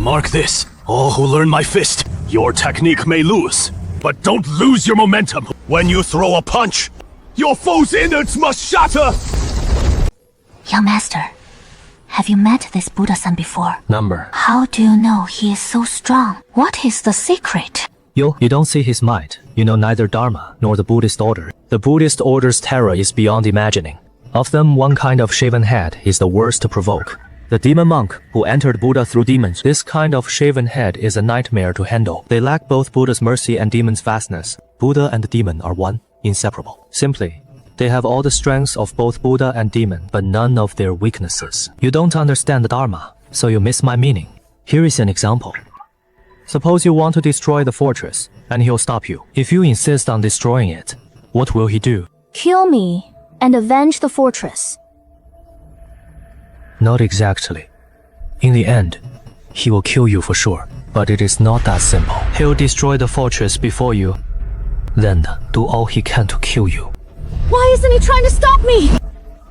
Mark this. All who learn my fist, your technique may lose, but don't lose your momentum. When you throw a punch, your foe's innards must shatter! Young master, have you met this Buddha-san before? Number. How do you know he is so strong? What is the secret? You don't see his might. You know neither Dharma nor the Buddhist order. The Buddhist order's terror is beyond imagining. Of them, one kind of shaven head is the worst to provoke. The demon monk who entered Buddha through demons. This kind of shaven head is a nightmare to handle. They lack both Buddha's mercy and demon's vastness. Buddha and the demon are one, inseparable. Simply, they have all the strengths of both Buddha and demon, but none of their weaknesses. You don't understand the Dharma, so you miss my meaning. Here is an example. Suppose you want to destroy the fortress, and he'll stop you. If you insist on destroying it, what will he do? Kill me and avenge the fortress. Not exactly. In the end, he will kill you for sure. But it is not that simple. He'll destroy the fortress before you, then do all he can to kill you. Why isn't he trying to stop me?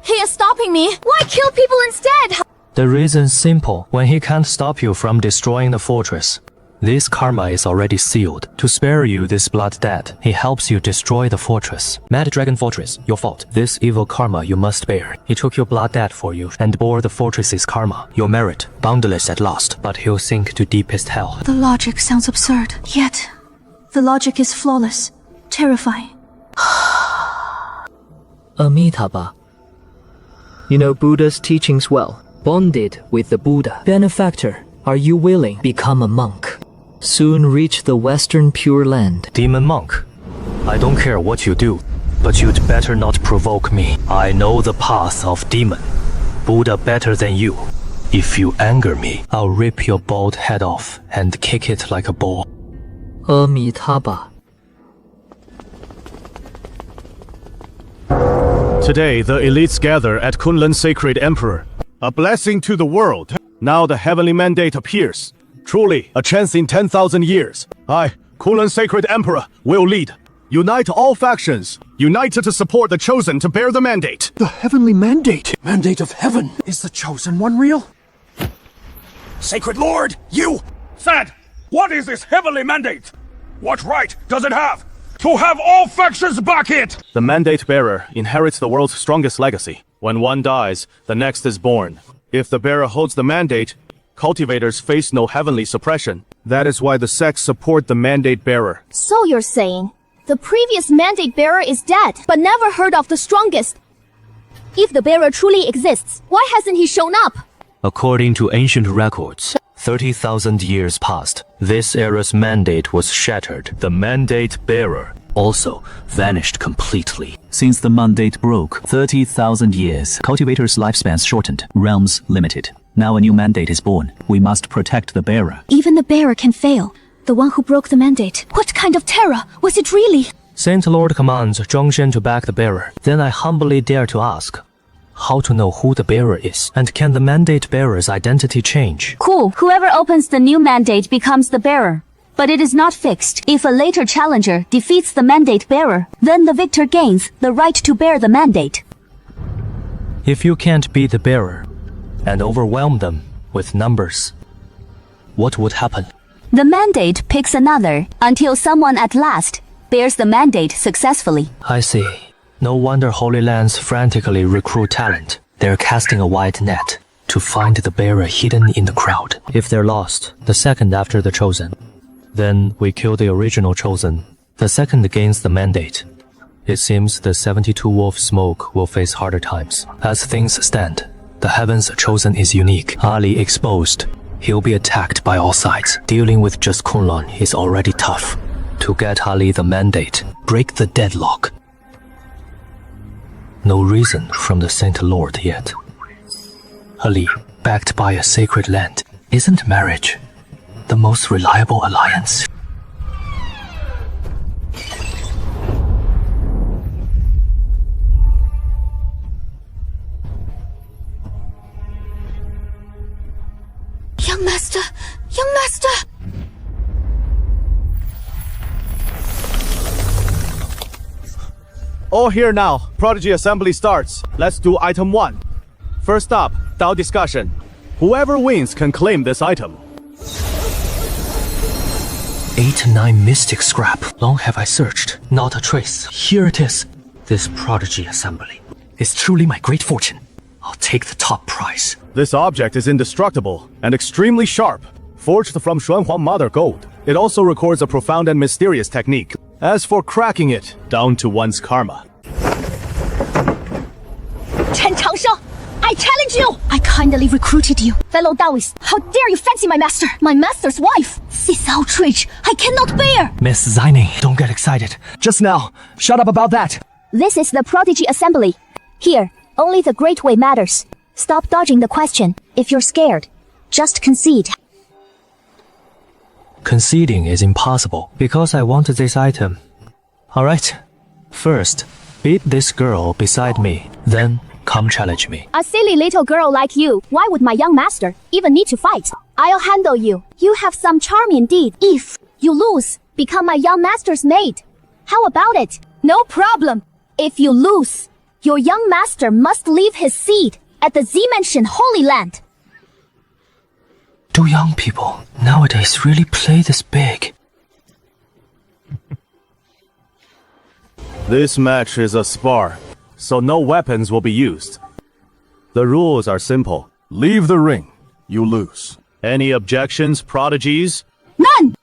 He is stopping me. Why kill people instead? The reason's simple. When he can't stop you from destroying the fortress, this karma is already sealed. To spare you this blood debt, he helps you destroy the fortress. Mad Dragon Fortress, your fault. This evil karma you must bear. He took your blood debt for you and bore the fortress's karma. Your merit, boundless at last, but he'll sink to deepest hell. The logic sounds absurd, yet the logic is flawless, terrifying. Amitabha. You know Buddha's teachings well. Bonded with the Buddha. Benefactor, are you willing to become a monk? Soon reach the Western Pure Land. Demon monk, I don't care what you do, but you'd better not provoke me. I know the path of demon. Buddha better than you. If you anger me, I'll rip your bald head off and kick it like a ball. Amitabha. Today, the elites gather at Kunlun Sacred Emperor. A blessing to the world. Now the heavenly mandate appears. Truly, a chance in 10,000 years. I, Kunlun Sacred Emperor, will lead. Unite all factions. United to support the chosen to bear the mandate. The heavenly mandate. Mandate of heaven. Is the chosen one real? Sacred Lord, you! Said, what is this heavenly mandate? What right does it have to have all factions back it? The mandate bearer inherits the world's strongest legacy. When one dies, the next is born. If the bearer holds the mandate, cultivators face no heavenly suppression. That is why the sects support the mandate bearer. So you're saying, the previous mandate bearer is dead, but never heard of the strongest. If the bearer truly exists, why hasn't he shown up? According to ancient records, 30,000 years passed. This era's mandate was shattered. The mandate bearer also vanished completely. Since the mandate broke, 30,000 years, cultivators' lifespans shortened, realms limited. Now a new mandate is born. We must protect the bearer. Even the bearer can fail. The one who broke the mandate. What kind of terror was it really? Saint Lord commands Zhongshen to back the bearer. Then I humbly dare to ask, how to know who the bearer is? And can the mandate bearer's identity change? Cool. Whoever opens the new mandate becomes the bearer. But it is not fixed. If a later challenger defeats the mandate bearer, then the victor gains the right to bear the mandate. If you can't beat the bearer and overwhelm them with numbers, what would happen? The mandate picks another until someone at last bears the mandate successfully. I see. No wonder Holy Lands frantically recruit talent. They're casting a wide net to find the bearer hidden in the crowd. If they're lost, the second after the chosen, then we kill the original chosen. The second gains the mandate. It seems the 72 Wolf Smoke will face harder times. As things stand, the heaven's chosen is unique. Ali exposed. He'll be attacked by all sides. Dealing with just Kunlun is already tough. To get Ali the mandate, break the deadlock. No reason from the Saint Lord yet. Ali, backed by a sacred land, isn't marriage the most reliable alliance? Young master! Young master! All here now. Prodigy assembly starts. Let's do item 1. First up, Dao discussion. Whoever wins can claim this item. 8-9 mystic scrap. Long have I searched, not a trace. Here it is. This prodigy assembly is truly my great fortune. I'll take the top prize. This object is indestructible and extremely sharp, forged from Xuanhuang Mother Gold. It also records a profound and mysterious technique. As for cracking it, down to one's karma. Chen Changsheng, I challenge you! I kindly recruited you. Fellow Taoist, how dare you fancy my master? My master's wife! This outrage I cannot bear! Miss Xining, don't get excited. Just now, shut up about that. This is the prodigy assembly. Here, only the great way matters. Stop dodging the question. If you're scared, just concede. Conceding is impossible because I wanted this item. Alright, first, beat this girl beside me, then come challenge me. A silly little girl like you, why would my young master even need to fight? I'll handle you. You have some charm indeed. If you lose, become my young master's maid. How about it? No problem. If you lose, your young master must leave his seat at the Z-Mansion Holy Land. Do young people nowadays really play this big? This match is a spar, so no weapons will be used. The rules are simple. Leave the ring, you lose. Any objections, prodigies? None!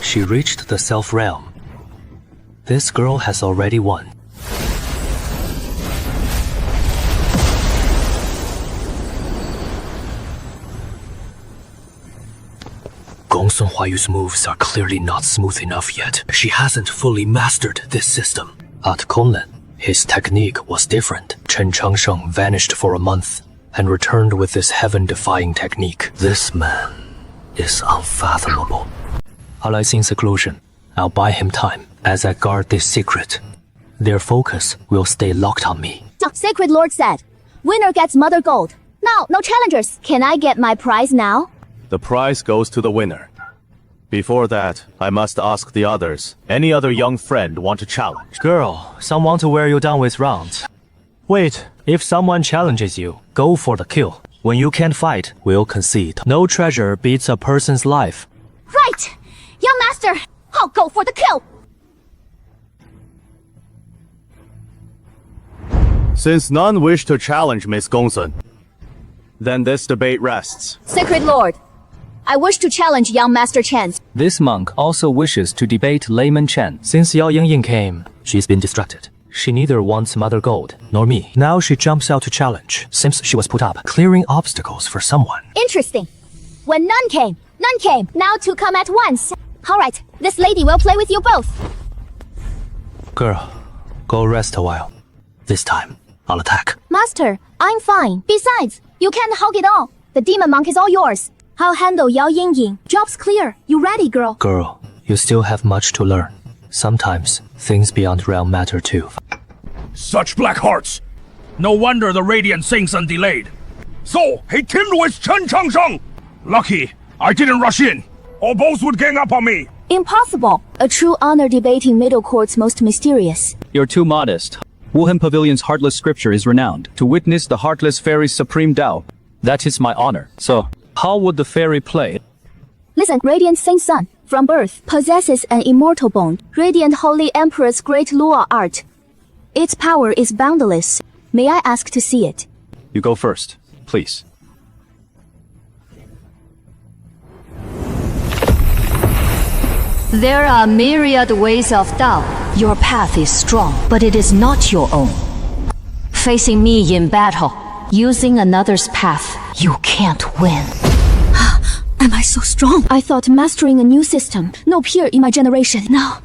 She reached the self-realm. This girl has already won. Gongsun Huayu's moves are clearly not smooth enough yet. She hasn't fully mastered this system. At Kunlun, his technique was different. Chen Changsheng vanished for a month and returned with this heaven-defying technique. This man is unfathomable. I'll lie in seclusion. I'll buy him time as I guard this secret. Their focus will stay locked on me. Sacred Lord said, winner gets Mother Gold. Now, no challengers. Can I get my prize now? The prize goes to the winner. Before that, I must ask the others. Any other young friend want to challenge? Girl, someone to wear you down with rounds. Wait, if someone challenges you, go for the kill. When you can't fight, we'll concede. No treasure beats a person's life. Right! Young master, I'll go for the kill! Since none wish to challenge Miss Gongsun, then this debate rests. Sacred Lord, I wish to challenge young Master Chen. This monk also wishes to debate Layman Chen. Since Yao Yingying came, she's been distracted. She neither wants Mother Gold nor me. Now she jumps out to challenge. Seems she was put up, clearing obstacles for someone. Interesting. When none came. Now two come at once. Alright, this lady will play with you both. Girl, go rest a while. This time, I'll attack. Master, I'm fine. Besides, you can't hog it all. The demon monk is all yours. I'll handle Yao Yingying. Job's clear. You ready, girl? Girl, you still have much to learn. Sometimes, things beyond realm matter too. Such black hearts! No wonder the Radiant SEASON delayed. So, he teamed with Chen Changsheng! Lucky I didn't rush in, or both would gang up on me. Impossible. A true honor debating middle court's most mysterious. You're too modest. Wuhan Pavilion's heartless scripture is renowned. To witness the heartless fairy's supreme Tao, that is my honor. So, how would the fairy play? Listen, Radiant SEASON, from birth, possesses an immortal bone. Radiant Holy Emperor's great Lua art. Its power is boundless. May I ask to see it? You go first, please. There are myriad ways of Tao. Your path is strong, but it is not your own. Facing me in battle, using another's path, you can't win. Am I so strong? I thought mastering a new system, no peer in my generation. Now,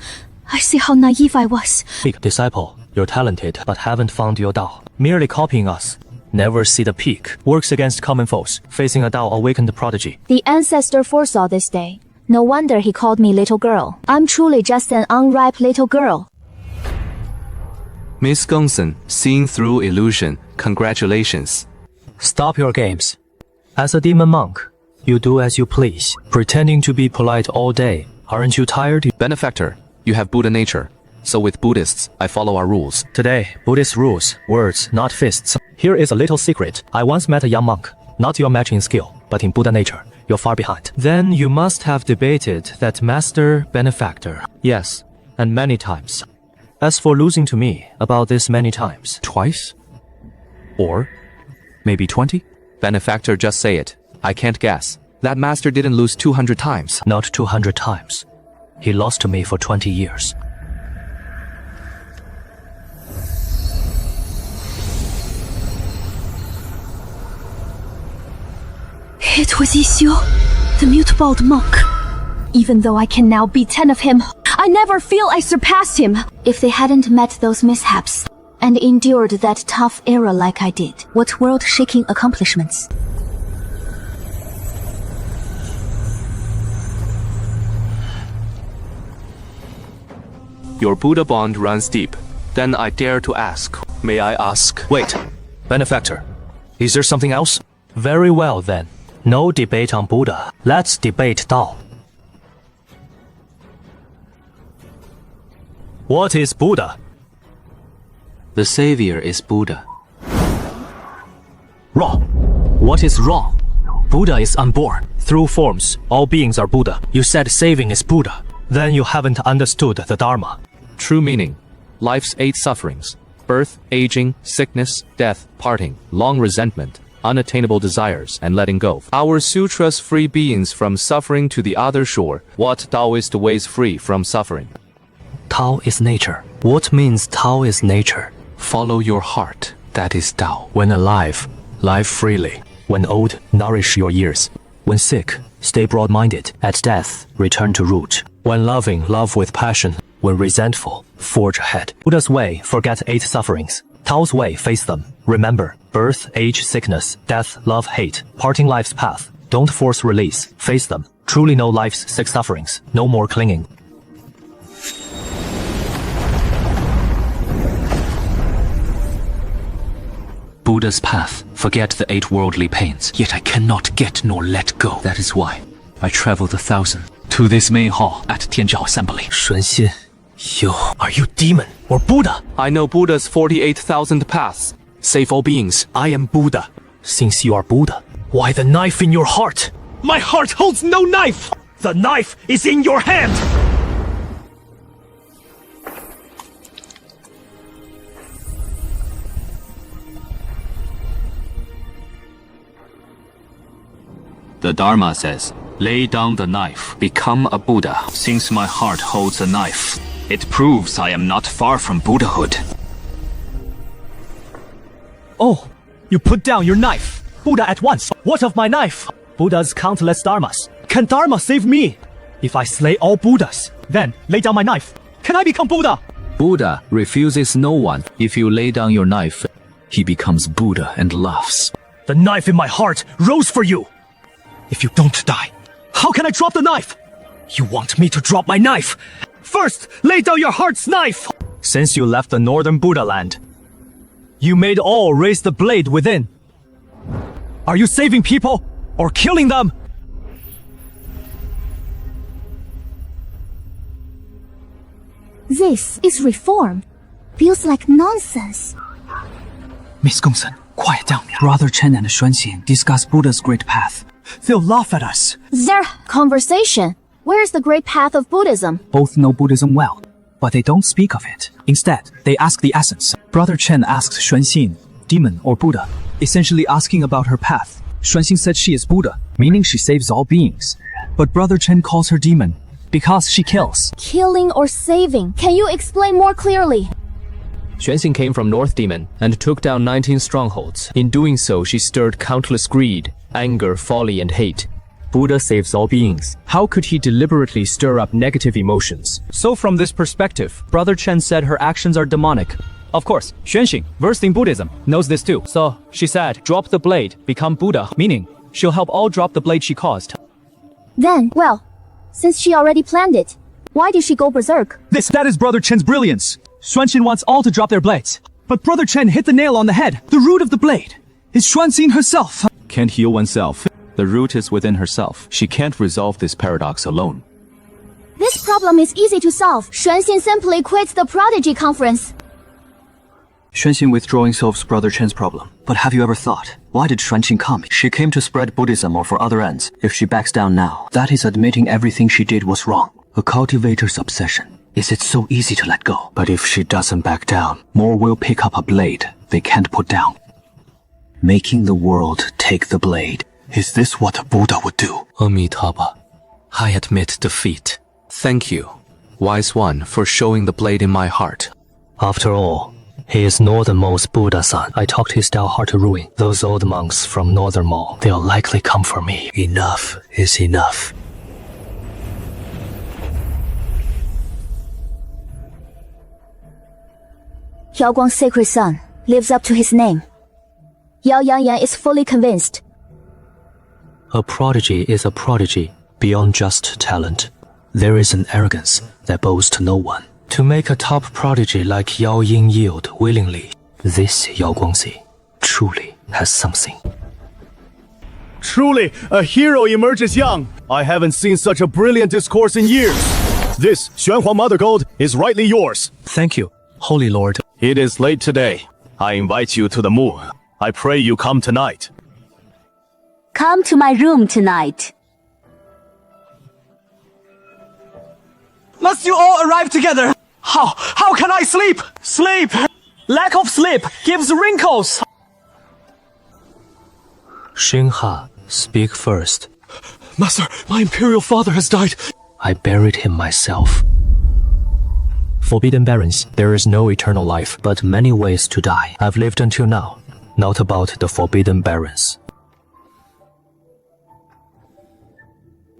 I see how naive I was. Big disciple, you're talented, but haven't found your Tao. merely copying us. Never see the peak. Works against common foes, facing a Dao awakened prodigy. The ancestor foresaw this day. No wonder he called me little girl. I'm truly just an unripe little girl. Miss Gongsun, seeing through illusion, congratulations. Stop your games. As a demon monk, you do as you please, pretending to be polite all day. Aren't you tired? Benefactor, you have Buddha nature. So with Buddhists, I follow our rules. Today, Buddhist rules, words, not fists. Here is a little secret. I once met a young monk. Not your match in skill, but in Buddha nature. You're far behind. Then you must have debated that master benefactor. Yes, and many times. As for losing to me about this many times. Twice? Or maybe 20? Benefactor, just say it. I can't guess. That master didn't lose 200 times. Not 200 times. He lost to me for 20 years. It was Isio, the mute-bald monk. Even though I can now be 10 of him, I never feel I surpassed him. If they hadn't met those mishaps and endured that tough era like I did, what world-shaking accomplishments. Your Buddha bond runs deep. Then I dare to ask. May I ask? Wait, benefactor. Is there something else? Very well then. No debate on Buddha. Let's debate Tao. What is Buddha? The savior is Buddha. Wrong. What is wrong? Buddha is unborn. Through forms, all beings are Buddha. You said saving is Buddha. Then you haven't understood the Dharma. True meaning. Life's 8 sufferings. Birth, aging, sickness, death, parting, long resentment, unattainable desires, and letting go. Our sutras free beings from suffering to the other shore. What Taoist ways free from suffering? Tao is nature. What means Tao is nature? Follow your heart. That is Tao. When alive, live freely. When old, nourish your years. When sick, stay broad-minded. At death, return to root. When loving, love with passion. When resentful, forge ahead. Buddha's way, forget 8 sufferings. Tao's way, face them. Remember, birth, age, sickness, death, love, hate. Parting life's path. Don't force release. Face them. Truly know life's 6 sufferings. No more clinging. Buddha's path. Forget the 8 worldly pains. Yet I cannot get nor let go. That is why I traveled 1,000 to this main hall at Tianjiao Assembly. Xuanxin, are you demon or Buddha? I know Buddha's 48,000 paths. Save all beings. I am Buddha. Since you are Buddha, why the knife in your heart? My heart holds no knife! The knife is in your hand! The Dharma says, lay down the knife, become a Buddha. Since my heart holds a knife, it proves I am not far from Buddhahood. Oh, you put down your knife. Buddha at once. What of my knife? Buddha's countless dharmas. Can dharma save me? If I slay all Buddhas, then lay down my knife. Can I become Buddha? Buddha refuses no one. If you lay down your knife, he becomes Buddha and laughs. The knife in my heart rose for you. If you don't die, how can I drop the knife? You want me to drop my knife? First, lay down your heart's knife! Since you left the northern Buddha land, you made all raise the blade within. Are you saving people or killing them? This is reform. Feels like nonsense. Miss Gongsun, quiet down. Brother Chen and Xuanxin discuss Buddha's great path. They'll laugh at us. Their conversation. Where is the great path of Buddhism? Both know Buddhism well, but they don't speak of it. Instead, they ask the essence. Brother Chen asks Xuanxin, demon or Buddha, essentially asking about her path. Xuanxin said she is Buddha, meaning she saves all beings. But Brother Chen calls her demon because she kills. Killing or saving? Can you explain more clearly? Xuanxin came from North Demon and took down 19 strongholds. In doing so, she stirred countless greed, anger, folly, and hate. Buddha saves all beings. How could he deliberately stir up negative emotions? So from this perspective, Brother Chen said her actions are demonic. Of course, Xianxia, versed in Buddhism, knows this too. So, she said, drop the blade, become Buddha, meaning, she'll help all drop the blade she caused. Then, well, since she already planned it, why did she go berserk? That is Brother Chen's brilliance. Xuanxin wants all to drop their blades. But Brother Chen hit the nail on the head. The root of the blade is Xuanxin herself. Can't heal oneself. The root is within herself. She can't resolve this paradox alone. This problem is easy to solve. Xuanxin simply quits the Prodigy Conference. Xuanxin withdrawing solves Brother Chen's problem. But have you ever thought, why did Xuanxin come? She came to spread Buddhism or for other ends. If she backs down now, that is admitting everything she did was wrong. A cultivator's obsession. Is it so easy to let go? But if she doesn't back down, more will pick up a blade they can't put down. Making the world take the blade. Is this what a Buddha would do? Amitabha, I admit defeat. Thank you, Wise One, for showing the blade in my heart. After all, he is northernmost Buddha-san. I talked his style hard to ruin. Those old monks from Northern Mall, they'll likely come for me. Enough is enough. Yao Guang's sacred son lives up to his name. Yao Yanyan is fully convinced. A prodigy is a prodigy beyond just talent. There is an arrogance that bows to no one. To make a top prodigy like Yao Ying yield willingly, this Yao Guangzi truly has something. Truly, a hero emerges young. I haven't seen such a brilliant discourse in years. This Xuanhua Mother Gold is rightly yours. Thank you, Holy Lord. It is late today. I invite you to the moon. I pray you come tonight. Come to my room tonight. Must you all arrive together? How can I sleep? Sleep! Lack of sleep gives wrinkles! Xingha, speak first. Master, my imperial father has died. I buried him myself. Forbidden Barrens, there is no eternal life, but many ways to die. I've lived until now, not about the Forbidden Barrens.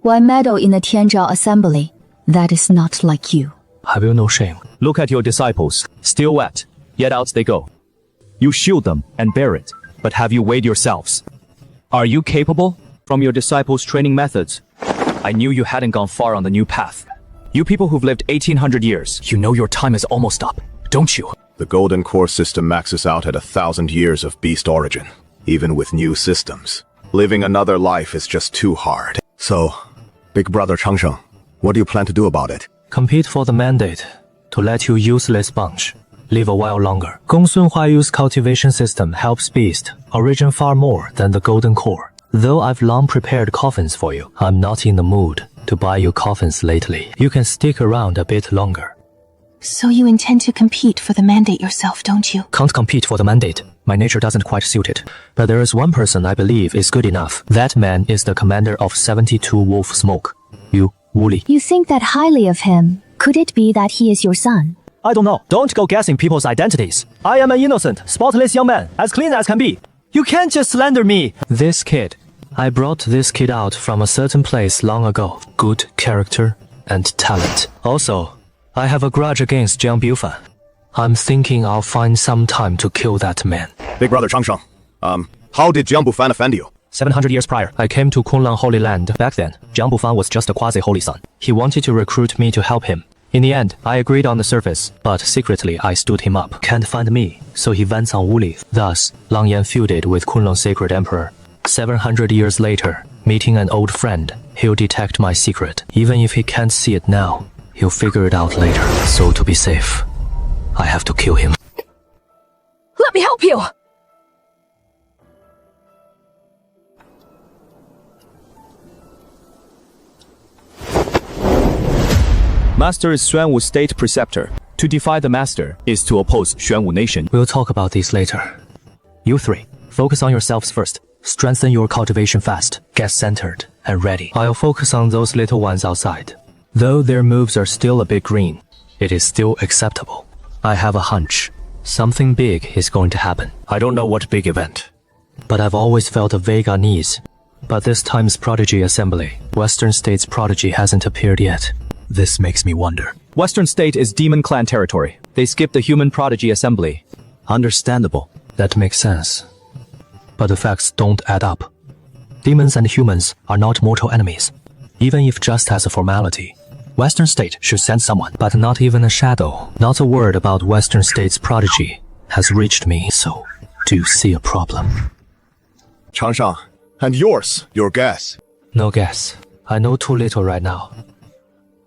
Why meddle in the Tianzhao assembly? That is not like you. Have you no shame? Look at your disciples, still wet, yet out they go. You shield them and bear it, but have you weighed yourselves? Are you capable? From your disciples' training methods, I knew you hadn't gone far on the new path. You people who've lived 1800 years, you know your time is almost up, don't you? The Golden Core system maxes out at 1,000 years of beast origin, even with new systems. Living another life is just too hard. So, Big Brother Changsheng, what do you plan to do about it? Compete for the mandate to let you useless bunch live a while longer. Gongsun Huayu's cultivation system helps beast origin far more than the Golden Core. Though I've long prepared coffins for you, I'm not in the mood to buy you coffins lately. You can stick around a bit longer. So you intend to compete for the mandate yourself, don't you? Can't compete for the mandate. My nature doesn't quite suit it. But there is one person I believe is good enough. That man is the commander of 72 Wolf Smoke. You, Wuli. You think that highly of him. Could it be that he is your son? I don't know. Don't go guessing people's identities. I am an innocent, spotless young man, as clean as can be. You can't just slander me. This kid. I brought this kid out from a certain place long ago. Good character and talent. Also, I have a grudge against Jiang Biufan. I'm thinking I'll find some time to kill that man. Big Brother Changsheng, how did Jiang Bufan offend you? 700 years prior, I came to Kunlun Holy Land. Back then, Jiang Bufan was just a quasi-holy son. He wanted to recruit me to help him. In the end, I agreed on the surface, but secretly I stood him up. Can't find me, so he went on Wuli. Thus, Lang Yan feuded with Kunlun Sacred Emperor. 700 years later, meeting an old friend, he'll detect my secret. Even if he can't see it now, he'll figure it out later. So to be safe, I have to kill him. Let me help you! Master is Xuanwu state preceptor. To defy the master is to oppose Xuanwu nation. We'll talk about these later. You three, focus on yourselves first. Strengthen your cultivation fast. Get centered and ready. I'll focus on those little ones outside. Though their moves are still a bit green, it is still acceptable. I have a hunch. Something big is going to happen. I don't know what big event, but I've always felt a vague unease. But this time's Prodigy Assembly, Western State's Prodigy hasn't appeared yet. This makes me wonder. Western State is Demon Clan territory. They skipped the human prodigy assembly. Understandable. That makes sense. But the facts don't add up. Demons and humans are not mortal enemies. Even if just as a formality, Western State should send someone, but not even a shadow, not a word about Western State's prodigy has reached me, so do you see a problem? Xianxia, and yours, your guess. No guess. I know too little right now.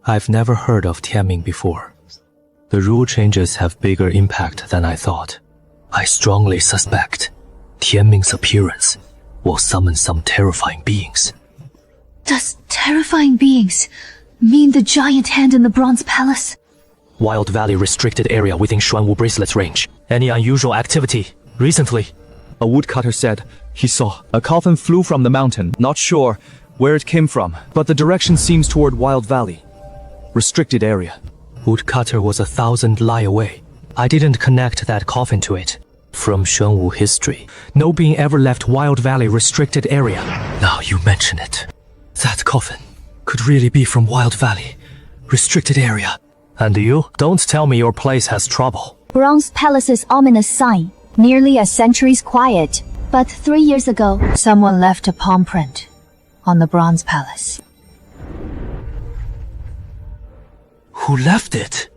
I've never heard of Tianming before. The rule changes have bigger impact than I thought. I strongly suspect Tianming's appearance will summon some terrifying beings. Does terrifying beings mean the giant hand in the Bronze Palace? Wild Valley restricted area within Xuanwu Bracelet's range. Any unusual activity recently? A woodcutter said he saw a coffin flew from the mountain. Not sure where it came from, but the direction seems toward Wild Valley. Restricted area. Woodcutter was 1,000 li away. I didn't connect that coffin to it. From Xuanwu history, no being ever left Wild Valley restricted area. Now you mention it. That coffin could really be from Wild Valley restricted area. And you? Don't tell me your place has trouble. Bronze Palace's ominous sign. Nearly a century's quiet. But 3 years ago, someone left a palm print on the Bronze Palace. Who left it?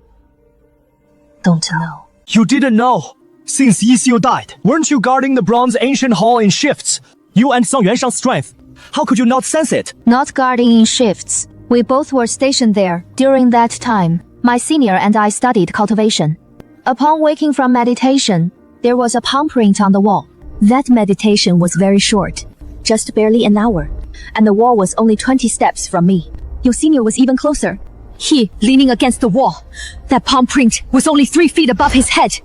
Don't know. You didn't know? Since Yixiu died, weren't you guarding the Bronze Ancient Hall in shifts? You and Song Yuanshang's strength. How could you not sense it? Not guarding in shifts. We both were stationed there. During that time, my senior and I studied cultivation. Upon waking from meditation, there was a palm print on the wall. That meditation was very short, just barely an hour, and the wall was only 20 steps from me. Your senior was even closer. He, leaning against the wall. That palm print was only 3 feet above his head.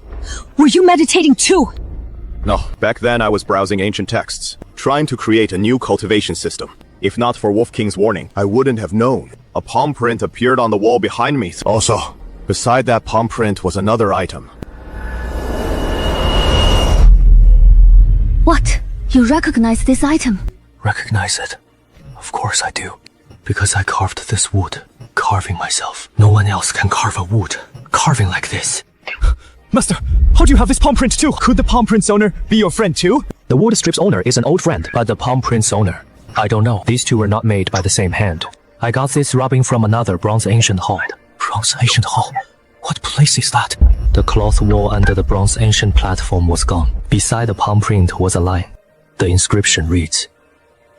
Were you meditating too? No, back then I was browsing ancient texts, trying to create a new cultivation system. If not for Wolf King's warning, I wouldn't have known. A palm print appeared on the wall behind me. Also, beside that palm print was another item. What? You recognize this item? Recognize it? Of course I do. Because I carved this wood. Carving myself. No one else can carve a wood. Carving like this. Master, how do you have this palm print too? Could the palm print's owner be your friend too? The wood strip's owner is an old friend, but the palm print's owner, I don't know. These two were not made by the same hand. I got this rubbing from another Bronze Ancient Hall. Bronze Ancient Hall? What place is that? The cloth wall under the Bronze Ancient platform was gone. Beside the palm print was a line. The inscription reads,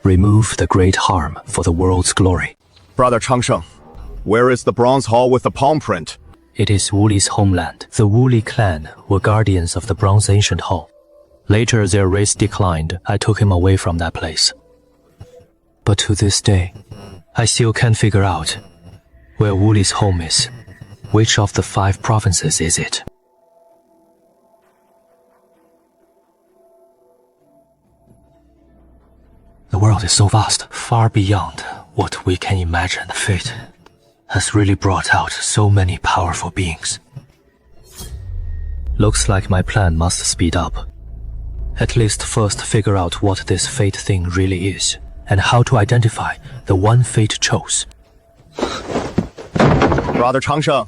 "Remove the great harm for the world's glory." Brother Changsheng, where is the bronze hall with the palm print? It is Wuli's homeland. The Wuli clan were guardians of the Bronze Ancient Hall. Later, their race declined. I took him away from that place. But to this day, I still can't figure out where Wuli's home is. Which of the 5 provinces is it? The world is so vast, far beyond what we can imagine. Fate has really brought out so many powerful beings. Looks like my plan must speed up. At least first figure out what this fate thing really is, and how to identify the one fate chose. Brother Changsheng,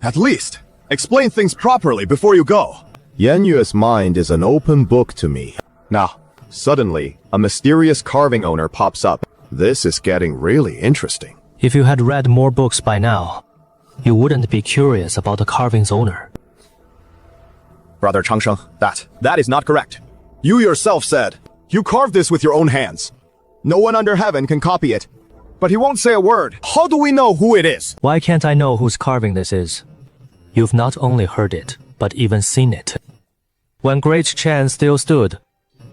at least explain things properly before you go. Yan Yue's mind is an open book to me. Now, suddenly, a mysterious carving owner pops up. This is getting really interesting. If you had read more books by now, you wouldn't be curious about the carving's owner. Brother Changsheng, that is not correct. You yourself said, you carved this with your own hands. No one under heaven can copy it. But he won't say a word. How do we know who it is? Why can't I know whose carving this is? You've not only heard it, but even seen it. When Great Qian still stood,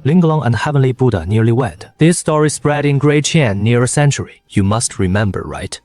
Linglong and Heavenly Buddha nearly wed. This story spread in Great Qian near a century. You must remember, right?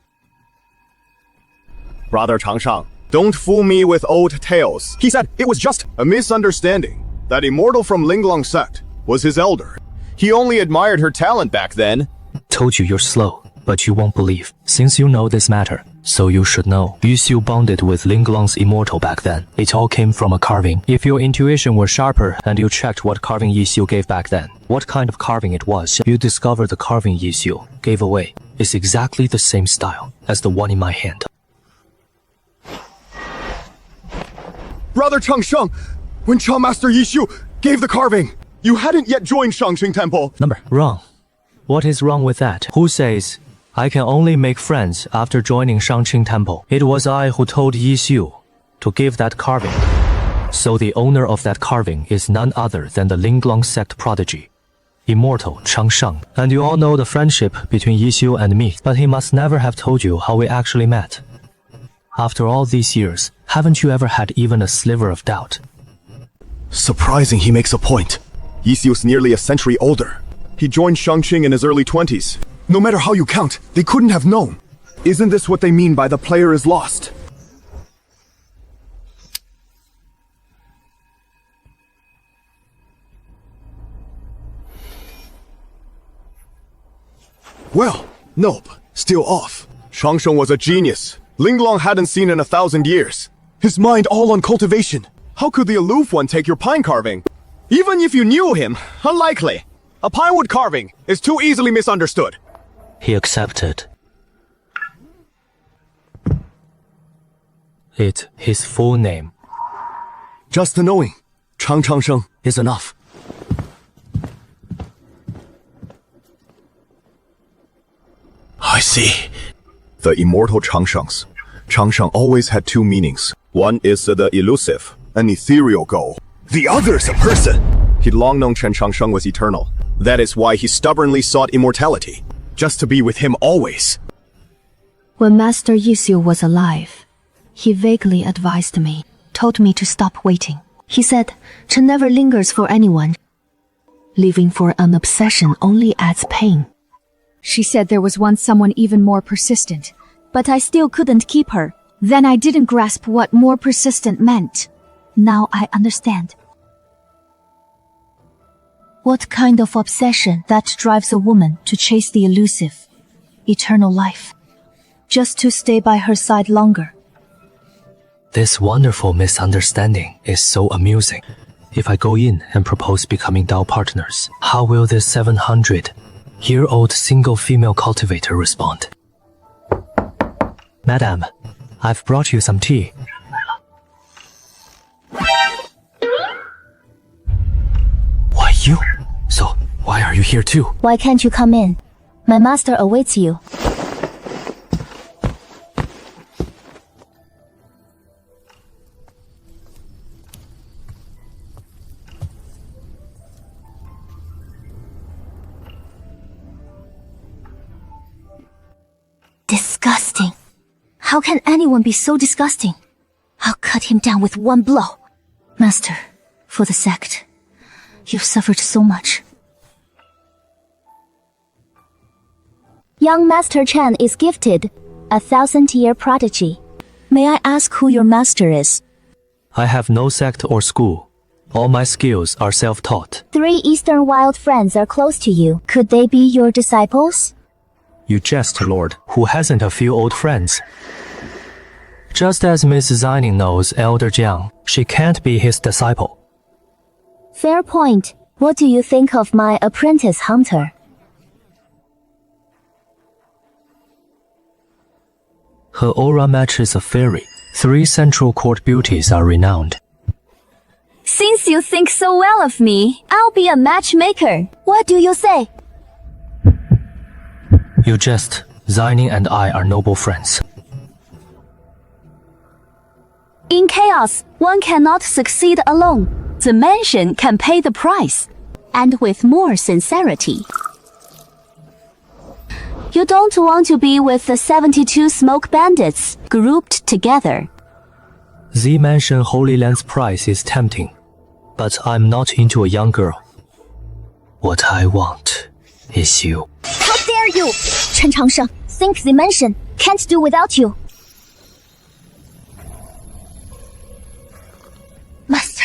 Brother Changsheng, don't fool me with old tales. He said it was just a misunderstanding. That Immortal from Linglong sect was his elder. He only admired her talent back then. Told you you're slow, but you won't believe. Since you know this matter, so you should know. Yixiu bonded with Linglong's Immortal back then. It all came from a carving. If your intuition were sharper and you checked what carving Yixiu gave back then, what kind of carving it was, you discovered the carving Yixiu gave away is exactly the same style as the one in my hand. Brother Changsheng, when Cha Master Yishu gave the carving, you hadn't yet joined Shangxing Temple. Wrong. What is wrong with that? Who says I can only make friends after joining Shangqing Temple? It was I who told Yishu to give that carving. So the owner of that carving is none other than the Linglong sect prodigy, Immortal Changsheng. And you all know the friendship between Yishu and me, but he must never have told you how we actually met. After all these years, haven't you ever had even a sliver of doubt? Surprising he makes a point. Yishu's nearly a century older. He joined Shangqing in his early 20s. No matter how you count, they couldn't have known. Isn't this what they mean by the player is lost? Well, nope, still off. Shangsheng was a genius. Linglong hadn't seen in 1,000 years. His mind all on cultivation. How could the aloof one take your pine carving? Even if you knew him, unlikely. A pinewood carving is too easily misunderstood. He accepted. It's his full name. Just the knowing Changsheng is enough. I see. The immortal Changshengs. Changsheng always had two meanings. One is the elusive, an ethereal goal. The other is a person. He'd long known Chen Changsheng was eternal. That is why he stubbornly sought immortality. Just to be with him always. When Master Yishu was alive, he vaguely advised me, told me to stop waiting. He said, Chen never lingers for anyone. Living for an obsession only adds pain. She said there was once someone even more persistent, but I still couldn't keep her. Then I didn't grasp what more persistent meant. Now I understand. What kind of obsession that drives a woman to chase the elusive, eternal life, just to stay by her side longer? This wonderful misunderstanding is so amusing. If I go in and propose becoming Dao partners, how will this 700-year-old single female cultivator respond? Madam, I've brought you some tea. Why you? So, why are you here too? Why can't you come in? My master awaits you. Disgusting. How can anyone be so disgusting? I'll cut him down with one blow. Master, for the sect, you've suffered so much. Young Master Chen is gifted, 1,000-year prodigy. May I ask who your master is? I have no sect or school. All my skills are self-taught. 3 Eastern wild friends are close to you. Could they be your disciples? You jest, Lord. Who hasn't a few old friends? Just as Miss Xining knows Elder Jiang, she can't be his disciple. Fair point. What do you think of my apprentice Hunter? Her aura matches a fairy. 3 central court beauties are renowned. Since you think so well of me, I'll be a matchmaker. What do you say? You jest. Xining and I are noble friends. In chaos, one cannot succeed alone. The mansion can pay the price, and with more sincerity. You don't want to be with the 72 smoke bandits grouped together. Z Mansion Holy Land's price is tempting, but I'm not into a young girl. What I want is you. How dare you! Chen Changsheng, think the mansion can't do without you. Master,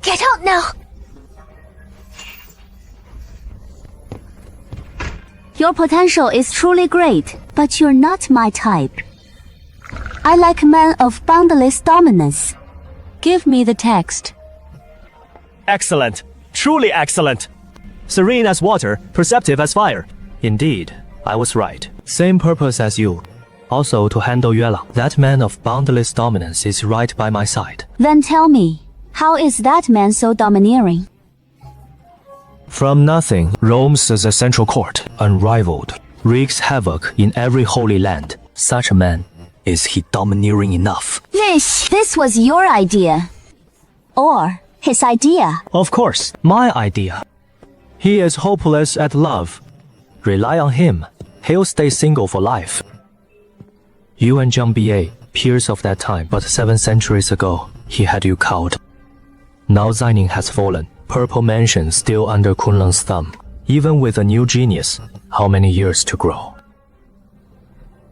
get out now! Your potential is truly great, but you're not my type. I like men of boundless dominance. Give me the text. Excellent. Truly excellent. Serene as water, perceptive as fire. Indeed, I was right. Same purpose as you. Also to handle Yuelang. That man of boundless dominance is right by my side. Then tell me, how is that man so domineering? From nothing, roams as a central court, unrivaled, wreaks havoc in every holy land. Such a man, is he domineering enough? This was your idea. Or his idea. Of course, my idea. He is hopeless at love. Rely on him. He'll stay single for life. You and Zhang Ba, peers of that time, but 7 centuries ago, he had you cowed. Now Xining has fallen. Purple Mansion still under Kunlun's thumb. Even with a new genius, how many years to grow?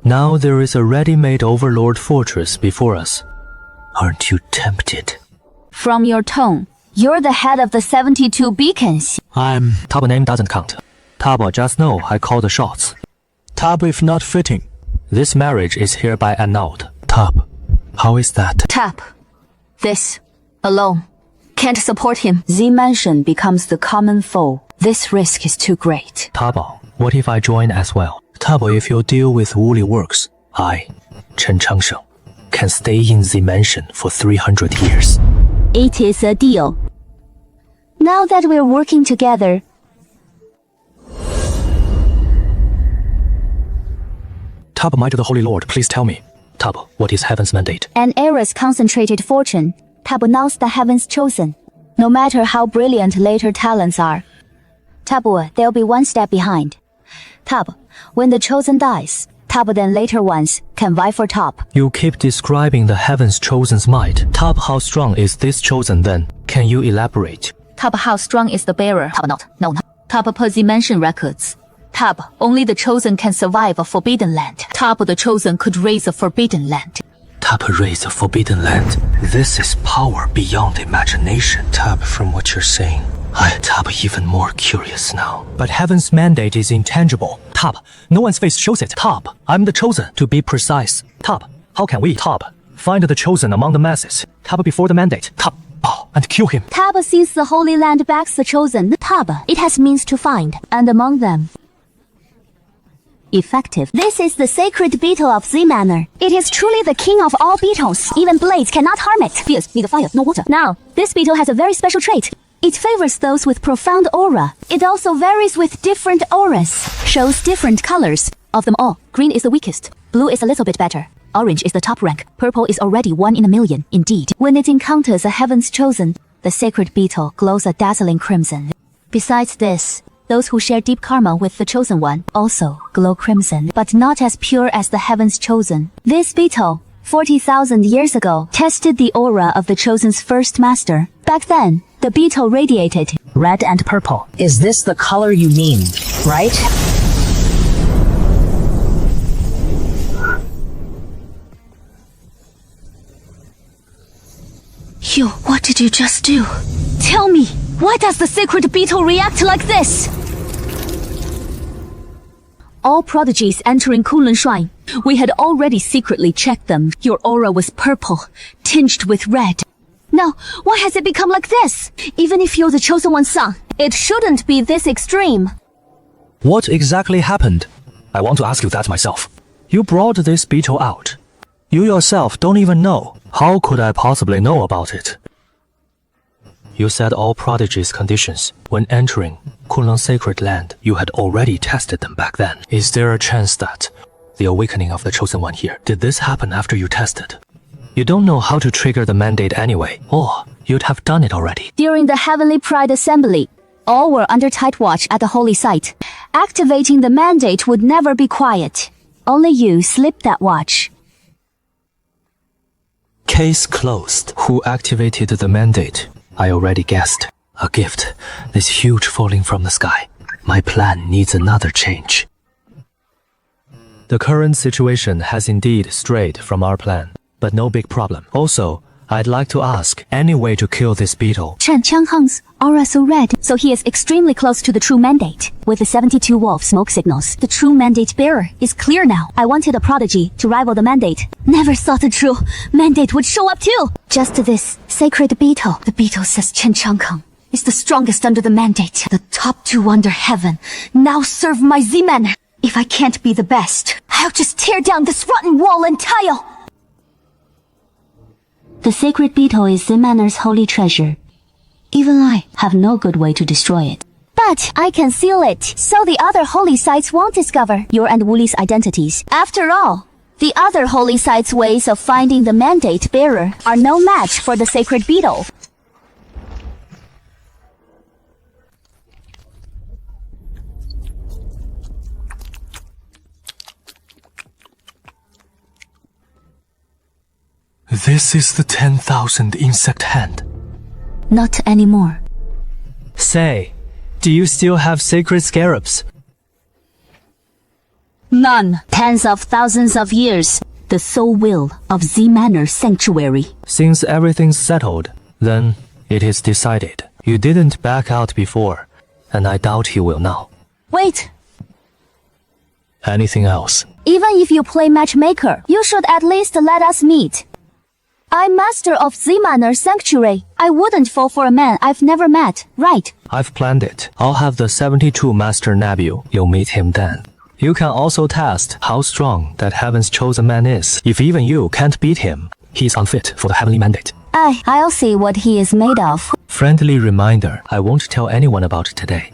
Now there is a ready-made overlord fortress before us. Aren't you tempted? From your tone, you're the head of the 72 beacons. Taba name doesn't count. Taba, just know I call the shots. Tab if not fitting. This marriage is hereby annulled. Tab, how is that? Tap. This. Alone. Can't support him. Z-Mansion becomes the common foe. This risk is too great. Taba, what if I join as well? Taba, if you deal with woolly works, I, Chen Changsheng, can stay in Z-Mansion for 300 years. It is a deal. Now that we're working together, Taba, Might of the Holy Lord, please tell me. Taba, what is heaven's mandate? an era's concentrated fortune, Tabu knows the heavens chosen. No matter how brilliant later talents are, Tabu, they'll be one step behind. Tabu, when the chosen dies, Tabu then later ones can vie for top. You keep describing the heavens chosen's might. Tab, how strong is this chosen then? Can you elaborate? Tab, how strong is the bearer? Tab, not. No. Tab, per Z-Mansion records. Tab, only the chosen can survive a forbidden land. Tab, the chosen could raise a forbidden land. Tab, raise a forbidden land. This is power beyond imagination. Tab, from what you're saying, Tab, even more curious now. But heaven's mandate is intangible. Tab, no one's face shows it. Tab, I'm the chosen. To be precise. Tab, how can we, Tab, find the chosen among the masses? Tab, before the mandate. Tab, bow and kill him. Tab, since the Holy Land backs the chosen, Tab, it has means to find, and among them, effective. This is the sacred beetle of Z-Manor. It is truly the king of all beetles. Even blades cannot harm it. Fierce, need fire, no water. Now, this beetle has a very special trait. It favors those with profound aura. It also varies with different auras. Shows different colors. Of them all, green is the weakest. Blue is a little bit better. Orange is the top rank. Purple is already 1 in a million, indeed. When it encounters a heaven's chosen, the sacred beetle glows a dazzling crimson. Besides this, those who share deep karma with the chosen one also glow crimson, but not as pure as the heavens chosen. This beetle, 40,000 years ago, tested the aura of the chosen's first master. Back then, the beetle radiated red and purple. Is this the color you mean, right? Yo, what did you just do? Tell me, why does the sacred beetle react like this? All prodigies entering Kunlun Shrine. We had already secretly checked them. Your aura was purple, tinged with red. Now, why has it become like this? Even if you're the chosen one's son, it shouldn't be this extreme. What exactly happened? I want to ask you that myself. You brought this beetle out. You yourself don't even know. How could I possibly know about it? You said all prodigies conditions. When entering Kunlun's sacred land, you had already tested them back then. Is there a chance that the awakening of the chosen one here, did this happen after you tested? You don't know how to trigger the mandate anyway, or you'd have done it already. During the Heavenly Pride Assembly, all were under tight watch at the holy site. Activating the mandate would never be quiet. Only you slipped that watch. Case closed. Who activated the mandate? I already guessed. A gift. This huge falling from the sky. My plan needs another change. The current situation has indeed strayed from our plan, but no big problem. Also, I'd like to ask, any way to kill this beetle? Chen Changheng's aura so red, so he is extremely close to the true mandate. With the 72 wolf smoke signals, the true mandate bearer is clear now. I wanted a prodigy to rival the mandate. Never thought the true mandate would show up too. Just this sacred beetle. The beetle says Chen Changheng is the strongest under the mandate. The top 2 under heaven now serve my Z-Manor. If I can't be the best, I'll just tear down this rotten wall and tile! The sacred beetle is Zimaner's holy treasure. Even I have no good way to destroy it. But I can seal it, so the other holy sites won't discover your and Wuli's identities. After all, the other holy sites' ways of finding the mandate bearer are no match for the sacred beetle. This is the 10,000 insect hand. Not anymore. Say, do you still have sacred scarabs? None. Tens of thousands of years. The sole will of Z-Manor Sanctuary. Since everything's settled, then it is decided. You didn't back out before, and I doubt you will now. Wait, Anything else? even if you play matchmaker, you should at least let us meet. I'm master of Z-Manor Sanctuary. I wouldn't fall for a man I've never met, right? I've planned it. I'll have the 72 Master nab you. You'll meet him then. You can also test how strong that Heaven's chosen man is. If even you can't beat him, he's unfit for the heavenly mandate. I'll see what he is made of. Friendly reminder, I won't tell anyone about today.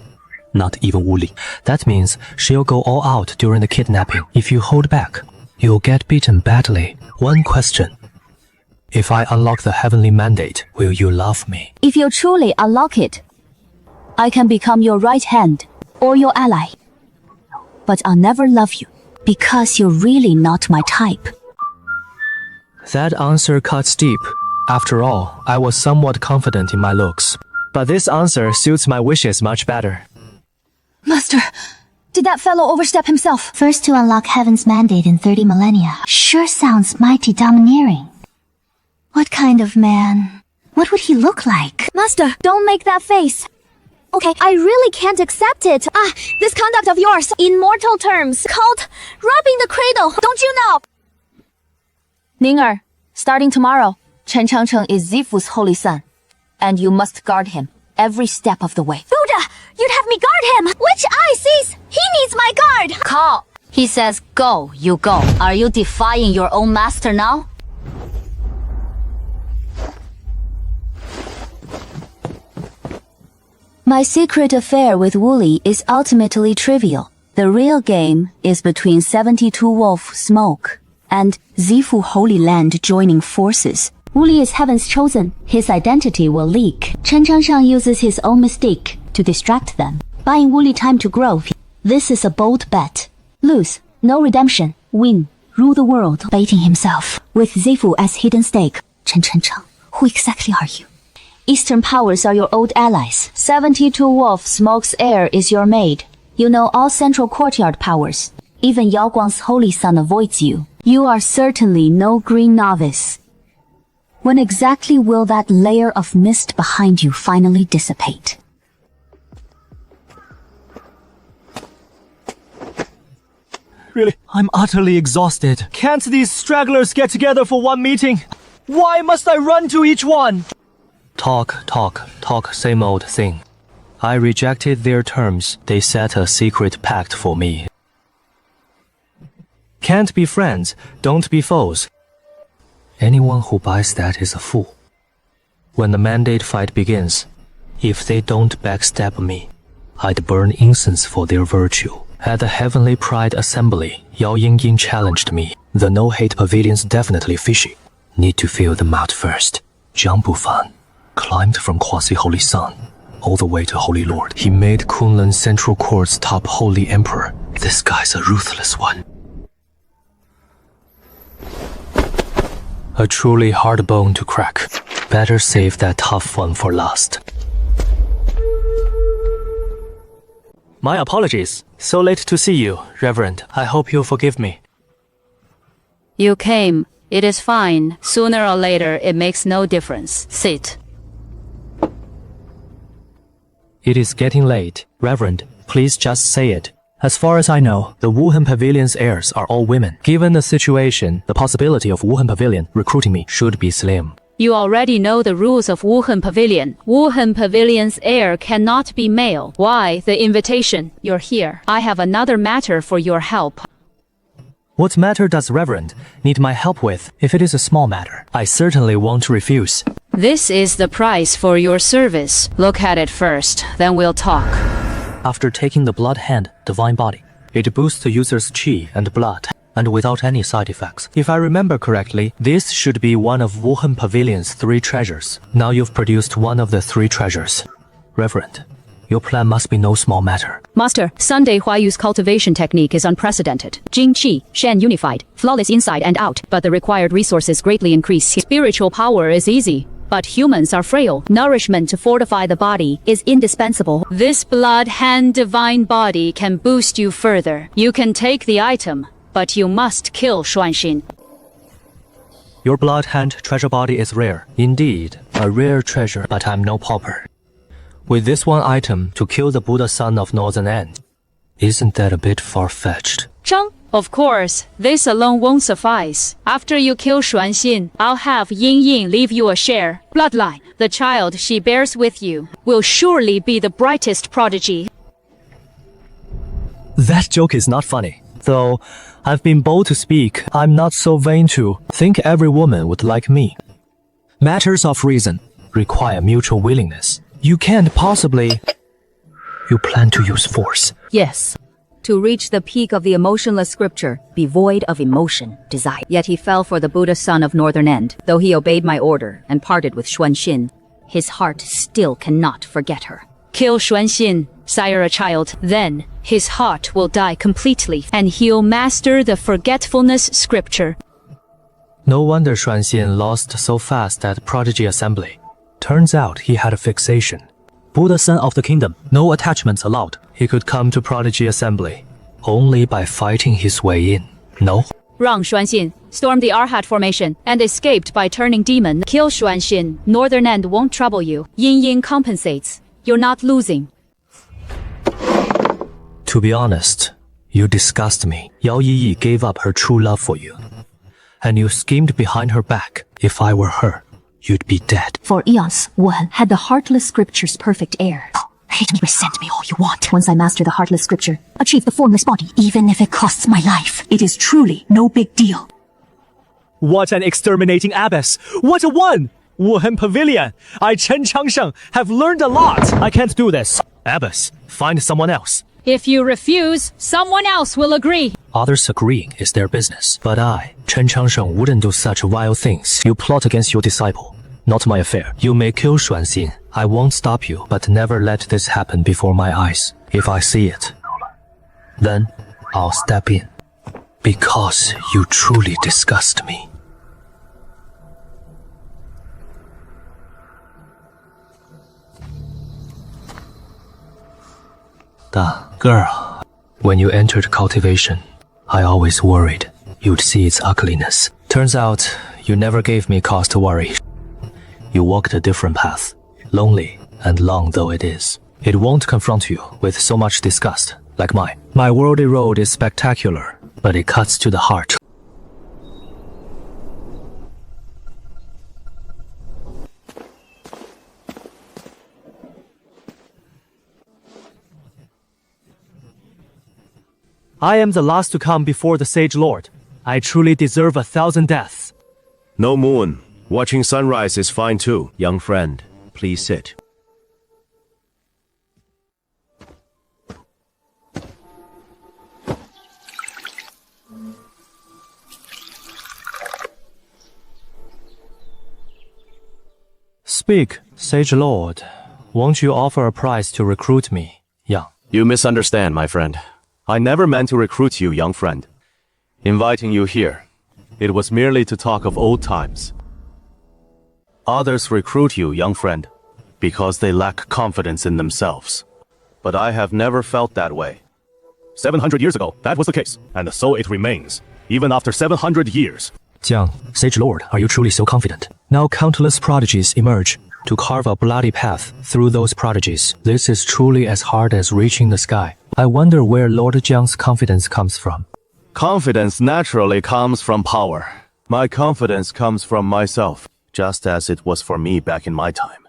Not even Wuli. That means she'll go all out during the kidnapping. If you hold back, you'll get beaten badly. One question. If I unlock the heavenly mandate, will you love me? If you truly unlock it, I can become your right hand or your ally. But I'll never love you because you're really not my type. That answer cuts deep. After all, I was somewhat confident in my looks. But this answer suits my wishes much better. Master, did that fellow overstep himself? First to unlock Heaven's mandate in 30 millennia. Sure sounds mighty domineering. What kind of man? What would he look like? Master, don't make that face. Okay, I really can't accept it. This conduct of yours, in mortal terms, called robbing the cradle, don't you know? Ning starting tomorrow, Chen Changcheng is Zifu's holy son, and you must guard him every step of the way. Buddha, you'd have me guard him! Which eye sees? He needs my guard! Call. He says go, you go. Are you defying your own master now? My secret affair with Wuli is ultimately trivial. The real game is between 72 Wolf Smoke and Zifu Holy Land joining forces. Wuli is Heaven's chosen. His identity will leak. Chen Changshang uses his own mistake to distract them, buying Wuli time to grow. This is a bold bet. Lose, no redemption. Win, rule the world. Baiting himself with Zifu as hidden stake. Chen Changcheng, who exactly are you? Eastern powers are your old allies. 72 Wolf Smoke's heir is your maid. You know all Central Courtyard powers. Even Yao Guang's holy son avoids you. You are certainly no green novice. When exactly will that layer of mist behind you finally dissipate? Really, I'm utterly exhausted. Can't these stragglers get together for one meeting? Why must I run to each one? Talk, same old thing. I rejected their terms. They set a secret pact for me. Can't be friends, don't be foes. Anyone who buys that is a fool. When the mandate fight begins, if they don't backstab me, I'd burn incense for their virtue. At the Heavenly Pride Assembly, Yao Yingying challenged me. The no-hate pavilion's definitely fishy. Need to feel them out first. Jiang Bufan climbed from quasi-holy son all the way to holy lord. He made Kunlun Central Court's top holy emperor. This guy's a ruthless one. A truly hard bone to crack. Better save that tough one for last. My apologies. So late to see you, Reverend. I hope you'll forgive me. You came. It is fine. Sooner or later, it makes no difference. Sit. It is getting late. Reverend, please just say it. As far as I know, the Wuhan Pavilion's heirs are all women. Given the situation, the possibility of Wuhan Pavilion recruiting me should be slim. You already know the rules of Wuhan Pavilion. Wuhan Pavilion's heir cannot be male. Why the invitation? You're here. I have another matter for your help. What matter does Reverend need my help with? If it is a small matter, I certainly won't refuse. This is the price for your service. Look at it first, then we'll talk. After taking the Blood Hand Divine Body, it boosts the user's chi and blood, and without any side effects. If I remember correctly, this should be one of Wuhan Pavilion's 3 treasures. Now you've produced one of the 3 treasures. Reverend, your plan must be no small matter. Master, Sunday Huayu's cultivation technique is unprecedented. Jing Qi, Shen unified, flawless inside and out, but the required resources greatly increase. Spiritual power is easy, but humans are frail. Nourishment to fortify the body is indispensable. This Blood Hand Divine Body can boost you further. You can take the item, but you must kill Xuanxin. Your Blood Hand treasure body is rare. Indeed, a rare treasure, but I'm no pauper. With this one item to kill the Buddha son of Northern End, isn't that a bit far-fetched? Zhang, of course, this alone won't suffice. After you kill Xuanxin, I'll have Yin Yin leave you a share. Bloodline, the child she bears with you, will surely be the brightest prodigy. That joke is not funny. Though I've been bold to speak, I'm not so vain to think every woman would like me. Matters of reason require mutual willingness. You can't possibly... You plan to use force. Yes. To reach the peak of the emotionless scripture, be void of emotion, desire. Yet he fell for the Buddha son of Northern End. Though he obeyed my order and parted with Xuanxin, his heart still cannot forget her. Kill Xuanxin, sire a child, then his heart will die completely, and he'll master the forgetfulness scripture. No wonder Xuanxin lost so fast at Prodigy Assembly. Turns out he had a fixation. Buddha son of the kingdom, no attachments allowed. He could come to Prodigy Assembly only by fighting his way in. No? Wrong, Xuanxin. Stormed the Arhat formation and escaped by turning demon. Kill Xuanxin. Northern End won't trouble you. Yin Yin compensates. You're not losing. To be honest, you disgust me. Yao Yiyi gave up her true love for you. And you schemed behind her back. If I were her, you'd be dead. For eons, Wuhan had the Heartless Scripture's perfect air. Hate me, resent me all you want. Once I master the Heartless Scripture, achieve the formless body, even if it costs my life, it is truly no big deal. What an exterminating abbess! What a one! Wuhan Pavilion! I, Chen Changsheng, have learned a lot! I can't do this. Abbess, find someone else. If you refuse, someone else will agree. Others agreeing is their business. But I, Chen Changsheng, wouldn't do such vile things. You plot against your disciple. Not my affair. You may kill Xuanxin. I won't stop you, but never let this happen before my eyes. If I see it, then I'll step in. Because you truly disgust me. Girl, when you entered cultivation, I always worried you'd see its ugliness. Turns out, you never gave me cause to worry. You walked a different path, lonely and long though it is. It won't confront you with so much disgust, like mine. My worldly road is spectacular, but it cuts to the heart. I am the last to come before the Sage Lord. I truly deserve 1,000 deaths. No moon. Watching sunrise is fine too. Young friend, please sit. Speak, Sage Lord. Won't you offer a price to recruit me, Yang? You misunderstand, my friend. I never meant to recruit you, young friend. Inviting you here, it was merely to talk of old times. Others recruit you, young friend, because they lack confidence in themselves. But I have never felt that way. 700 years ago, that was the case, and so it remains, even after 700 years. Jiang, Sage Lord, are you truly so confident? Now countless prodigies emerge to carve a bloody path through those prodigies. This is truly as hard as reaching the sky. I wonder where Lord Jiang's confidence comes from. Confidence naturally comes from power. My confidence comes from myself, just as it was for me back in my time.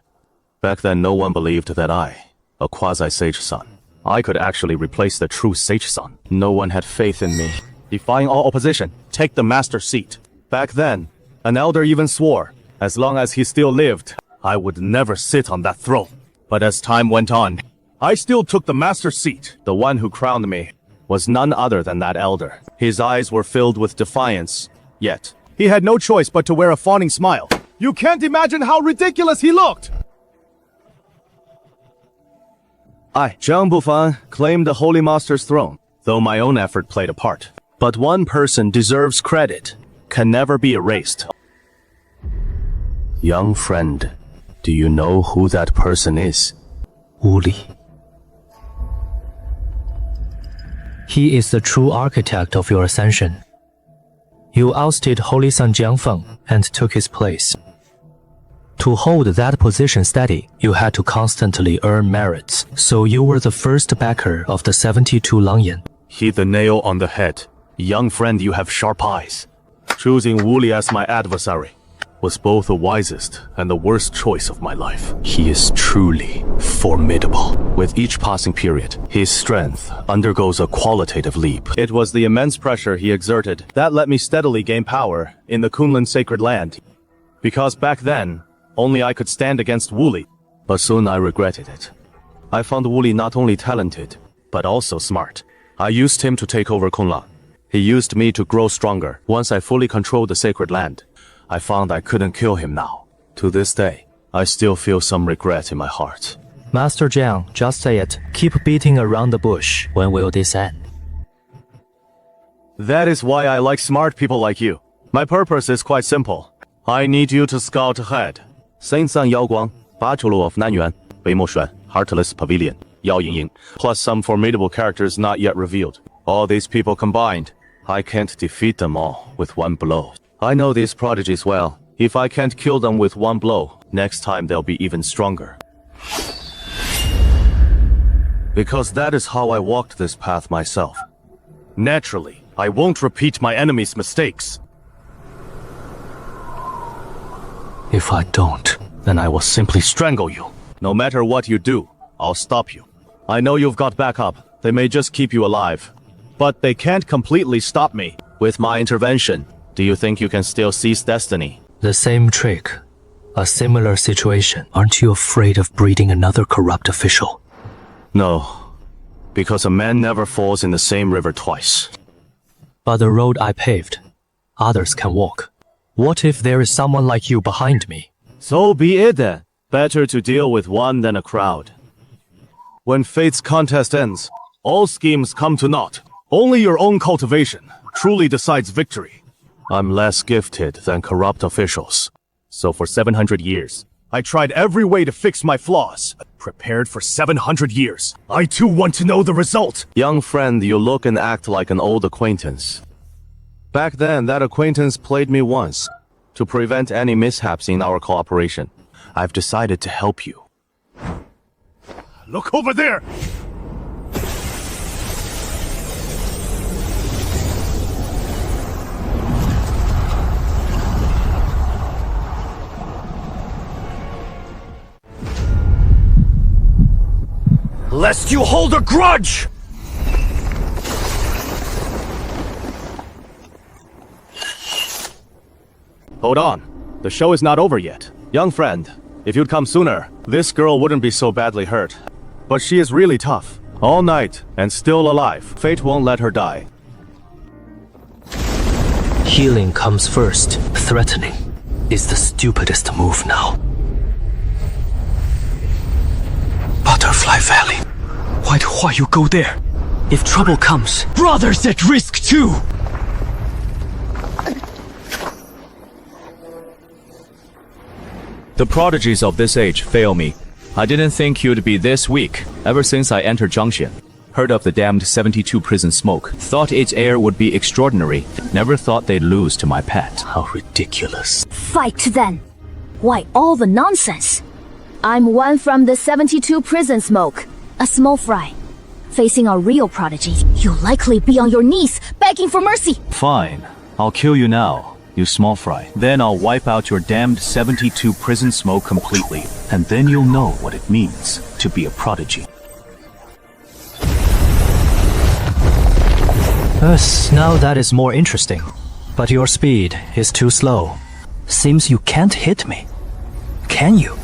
Back then, no one believed that I, a quasi-sage son, I could actually replace the true sage son. No one had faith in me. defying all opposition, take the master seat. Back then, an elder even swore, as long as he still lived, I would never sit on that throne. But as time went on, I still took the master seat. The one who crowned me was none other than that elder. His eyes were filled with defiance, yet he had no choice but to wear a fawning smile. You can't imagine how ridiculous he looked! I, Zhang Bufan, claimed the Holy Master's throne, though my own effort played a part. But one person deserves credit, can never be erased. Young friend, do you know who that person is? Wu Li. He is the true architect of your ascension. You ousted Holy Son Jiangfeng and took his place. To hold that position steady, you had to constantly earn merits, so you were the first backer of the 72 Langyan. Hit the nail on the head. Young friend, you have sharp eyes. Choosing Wu Li as my adversary was both the wisest and the worst choice of my life. He is truly formidable. With each passing period, his strength undergoes a qualitative leap. It was the immense pressure he exerted that let me steadily gain power in the Kunlun sacred land. Because back then, only I could stand against Wu Li. But soon I regretted it. I found Wu Li not only talented, but also smart. I used him to take over Kunlun. He used me to grow stronger. Once I fully controlled the sacred land, I found I couldn't kill him now. To this day, I still feel some regret in my heart. Master Jiang, just say it. Keep beating around the bush. When will this end? That is why I like smart people like you. My purpose is quite simple. I need you to scout ahead. Saint San Yao Guang, Bachelor of Nanyuan, Bei Mo Xuan, Heartless Pavilion, Yao Yingying, plus some formidable characters not yet revealed. All these people combined, I can't defeat them all with one blow. I know these prodigies well. If I can't kill them with one blow, next time they'll be even stronger. Because that is how I walked this path myself. Naturally, I won't repeat my enemy's mistakes. If I don't, then I will simply strangle you. No matter what you do, I'll stop you. I know you've got backup. They may just keep you alive. But they can't completely stop me. With my intervention, do you think you can still seize destiny? The same trick. A similar situation. Aren't you afraid of breeding another corrupt official? No. Because a man never falls in the same river twice. But the road I paved, others can walk. What if there is someone like you behind me? So be it then. Better to deal with one than a crowd. When fate's contest ends, all schemes come to naught. Only your own cultivation truly decides victory. I'm less gifted than corrupt officials. So for 700 years, I tried every way to fix my flaws. Prepared for 700 years. I too want to know the result. Young friend, you look and act like an old acquaintance. Back then, that acquaintance played me once. To prevent any mishaps in our cooperation, I've decided to help you. Look over there! Lest you hold a grudge! Hold on. The show is not over yet. Young friend, if you'd come sooner, this girl wouldn't be so badly hurt. But she is really tough. All night, and still alive. Fate won't let her die. Healing comes first. Threatening is the stupidest move now. Butterfly Valley. Why do you go there? If trouble comes, brothers at risk too! The prodigies of this age fail me. I didn't think you'd be this weak, ever since I entered Xianxia. Heard of the damned 72 prison smoke. Thought its air would be extraordinary. Never thought they'd lose to my pet. How ridiculous. Fight then! Why all the nonsense? I'm one from the 72 prison smoke. A small fry. Facing a real prodigy, you'll likely be on your knees, begging for mercy. Fine. I'll kill you now, you small fry. Then I'll wipe out your damned 72 prison smoke completely. And then you'll know what it means to be a prodigy. Yes, now that is more interesting. But your speed is too slow. Seems you can't hit me. Can you?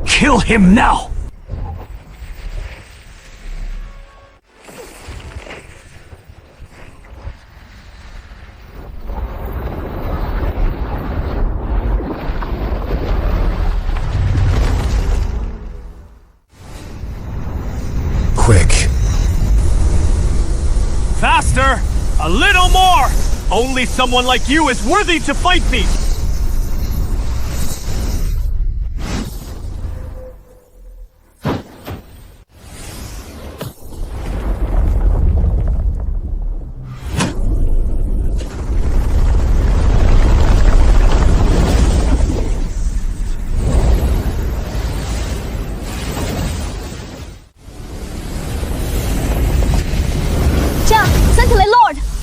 Kill him now! Quick. Faster! A little more! Only someone like you is worthy to fight me!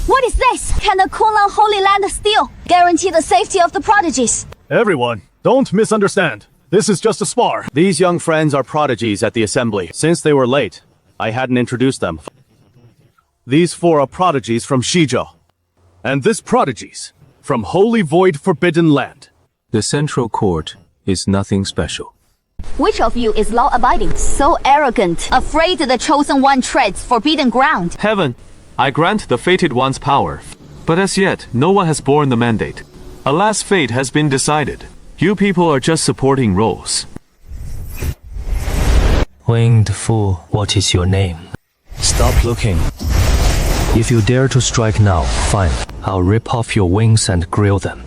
What is this? Can the Kunlun Holy Land still guarantee the safety of the prodigies? Everyone, don't misunderstand. This is just a spar. These young friends are prodigies at the assembly. Since they were late, I hadn't introduced them. These four are prodigies from Shizhou. And this prodigies from Holy Void Forbidden Land. The Central Court is nothing special. Which of you is law-abiding? So arrogant, afraid the Chosen One treads forbidden ground. Heaven, I grant the Fated One's power, but as yet, no one has borne the mandate. A last fate has been decided. You people are just supporting roles. Winged Fool, what is your name? Stop looking. If you dare to strike now, fine. I'll rip off your wings and grill them.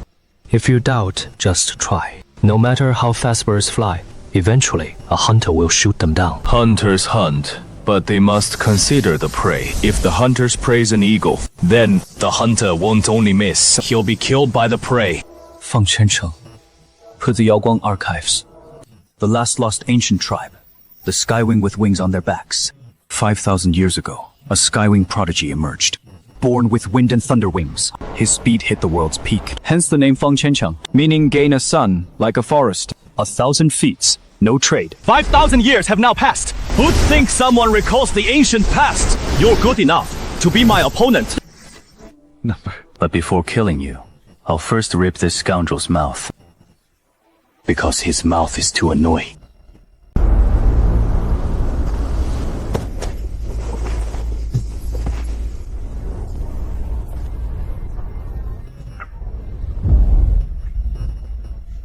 If you doubt, just try. No matter how fast birds fly, eventually, a hunter will shoot them down. Hunters hunt, but they must consider the prey. If the hunter's prays an eagle, then the hunter won't only miss, he'll be killed by the prey. Feng Chencheng, put the Yaoguang archives. The last lost ancient tribe. The Skywing with wings on their backs. 5,000 years ago, a Skywing prodigy emerged. Born with wind and thunder wings, his speed hit the world's peak. Hence the name Feng Chencheng, meaning gain a sun, like a forest. 1,000 feats, no trade. 5,000 years have now passed. Who'd think someone recalls the ancient past? You're good enough to be my opponent. But before killing you, I'll first rip this scoundrel's mouth. Because his mouth is too annoying.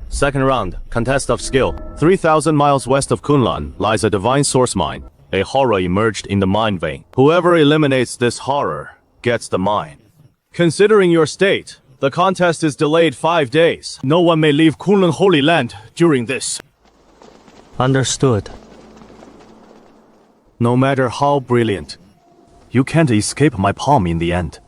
Second round, contest of skill. 3,000 miles west of Kunlun lies a divine source mine. A horror emerged in the mine vein. Whoever eliminates this horror gets the mine. Considering your state, the contest is delayed 5 days. No one may leave Kunlun Holy Land during this. Understood. No matter how brilliant, you can't escape my palm in the end.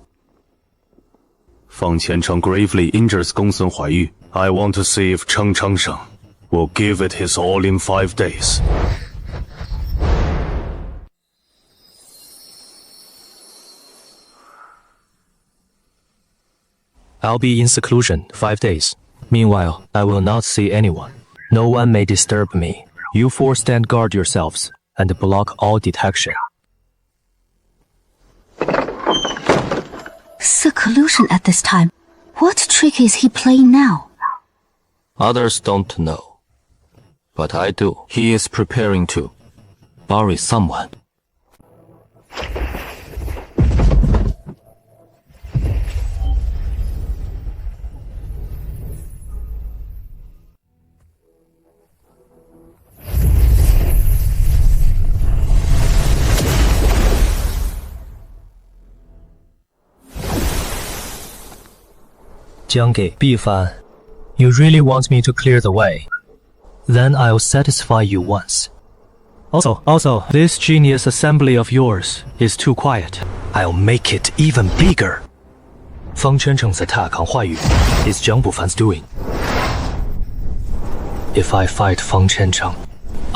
Feng Qiancheng gravely injures Gongsun Huaiyu. I want to see if Cheng Chengsheng will give it his all in 5 days. I'll be in seclusion 5 days. Meanwhile, I will not see anyone. No one may disturb me. You four stand guard yourselves and block all detection. Seclusion at this time. What trick is he playing now? Others don't know. But I do. He is preparing to bury someone. Jiangge, Bifan, you really want me to clear the way? Then I'll satisfy you once. Also, this genius assembly of yours is too quiet. I'll make it even bigger. Feng Chencheng's attack on Huaiyu is Jiang Bufan's doing. If I fight Feng Chencheng,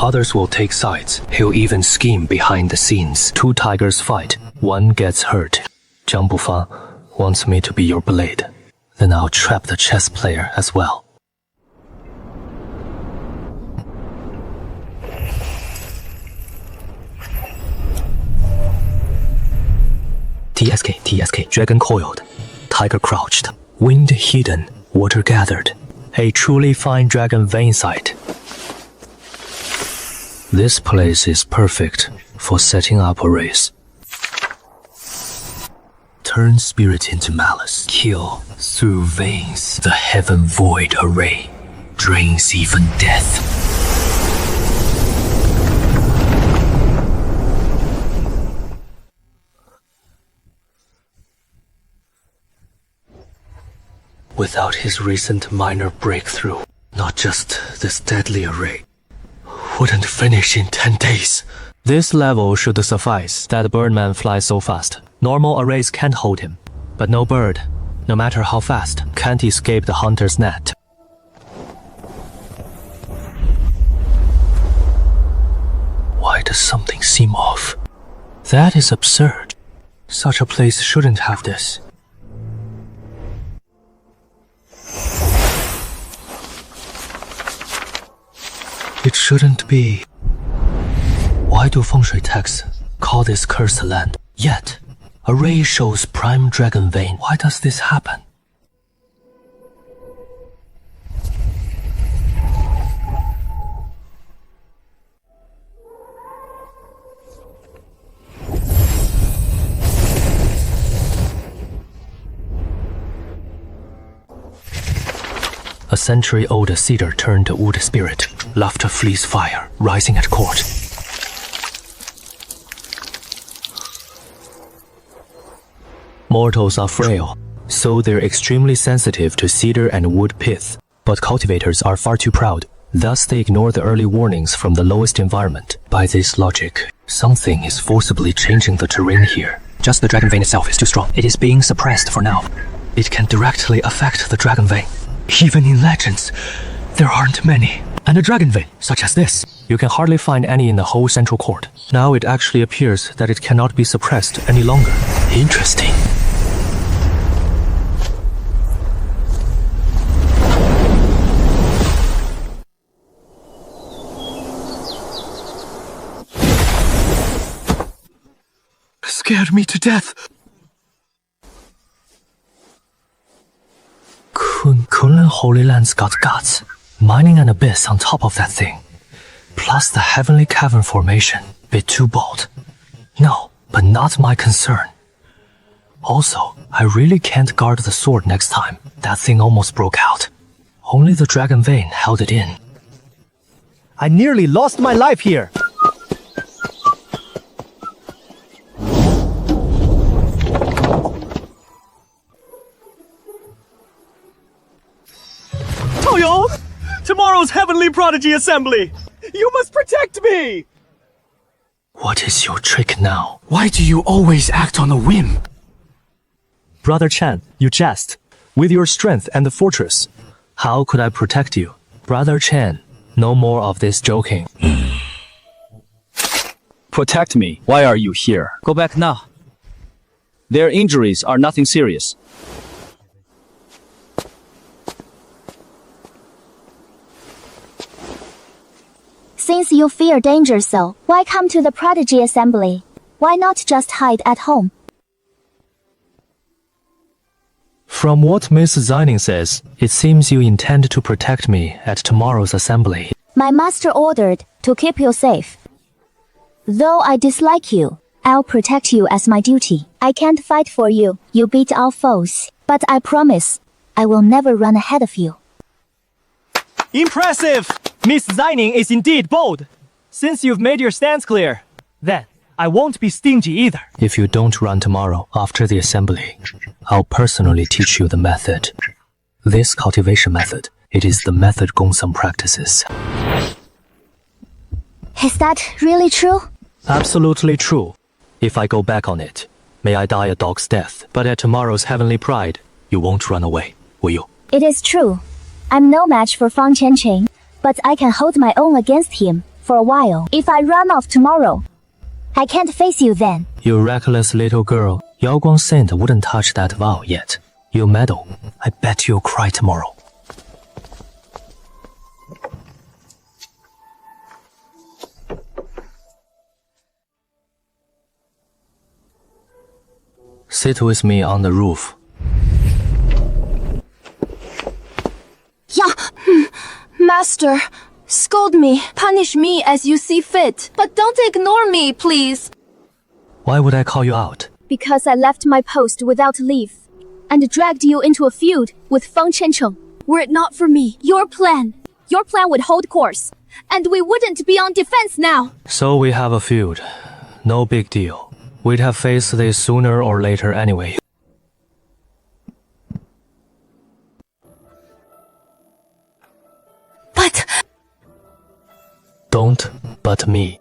others will take sides. He'll even scheme behind the scenes. 2 tigers fight, one gets hurt. Jiang Bufan wants me to be your blade. Then I'll trap the chess player as well. TSK, dragon coiled, tiger crouched, wind hidden, water gathered. A truly fine dragon vein site. This place is perfect for setting up a race. Turn spirit into malice. Kill through veins. The heaven void array drains even death. Without his recent minor breakthrough, not just this deadly array wouldn't finish in 10 days. This level should suffice. That birdman flies so fast. Normal arrays can't hold him. But no bird, no matter how fast, can't escape the hunter's net. Why does something seem off? That is absurd. Such a place shouldn't have this. It shouldn't be. Why do feng shui texts call this cursed land? Yet, array shows prime dragon vein. Why does this happen? A century-old cedar turned wood spirit. Laughter flees fire, rising at court. Mortals are frail, so they're extremely sensitive to cedar and wood pith. But cultivators are far too proud, thus they ignore the early warnings from the lowest environment. By this logic, something is forcibly changing the terrain here. Just the dragon vein itself is too strong. It is being suppressed for now. It can directly affect the dragon vein. Even in legends, there aren't many. And a dragon vein, such as this, you can hardly find any in the whole central court. Now it actually appears that it cannot be suppressed any longer. Interesting. Scared me to death. Kunlun Holy Land's got guts. Mining an abyss on top of that thing. Plus the heavenly cavern formation. Bit too bold. No, but not my concern. Also, I really can't guard the sword next time. That thing almost broke out. Only the dragon vein held it in. I nearly lost my life here. Toyo! Tomorrow's Heavenly Prodigy Assembly! You must protect me! What is your trick now? Why do you always act on a whim? Brother Chen, you jest. With your strength and the fortress, how could I protect you? Brother Chen, no more of this joking. Protect me. Why are you here? Go back now. Their injuries are nothing serious. Since you fear danger so, why come to the Prodigy Assembly? Why not just hide at home? From what Miss Zining says, it seems you intend to protect me at tomorrow's assembly. My master ordered to keep you safe. Though I dislike you, I'll protect you as my duty. I can't fight for you, you beat all foes. But I promise, I will never run ahead of you. Impressive! Miss Zining is indeed bold. Since you've made your stance clear, then I won't be stingy either. If you don't run tomorrow after the assembly, I'll personally teach you the method. This cultivation method, it is the method Gongsun practices. Is that really true? Absolutely true. If I go back on it, may I die a dog's death. But at tomorrow's Heavenly Pride, you won't run away, will you? It is true. I'm no match for Fang Qianqing, but I can hold my own against him for a while. If I run off tomorrow, I can't face you then. You reckless little girl. Yao Guang Saint wouldn't touch that vow yet. You meddle. I bet you'll cry tomorrow. Sit with me on the roof. Yeah. Master, scold me, punish me as you see fit, but don't ignore me, please. Why would I call you out? Because I left my post without leave and dragged you into a feud with Feng Chencheng. Were it not for me, your plan would hold course, and we wouldn't be on defense now. So we have a feud. No big deal. We'd have faced this sooner or later anyway. But... Don't but me.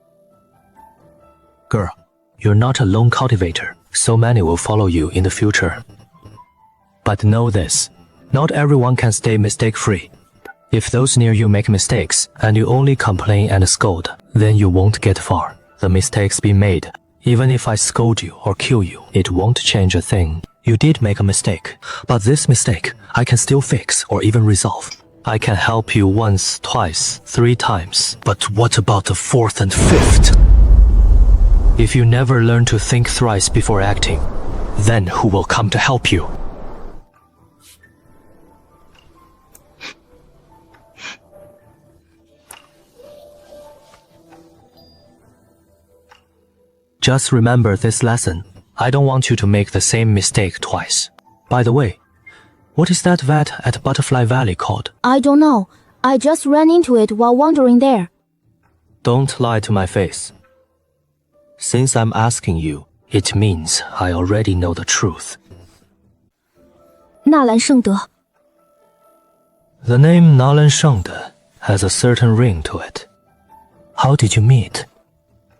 Girl, you're not a lone cultivator. So many will follow you in the future. But know this, not everyone can stay mistake-free. If those near you make mistakes, and you only complain and scold, then you won't get far. The mistakes be made. Even if I scold you or kill you, it won't change a thing. You did make a mistake, but this mistake, I can still fix or even resolve. I can help you once, twice, 3 times. But what about the 4th and 5th? If you never learn to think thrice before acting, then who will come to help you? Just remember this lesson. I don't want you to make the same mistake twice. By the way, what is that vat at Butterfly Valley called? I don't know. I just ran into it while wandering there. Don't lie to my face. Since I'm asking you, it means I already know the truth. 纳兰圣德. The name Nalan Shengde has a certain ring to it. How did you meet?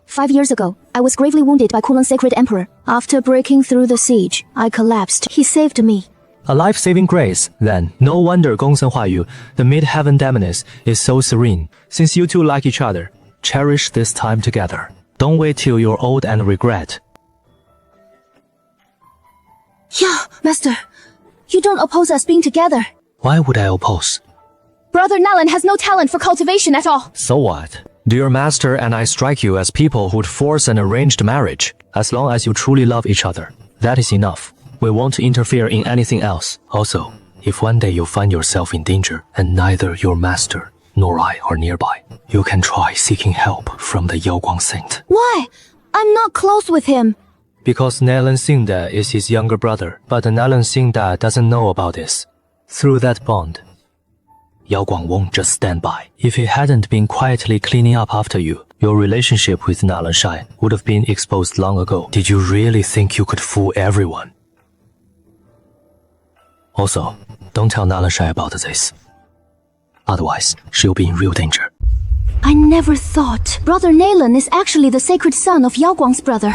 5 years ago, I was gravely wounded by Kulon's sacred emperor. After breaking through the siege, I collapsed. He saved me. A life-saving grace, then. No wonder Gongsun Huayu, the mid-heaven demoness, is so serene. Since you two like each other, cherish this time together. Don't wait till you're old and regret. Yeah, Master. You don't oppose us being together. Why would I oppose? Brother Nalan has no talent for cultivation at all. So what? Do your master and I strike you as people who'd force an arranged marriage? As long as you truly love each other, that is enough. We won't interfere in anything else. Also, if one day you find yourself in danger and neither your master nor I are nearby, you can try seeking help from the Yaoguang Saint. Why? I'm not close with him. Because Nalan Xingde is his younger brother, but Nalan Xingde doesn't know about this. Through that bond, Yaoguang won't just stand by. If he hadn't been quietly cleaning up after you, your relationship with Nalan Shai would have been exposed long ago. Did you really think you could fool everyone? Also, don't tell Nalan Shai about this. Otherwise, she'll be in real danger. I never thought Brother Nalan is actually the sacred son of Yaoguang's brother.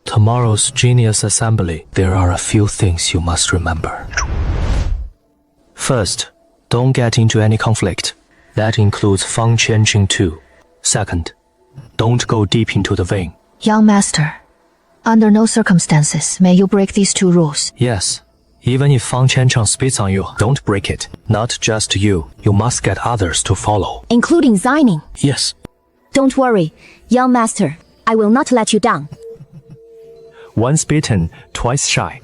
Tomorrow's Genius Assembly, there are a few things you must remember. First, don't get into any conflict. That includes Feng Chencheng too. Second, don't go deep into the vein. Young master, under no circumstances may you break these 2 rules. Yes, even if Feng Chencheng spits on you, don't break it. Not just you, you must get others to follow. Including Xining. Yes. Don't worry, young master. I will not let you down. Once bitten, twice shy.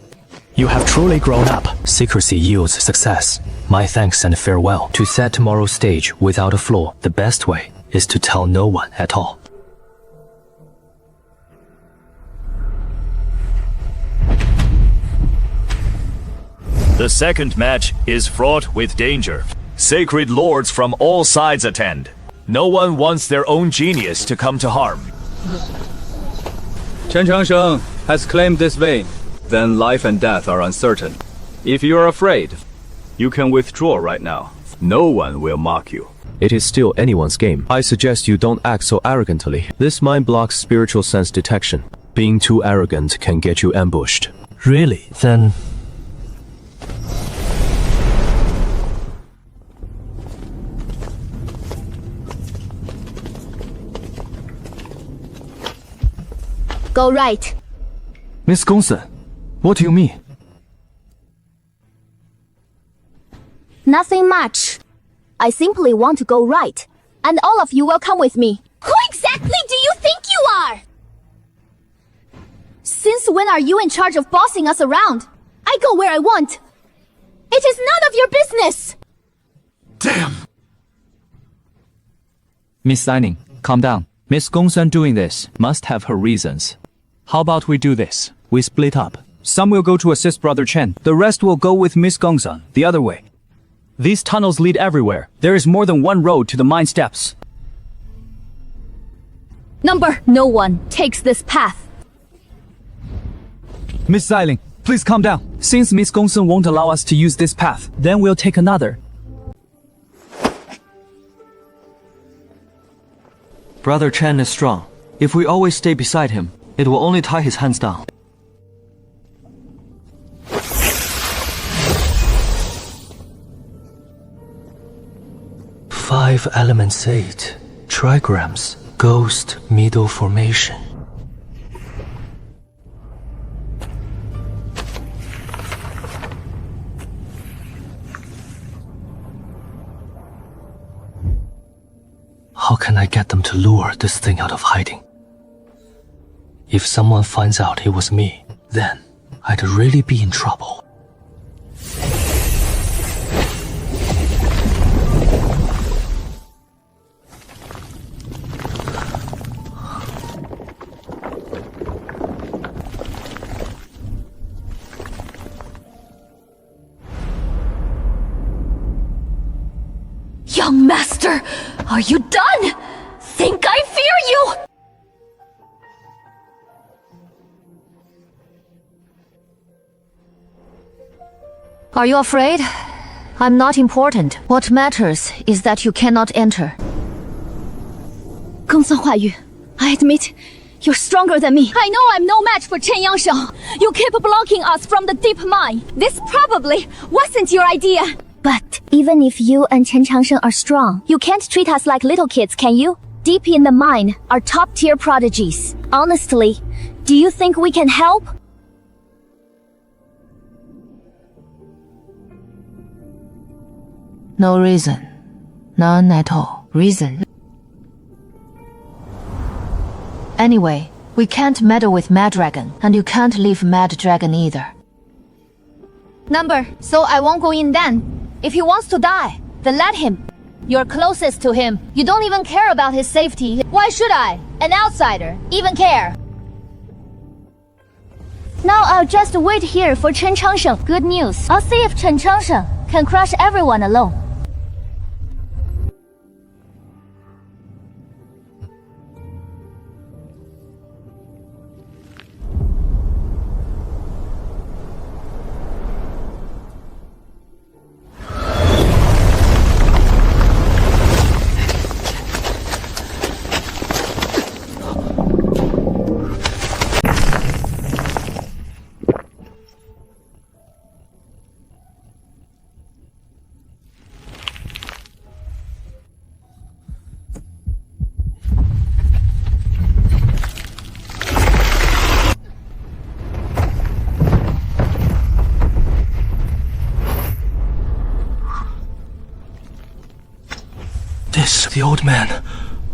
You have truly grown up. Secrecy yields success. My thanks and farewell. To set tomorrow's stage without a flaw, the best way is to tell no one at all. The second match is fraught with danger. Sacred lords from all sides attend. No one wants their own genius to come to harm. Chen Changsheng has claimed this vein. Then life and death are uncertain. If you are afraid, you can withdraw right now. No one will mock you. It is still anyone's game. I suggest you don't act so arrogantly. This mind blocks spiritual sense detection. Being too arrogant can get you ambushed. Really? Then... Go right. Miss Gongsun, what do you mean? Nothing much. I simply want to go right. And all of you will come with me. Who exactly do you think you are? Since when are you in charge of bossing us around? I go where I want. It is none of your business! Damn! Miss Signing, calm down. Miss Gongsun doing this must have her reasons. How about we do this? We split up. Some will go to assist Brother Chen. The rest will go with Miss Gongsun, the other way. These tunnels lead everywhere. There is more than one road to the mine steps. No one takes this path. Miss Xiling, please calm down. Since Miss Gongsun won't allow us to use this path, then we'll take another. Brother Chen is strong. If we always stay beside him, it will only tie his hands down. Five elements 8. Trigrams. Ghost middle formation. How can I get them to lure this thing out of hiding? If someone finds out it was me, then I'd really be in trouble. Young master, are you done? Think I fear you? Are you afraid? I'm not important. What matters is that you cannot enter. Gongsun Huayu, I admit, you're stronger than me. I know I'm no match for Xianxia. You keep blocking us from the deep mine. This probably wasn't your idea. But even if you and Chen Changsheng are strong, you can't treat us like little kids, can you? Deep in the mine are top-tier prodigies. Honestly, do you think we can help? No reason. None at all. Reason. Anyway, we can't meddle with Mad Dragon, and you can't leave Mad Dragon either. So I won't go in then. If he wants to die, then let him. You're closest to him. You don't even care about his safety. Why should I, an outsider, even care? Now I'll just wait here for Chen Changsheng. Good news. I'll see if Chen Changsheng can crush everyone alone. The old man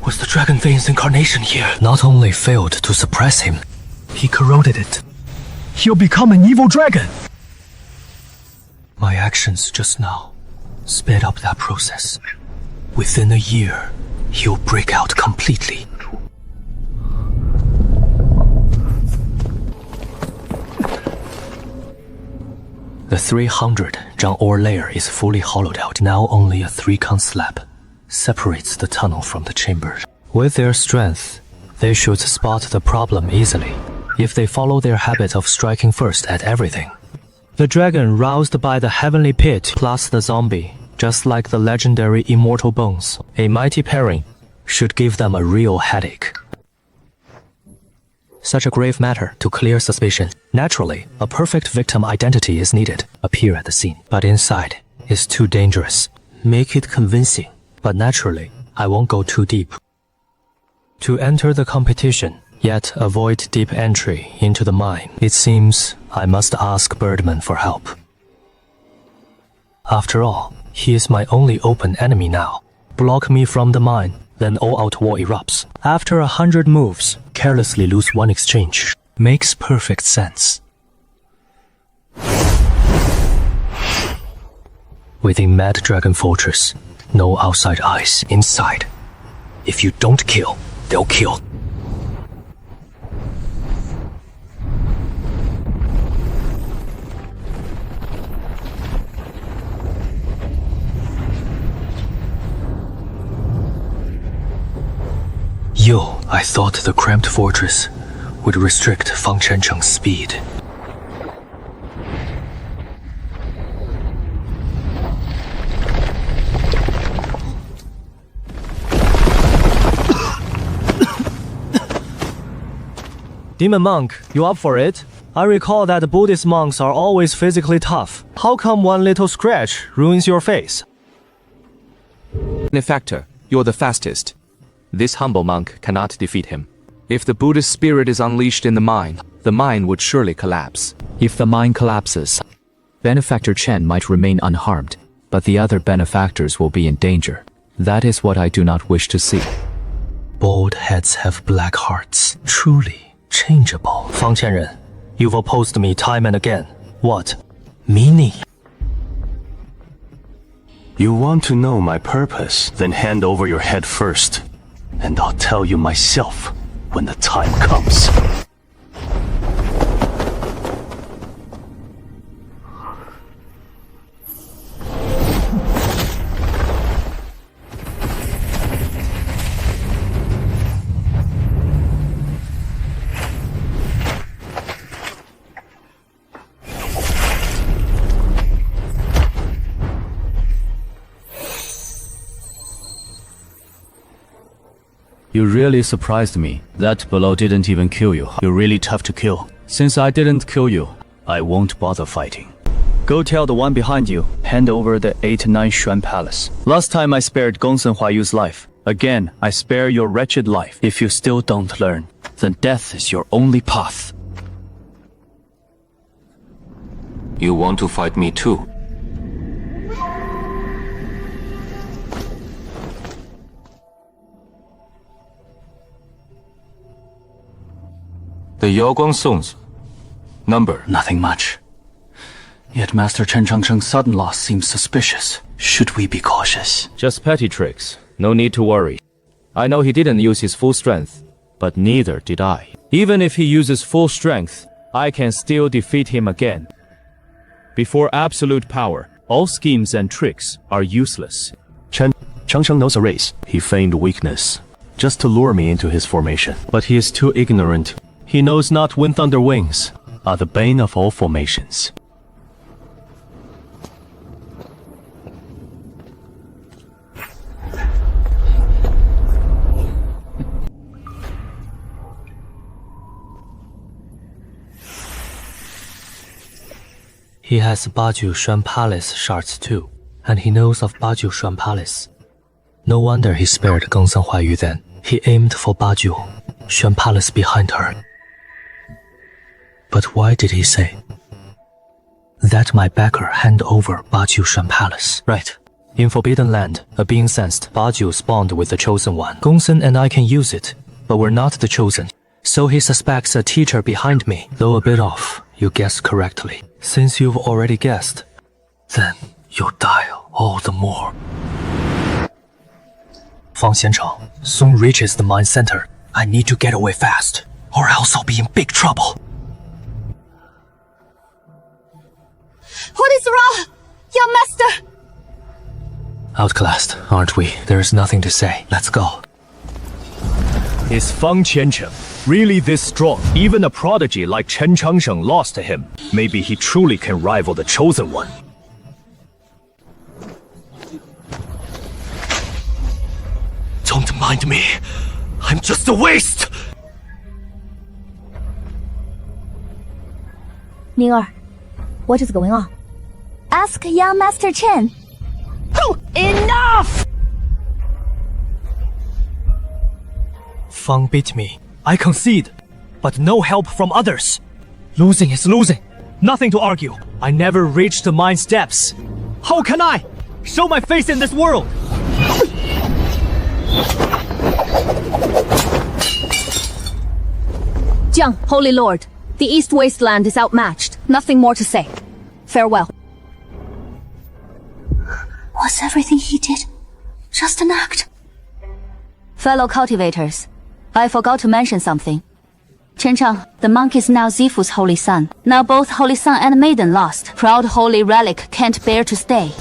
was the Dragon Vein's incarnation here. Not only failed to suppress him, he corroded it. He'll become an evil dragon. My actions just now sped up that process. Within a year, he'll break out completely. The 300 Zhang ore layer is fully hollowed out. Now only a 3-count slab separates the tunnel from the chamber. With their strength, they should spot the problem easily, if they follow their habit of striking first at everything. The dragon roused by the heavenly pit plus the zombie, just like the legendary Immortal bones, a mighty pairing, should give them a real headache. Such a grave matter to clear suspicion. Naturally, a perfect victim identity is needed, appear at the scene. But inside is too dangerous. Make it convincing. But naturally, I won't go too deep. To enter the competition, yet avoid deep entry into the mine, it seems I must ask Birdman for help. After all, he is my only open enemy now. Block me from the mine, then all-out war erupts. After 100 moves, carelessly lose one exchange. Makes perfect sense. Within Mad Dragon Fortress, no outside eyes inside. If you don't kill, they'll kill. I thought the cramped fortress would restrict Fang Chencheng's speed. Demon monk, you up for it? I recall that Buddhist monks are always physically tough. How come one little scratch ruins your face? Benefactor, you're the fastest. This humble monk cannot defeat him. If the Buddhist spirit is unleashed in the mind would surely collapse. If the mind collapses, Benefactor Chen might remain unharmed, but the other benefactors will be in danger. That is what I do not wish to see. Bald heads have black hearts. Truly changeable. Fang Qianren, you've opposed me time and again. What? Meaning? You want to know my purpose? Then hand over your head first. And I'll tell you myself when the time comes. You really surprised me. That blow didn't even kill you. You're really tough to kill. Since I didn't kill you, I won't bother fighting. Go tell the one behind you, hand over the 8-9 Xuan Palace. Last time I spared Gongsun Huayu's life. Again, I spare your wretched life. If you still don't learn, then death is your only path. You want to fight me too? The Yaoguang Songs. Number? Nothing much. Yet Master Chen Changsheng's sudden loss seems suspicious. Should we be cautious? Just petty tricks. No need to worry. I know he didn't use his full strength, but neither did I. Even if he uses full strength, I can still defeat him again. Before absolute power, all schemes and tricks are useless. Changsheng knows a race. He feigned weakness, just to lure me into his formation. But he is too ignorant. He knows not Wind Thunder Wings are the bane of all formations. He has Baju Xuan Palace shards too, and he knows of Baju Xuan Palace. No wonder he spared Gongsun Huayu then. He aimed for Baju Xuan Palace behind her. But why did he say that my backer hand over Baju Xuan Palace? Right. In Forbidden Land, a being sensed Baju spawned with the Chosen One. Gongsun and I can use it, but we're not the Chosen. So he suspects a teacher behind me. Though a bit off, you guessed correctly. Since you've already guessed, then you'll die all the more. Fang Xiancheng soon reaches the mine center. I need to get away fast, or else I'll be in big trouble. What is wrong, young master? Outclassed, aren't we? There's nothing to say. Let's go. Is Fang Qiancheng really this strong? Even a prodigy like Chen Changsheng lost to him. Maybe he truly can rival the Chosen One. Don't mind me. I'm just a waste! Ning Er, what is going on? Ask young Master Chen. Enough! Fang beat me. I concede, but no help from others. Losing is losing. Nothing to argue. I never reached the mine's depths. How can I show my face in this world? Jiang, Holy Lord, the East Wasteland is outmatched. Nothing more to say. Farewell. Was everything he did just an act? Fellow cultivators, I forgot to mention something. Chen-Chang, the monk is now Zifu's holy son. Now both holy son and maiden lost. Proud holy relic can't bear to stay.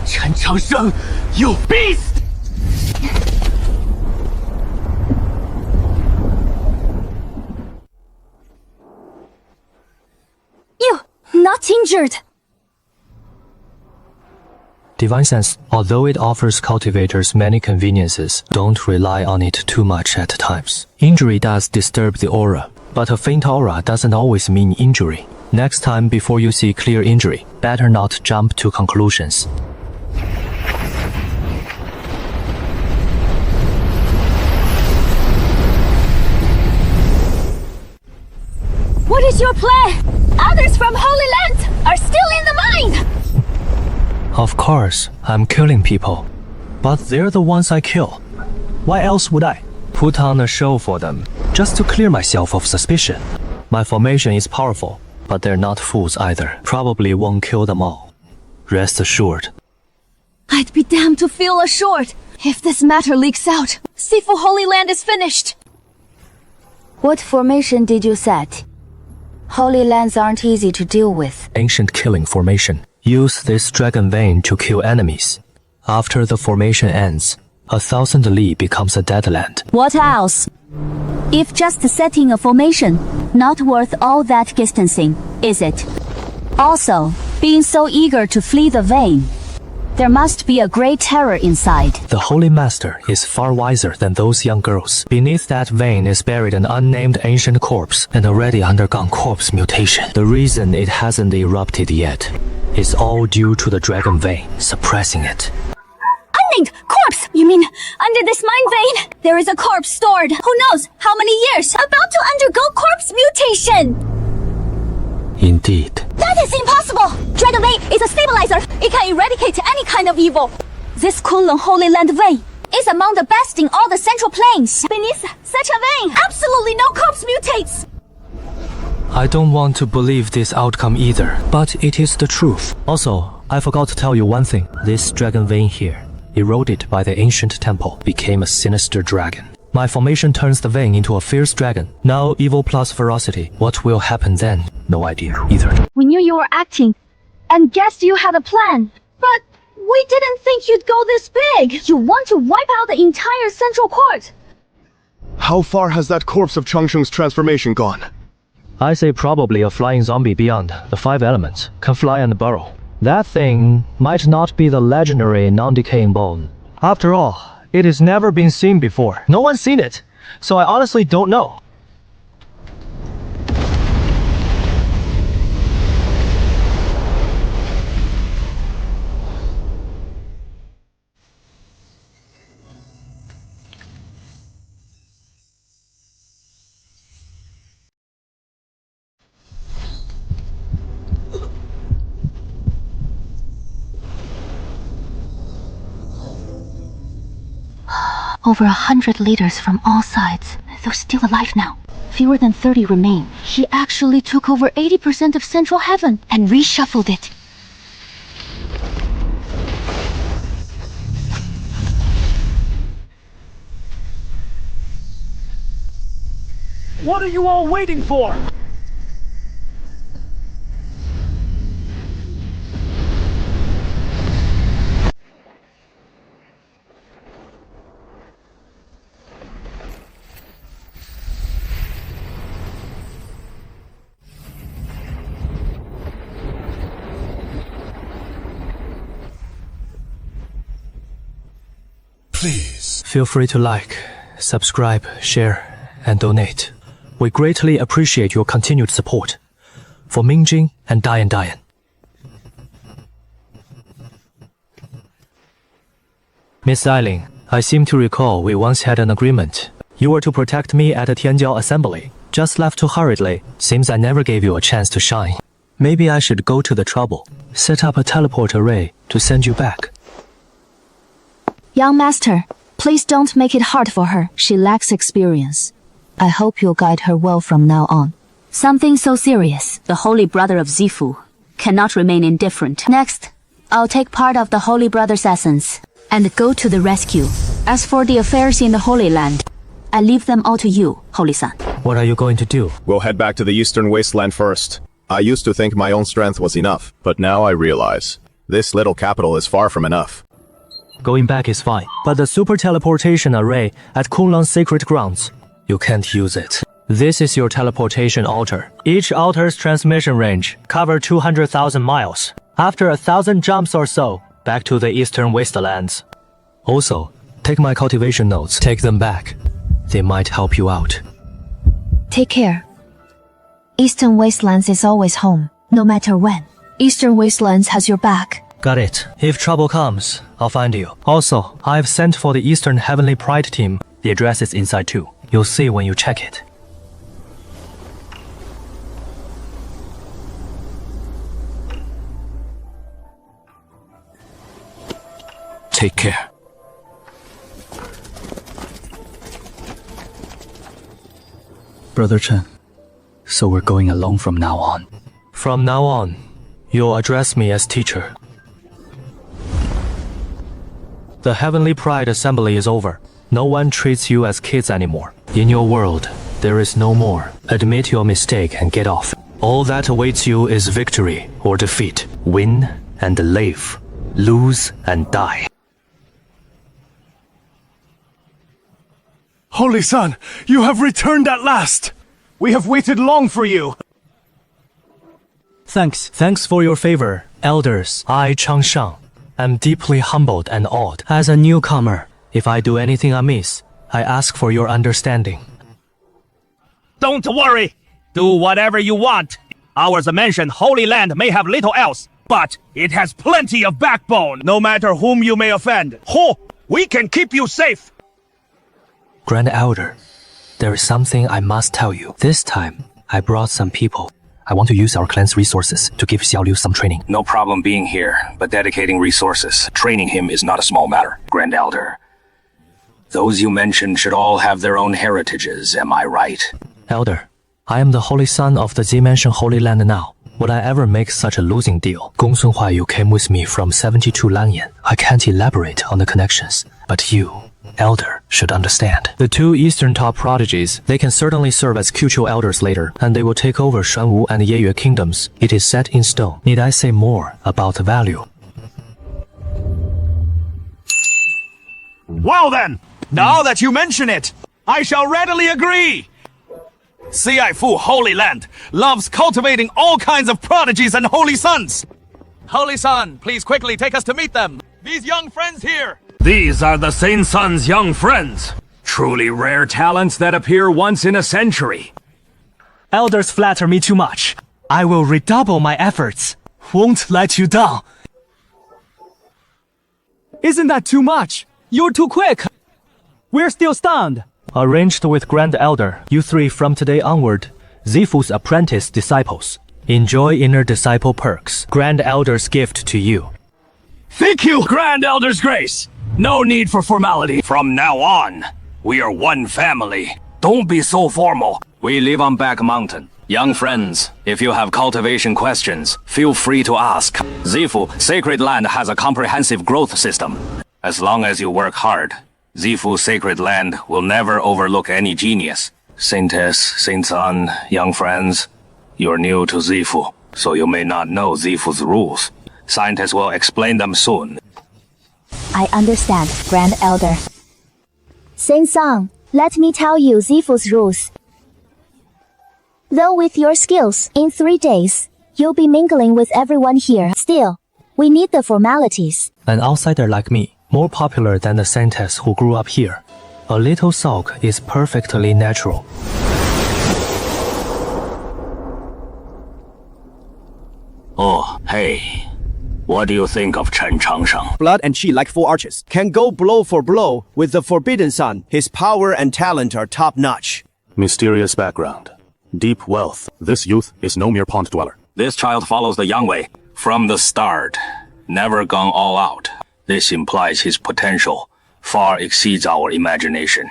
Xianxia, you beast! You, not injured. Divine Sense, although it offers cultivators many conveniences, don't rely on it too much at times. Injury does disturb the aura, but a faint aura doesn't always mean injury. Next time before you see clear injury, better not jump to conclusions. What is your plan? Others from Holy Land are still in the mine! Of course, I'm killing people. But they're the ones I kill. Why else would I? Put on a show for them, just to clear myself of suspicion. My formation is powerful, but they're not fools either. Probably won't kill them all. Rest assured. I'd be damned to feel assured if this matter leaks out. Sifu Holy Land is finished. What formation did you set? Holy Lands aren't easy to deal with. Ancient killing formation. Use this dragon vein to kill enemies. After the formation ends, 1,000 li becomes a dead land. What else? If just setting a formation, not worth all that distancing, is it? Also, being so eager to flee the vein, there must be a great terror inside. The Holy Master is far wiser than those young girls. Beneath that vein is buried an unnamed ancient corpse and already undergone corpse mutation. The reason it hasn't erupted yet is all due to the dragon vein suppressing it. Unnamed corpse? You mean under this mine vein? There is a corpse stored. Who knows how many years? About to undergo corpse mutation. Indeed. That is impossible! Dragon Vein is a stabilizer. It can eradicate any kind of evil. This Kunlun Holy Land vein is among the best in all the Central Plains. Beneath such a vein, absolutely no corpse mutates. I don't want to believe this outcome either, but it is the truth. Also, I forgot to tell you one thing. This dragon vein here, eroded by the ancient temple, became a sinister dragon. My formation turns the vein into a fierce dragon. Now evil plus ferocity. What will happen then? No idea either. We knew you were acting, and guessed you had a plan. But we didn't think you'd go this big. You want to wipe out the entire Central Court. How far has that corpse of Changsheng's transformation gone? I say probably a flying zombie beyond the 5 elements, can fly and burrow. That thing might not be the legendary non-decaying bone. After all, it has never been seen before. No one's seen it, so I honestly don't know. Over 100 leaders from all sides. They're still alive now. Fewer than 30 remain. He actually took over 80% of Central Heaven and reshuffled it. What are you all waiting for? Please feel free to like, subscribe, share, and donate. We greatly appreciate your continued support. For Mingjing and Dian Dian. Miss Eiling, I seem to recall we once had an agreement. You were to protect me at a Tianjiao assembly. Just left too hurriedly. Seems I never gave you a chance to shine. Maybe I should go to the trouble. Set up a teleport array to send you back. Young master, please don't make it hard for her. She lacks experience. I hope you'll guide her well from now on. Something so serious, the holy brother of Zifu, cannot remain indifferent. Next, I'll take part of the holy brother's essence and go to the rescue. As for the affairs in the Holy Land, I leave them all to you, Holy Son. What are you going to do? We'll head back to the Eastern Wasteland first. I used to think my own strength was enough, but now I realize this little capital is far from enough. Going back is fine, but the super teleportation array at Kunlun's sacred grounds, you can't use it. This is your teleportation altar. Each altar's transmission range cover 200,000 miles. After 1,000 jumps or so, back to the Eastern Wastelands. Also, take my cultivation notes. Take them back. They might help you out. Take care. Eastern Wastelands is always home, no matter when. Eastern Wastelands has your back. Got it. If trouble comes, I'll find you. Also, I've sent for the Eastern Heavenly Pride team. The address is inside too. You'll see when you check it. Take care. Brother Chen, so we're going alone from now on. From now on, you'll address me as teacher. The Heavenly Pride Assembly is over. No one treats you as kids anymore. In your world, there is no more. Admit your mistake and get off. All that awaits you is victory or defeat. Win and live. Lose and die. Holy Son, you have returned at last! We have waited long for you! Thanks for your favor, elders. I, Xianxia, am deeply humbled and awed. As a newcomer, if I do anything amiss, I ask for your understanding. Don't worry. Do whatever you want. Our mentioned Holy Land may have little else, but it has plenty of backbone. No matter whom you may offend. We can keep you safe. Grand Elder, there is something I must tell you. This time, I brought some people. I want to use our clan's resources to give Xiaoliu some training. No problem being here, but dedicating resources, training him is not a small matter, Grand Elder. Those you mentioned should all have their own heritages, am I right? Elder, I am the Holy Son of the Z-Mansion Holy Land now. Would I ever make such a losing deal? Gongsun Huaiyu came with me from 72 Lanyan. I can't elaborate on the connections, but you, Elder, should understand. The two Eastern top prodigies, they can certainly serve as Qiuqiu elders later, and they will take over Shanwu and Yeyue kingdoms. It is set in stone. Need I say more about the value? Well then, now that you mention it, I shall readily agree. Cifu Holy Land loves cultivating all kinds of prodigies and holy sons. Holy Son, please quickly take us to meet them. These young friends here. These are the Saint Sun's young friends. Truly rare talents that appear once in a century. Elders flatter me too much. I will redouble my efforts. Won't let you down. Isn't that too much? You're too quick. We're still stunned. Arranged with Grand Elder, you three from today onward, Zifu's apprentice disciples. Enjoy inner disciple perks. Grand Elder's gift to you. Thank you, Grand Elder's grace. No need for formality. From now on, we are one family. Don't be so formal. We live on Back Mountain. Young friends, if you have cultivation questions, feel free to ask. Zifu Sacred Land has a comprehensive growth system. As long as you work hard, Zifu Sacred Land will never overlook any genius. Saintess, Saint Sun, young friends, you're new to Zifu, so you may not know Zifu's rules. Scientists will explain them soon. I understand, Grand Elder. Saint Song, let me tell you Zifu's rules. Though with your skills, in 3 days, you'll be mingling with everyone here. Still, we need the formalities. An outsider like me, more popular than the Saintess who grew up here. A little sulk is perfectly natural. Oh, hey. What do you think of Chen Changsheng? Blood and chi like 4 arches. Can go blow for blow with the Forbidden Son. His power and talent are top-notch. Mysterious background. Deep wealth. This youth is no mere pond dweller. This child follows the Yang way from the start. Never gone all out. This implies his potential far exceeds our imagination.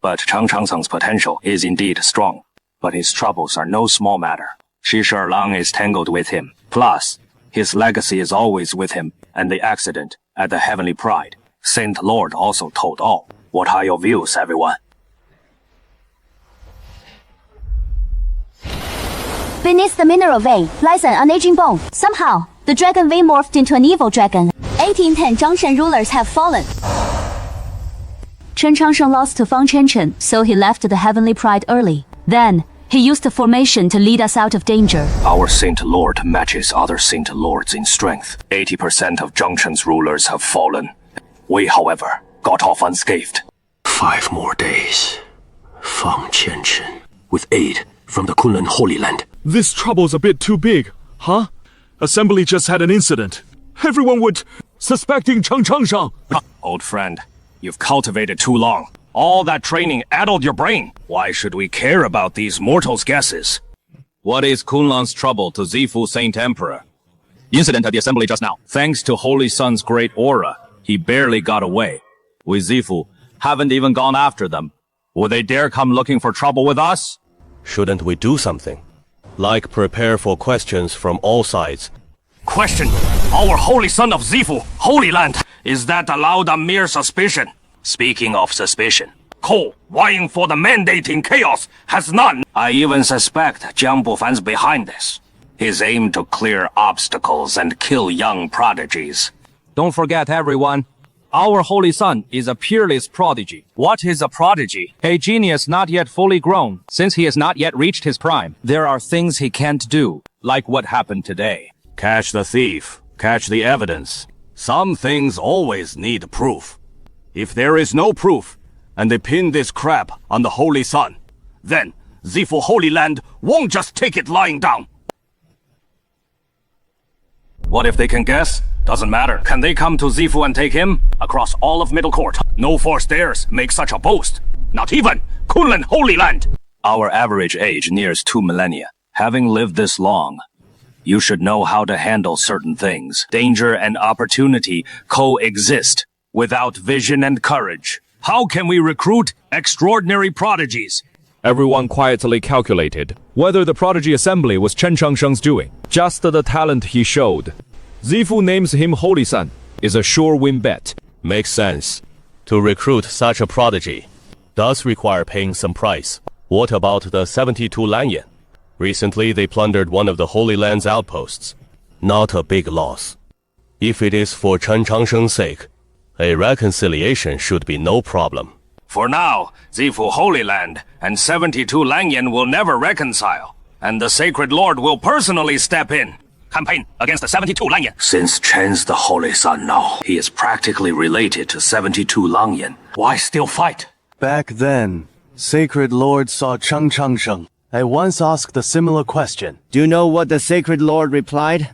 But Chang Changsheng's potential is indeed strong. But his troubles are no small matter. Shi Lang is tangled with him. Plus, his legacy is always with him, and the accident at the Heavenly Pride. Saint Lord also told all. What are your views, everyone? Beneath the mineral vein lies an unaging bone. Somehow, the dragon vein morphed into an evil dragon. 1810 Zhongshan rulers have fallen. Chen Changsheng lost to Fang Chenchen, so he left the Heavenly Pride early. Then, he used the formation to lead us out of danger. Our Saint Lord matches other Saint Lords in strength. 80% of Zhongshan's rulers have fallen. We, however, got off unscathed. 5 more days. Fang Chenchen, with aid from the Kunlun Holy Land. This trouble's a bit too big, huh? Assembly just had an incident. Everyone would suspecting Cheng Changsheng. Old friend, you've cultivated too long. All that training addled your brain. Why should we care about these mortals' guesses? What is Kunlun's trouble to Zifu Saint Emperor? Incident at the assembly just now. Thanks to Holy Sun's great aura, he barely got away. We Zifu haven't even gone after them. Would they dare come looking for trouble with us? Shouldn't we do something? Like prepare for questions from all sides. Question. Our Holy Son of Zifu, Holy Land. Is that allowed a mere suspicion? Speaking of suspicion, Ko, vying for the mandate in chaos, has none. I even suspect Jiang Bufan's behind this. His aim to clear obstacles and kill young prodigies. Don't forget, everyone, our Holy Son is a peerless prodigy. What is a prodigy? A genius not yet fully grown, since he has not yet reached his prime. There are things he can't do, like what happened today. Catch the thief, catch the evidence. Some things always need proof. If there is no proof, and they pin this crap on the Holy Son, then Zifu Holy Land won't just take it lying down. What if they can guess? Doesn't matter. Can they come to Zifu and take him? Across all of Middle Court. No force dares make such a boast. Not even Kunlun Holy Land. Our average age nears 2 millennia. Having lived this long, you should know how to handle certain things. Danger and opportunity coexist without vision and courage. How can we recruit extraordinary prodigies? Everyone quietly calculated whether the prodigy assembly was Chen Changsheng's doing. Just the talent he showed. Zifu names him Holy Son is a sure win bet. Makes sense. To recruit such a prodigy does require paying some price. What about the 72 Lanyan? Recently they plundered one of the Holy Land's outposts. Not a big loss. If it is for Chen Changsheng's sake, a reconciliation should be no problem. For now, Zifu Holy Land and 72 Lanyan will never reconcile, and the Sacred Lord will personally step in. Campaign against the 72 Lanyan. Since Chen's the Holy Son now, he is practically related to 72 Lanyan. Why still fight? Back then, Sacred Lord saw Cheng Changsheng. I once asked a similar question. Do you know what the Sacred Lord replied?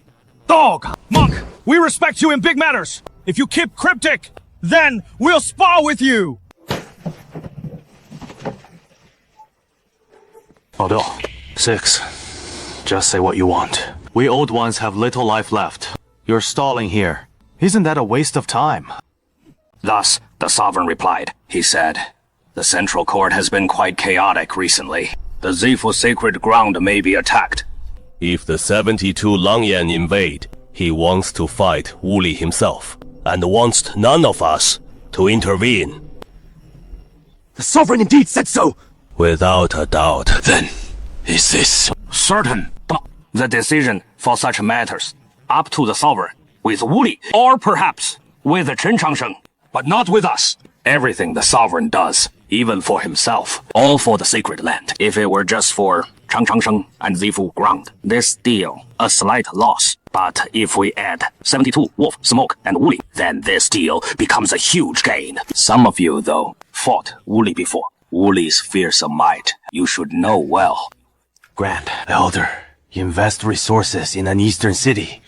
Dog! Monk! We respect you in big matters! If you keep cryptic, then we'll spar with you! Although, 6. Just say what you want. We old ones have little life left. You're stalling here. Isn't that a waste of time? Thus, the sovereign replied. He said, the Central Court has been quite chaotic recently. The Zifu sacred ground may be attacked. If the 72 Langyan invade, he wants to fight Wuli himself, and wants none of us to intervene. The sovereign indeed said so! Without a doubt. Then, is this certain? The decision for such matters up to the sovereign, with Wuli, or perhaps with Chen Changsheng, but not with us. Everything the sovereign does, even for himself, all for the sacred land. If it were just for Cheng Changsheng and Zifu ground, this deal a slight loss. But if we add 72 Wolf, Smoke, and Wuli, then this deal becomes a huge gain. Some of you, though, fought Wuli before. Wuli's fearsome might, you should know well. Grand Elder, invest resources in an eastern city.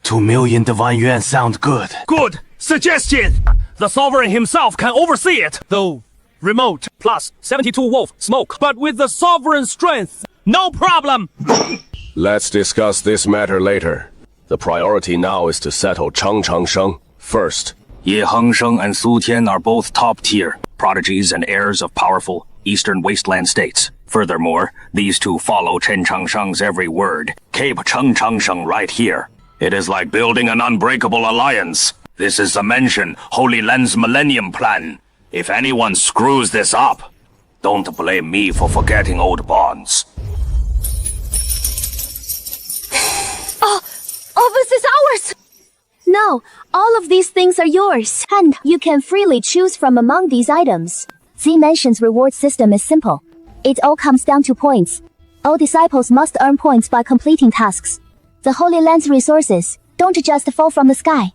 2 million divine yuan sound good. Good suggestion. The sovereign himself can oversee it, though remote. Plus 72 wolf smoke. But with the sovereign strength, no problem. Let's discuss this matter later. The priority now is to settle Changchangsheng first. Ye Hengsheng and Su Tian are both top-tier prodigies and heirs of powerful eastern wasteland states. Furthermore, these two follow Chen Changsheng's every word. Keep Changchangsheng right here. It is like building an unbreakable alliance. This is the mention Holy Land's Millennium Plan. If anyone screws this up, don't blame me for forgetting old bonds. All this is ours! No, all of these things are yours, and you can freely choose from among these items. Z-Mansion's reward system is simple. It all comes down to points. All disciples must earn points by completing tasks. The Holy Land's resources don't just fall from the sky.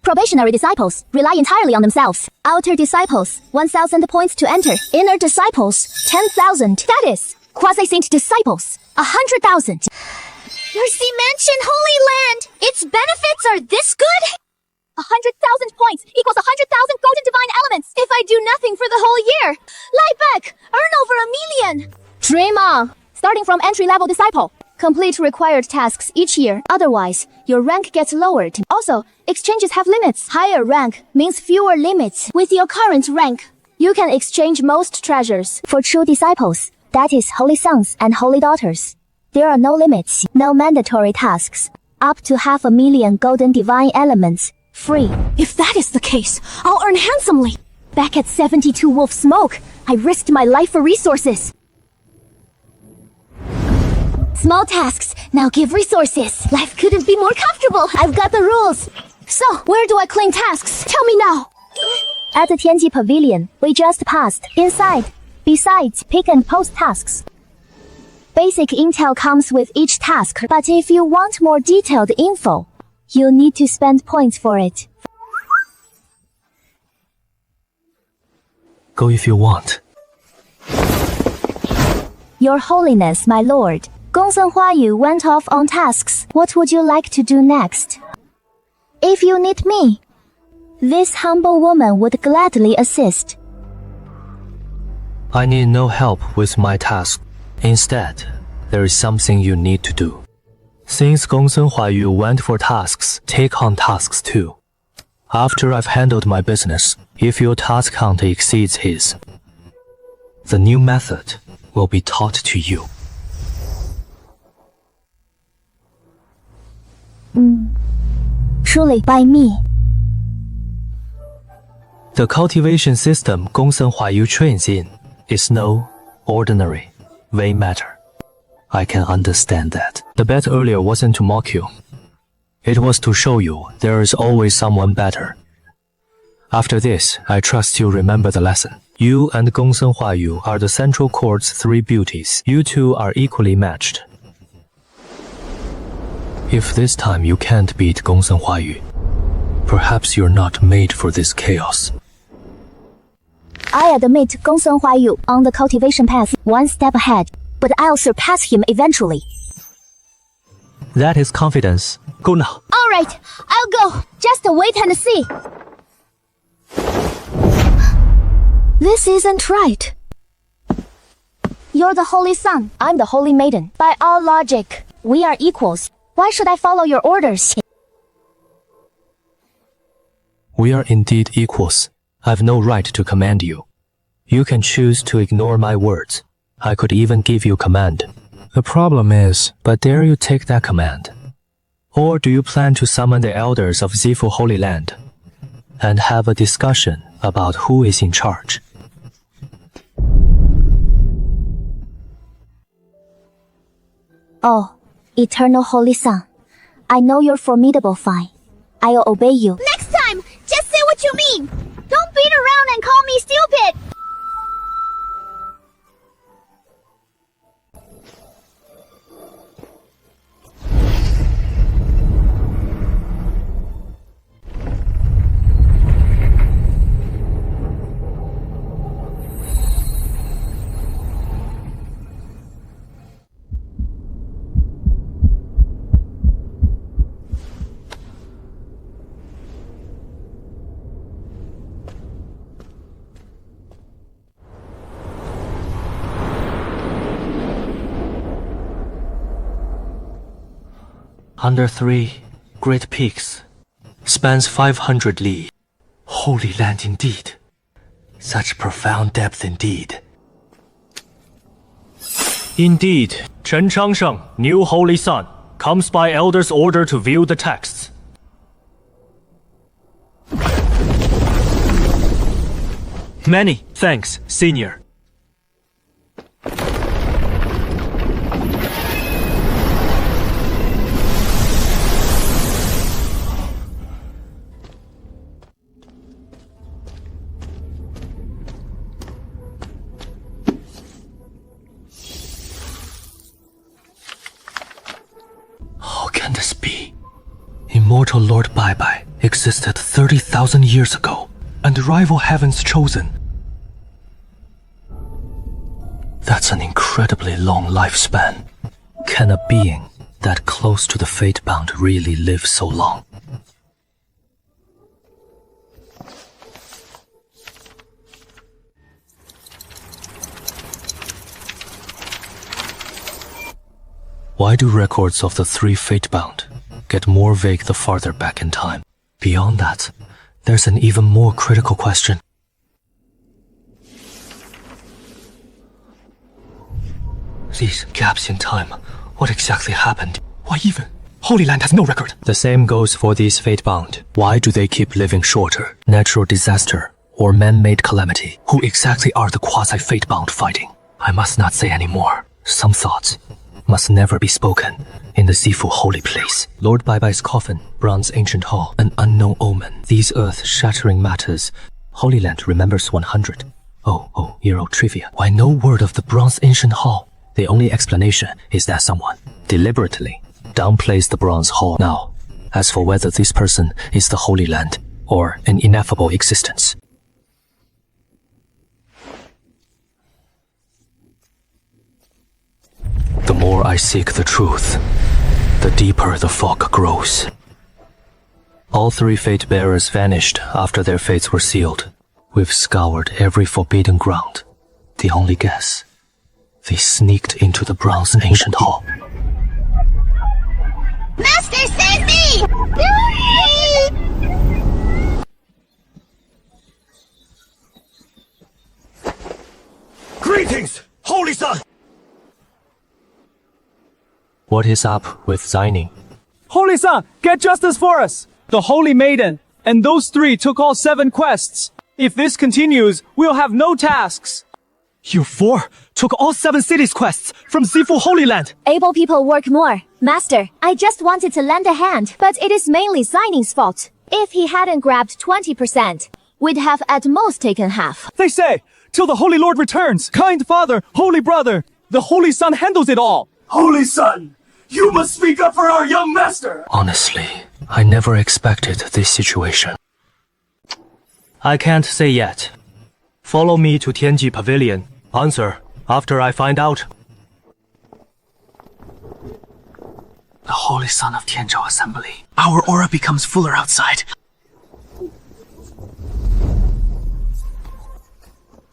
Probationary disciples rely entirely on themselves. Outer disciples, 1,000 points to enter. Inner disciples, 10,000. That is, quasi-saint disciples, 100,000. Your Z-Mansion Holy Land! Its benefits are this good? 100,000 points equals 100,000 golden divine elements if I do nothing for the whole year. Lie back, earn over 1 million. Dream on. Starting from entry-level disciple. Complete required tasks each year, otherwise, your rank gets lowered. Also, exchanges have limits. Higher rank means fewer limits. With your current rank, you can exchange most treasures. For true disciples, that is holy sons and holy daughters. There are no limits, no mandatory tasks. Up to 500,000 golden divine elements, free. If that is the case, I'll earn handsomely. Back at 72 Wolf Smoke, I risked my life for resources. Small tasks, now give resources. Life couldn't be more comfortable. I've got the rules. So, where do I claim tasks? Tell me now. At the Tianji Pavilion, we just passed. Inside. Besides, pick and post tasks. Basic intel comes with each task, but if you want more detailed info, you'll need to spend points for it. Go if you want. Your Holiness, my lord. Gongsun Huayu went off on tasks. What would you like to do next? If you need me, this humble woman would gladly assist. I need no help with my task. Instead, there is something you need to do. Since Gongsun Huayu went for tasks, take on tasks too. After I've handled my business, if your task count exceeds his, the new method will be taught to you. Truly by me. The cultivation system Gongsun Huayu trains in is no ordinary vain matter. I can understand that. The bet earlier wasn't to mock you. It was to show you there is always someone better. After this, I trust you remember the lesson. You and Gongsun Huayu are the Central Court's 3 beauties. You two are equally matched. If this time you can't beat Gongsun Huayu, perhaps you're not made for this chaos. I admit Gongsun Huayu on the cultivation path 1 step ahead, but I'll surpass him eventually. That is confidence. Go now. Alright, I'll go. Just wait and see. This isn't right. You're the holy son. I'm the holy maiden. By all logic, we are equals. Why should I follow your orders? We are indeed equals. I've no right to command you. You can choose to ignore my words. I could even give you command. The problem is, but dare you take that command? Or do you plan to summon the elders of Zifu Holy Land and have a discussion about who is in charge? Oh, eternal holy son. I know you're formidable fine. I'll obey you. Next time, just say what you mean. Don't beat around and call me stupid. Under 3 great peaks, spans 500 li. Holy land indeed. Such profound depth indeed. Indeed, Chen Changsheng, new holy son, comes by elder's order to view the texts. Many thanks, senior. How can this be? Immortal Lord Baibai existed 30,000 years ago, and rival heavens chosen. That's an incredibly long lifespan. Can a being that close to the fate bound really live so long? Why do records of the 3 fate-bound get more vague the farther back in time? Beyond that, there's an even more critical question. These gaps in time, what exactly happened? Why even? Holy Land has no record. The same goes for these fate-bound. Why do they keep living shorter? Natural disaster or man-made calamity? Who exactly are the quasi-fate-bound fighting? I must not say any more. Some thoughts must never be spoken in the Zifu holy place. Lord Baibai's coffin, bronze ancient hall, an unknown omen. These earth-shattering matters. Holy Land remembers 100. Oh, Euro trivia. Why no word of the bronze ancient hall? The only explanation is that someone deliberately downplays the bronze hall. Now, as for whether this person is the Holy Land or an ineffable existence, the more I seek the truth, the deeper the fog grows. All 3 fate bearers vanished after their fates were sealed. We've scoured every forbidden ground. The only guess, they sneaked into the bronze ancient hall. Master, save me! Greetings, Holy Son! What is up with Xining? Holy Son, get justice for us! The Holy Maiden and those 3 took all 7 quests. If this continues, we'll have no tasks. You 4 took all 7 cities quests from Zifu Holy Land. Able people work more. Master, I just wanted to lend a hand, but it is mainly Xining's fault. If he hadn't grabbed 20%, we'd have at most taken half. They say, till the Holy Lord returns, kind father, holy brother, the Holy Son handles it all. Holy Son, you must speak up for our young master! Honestly, I never expected this situation. I can't say yet. Follow me to Tianji Pavilion. Answer after I find out. The Holy Son of Tianzhou Assembly. Our aura becomes fuller outside.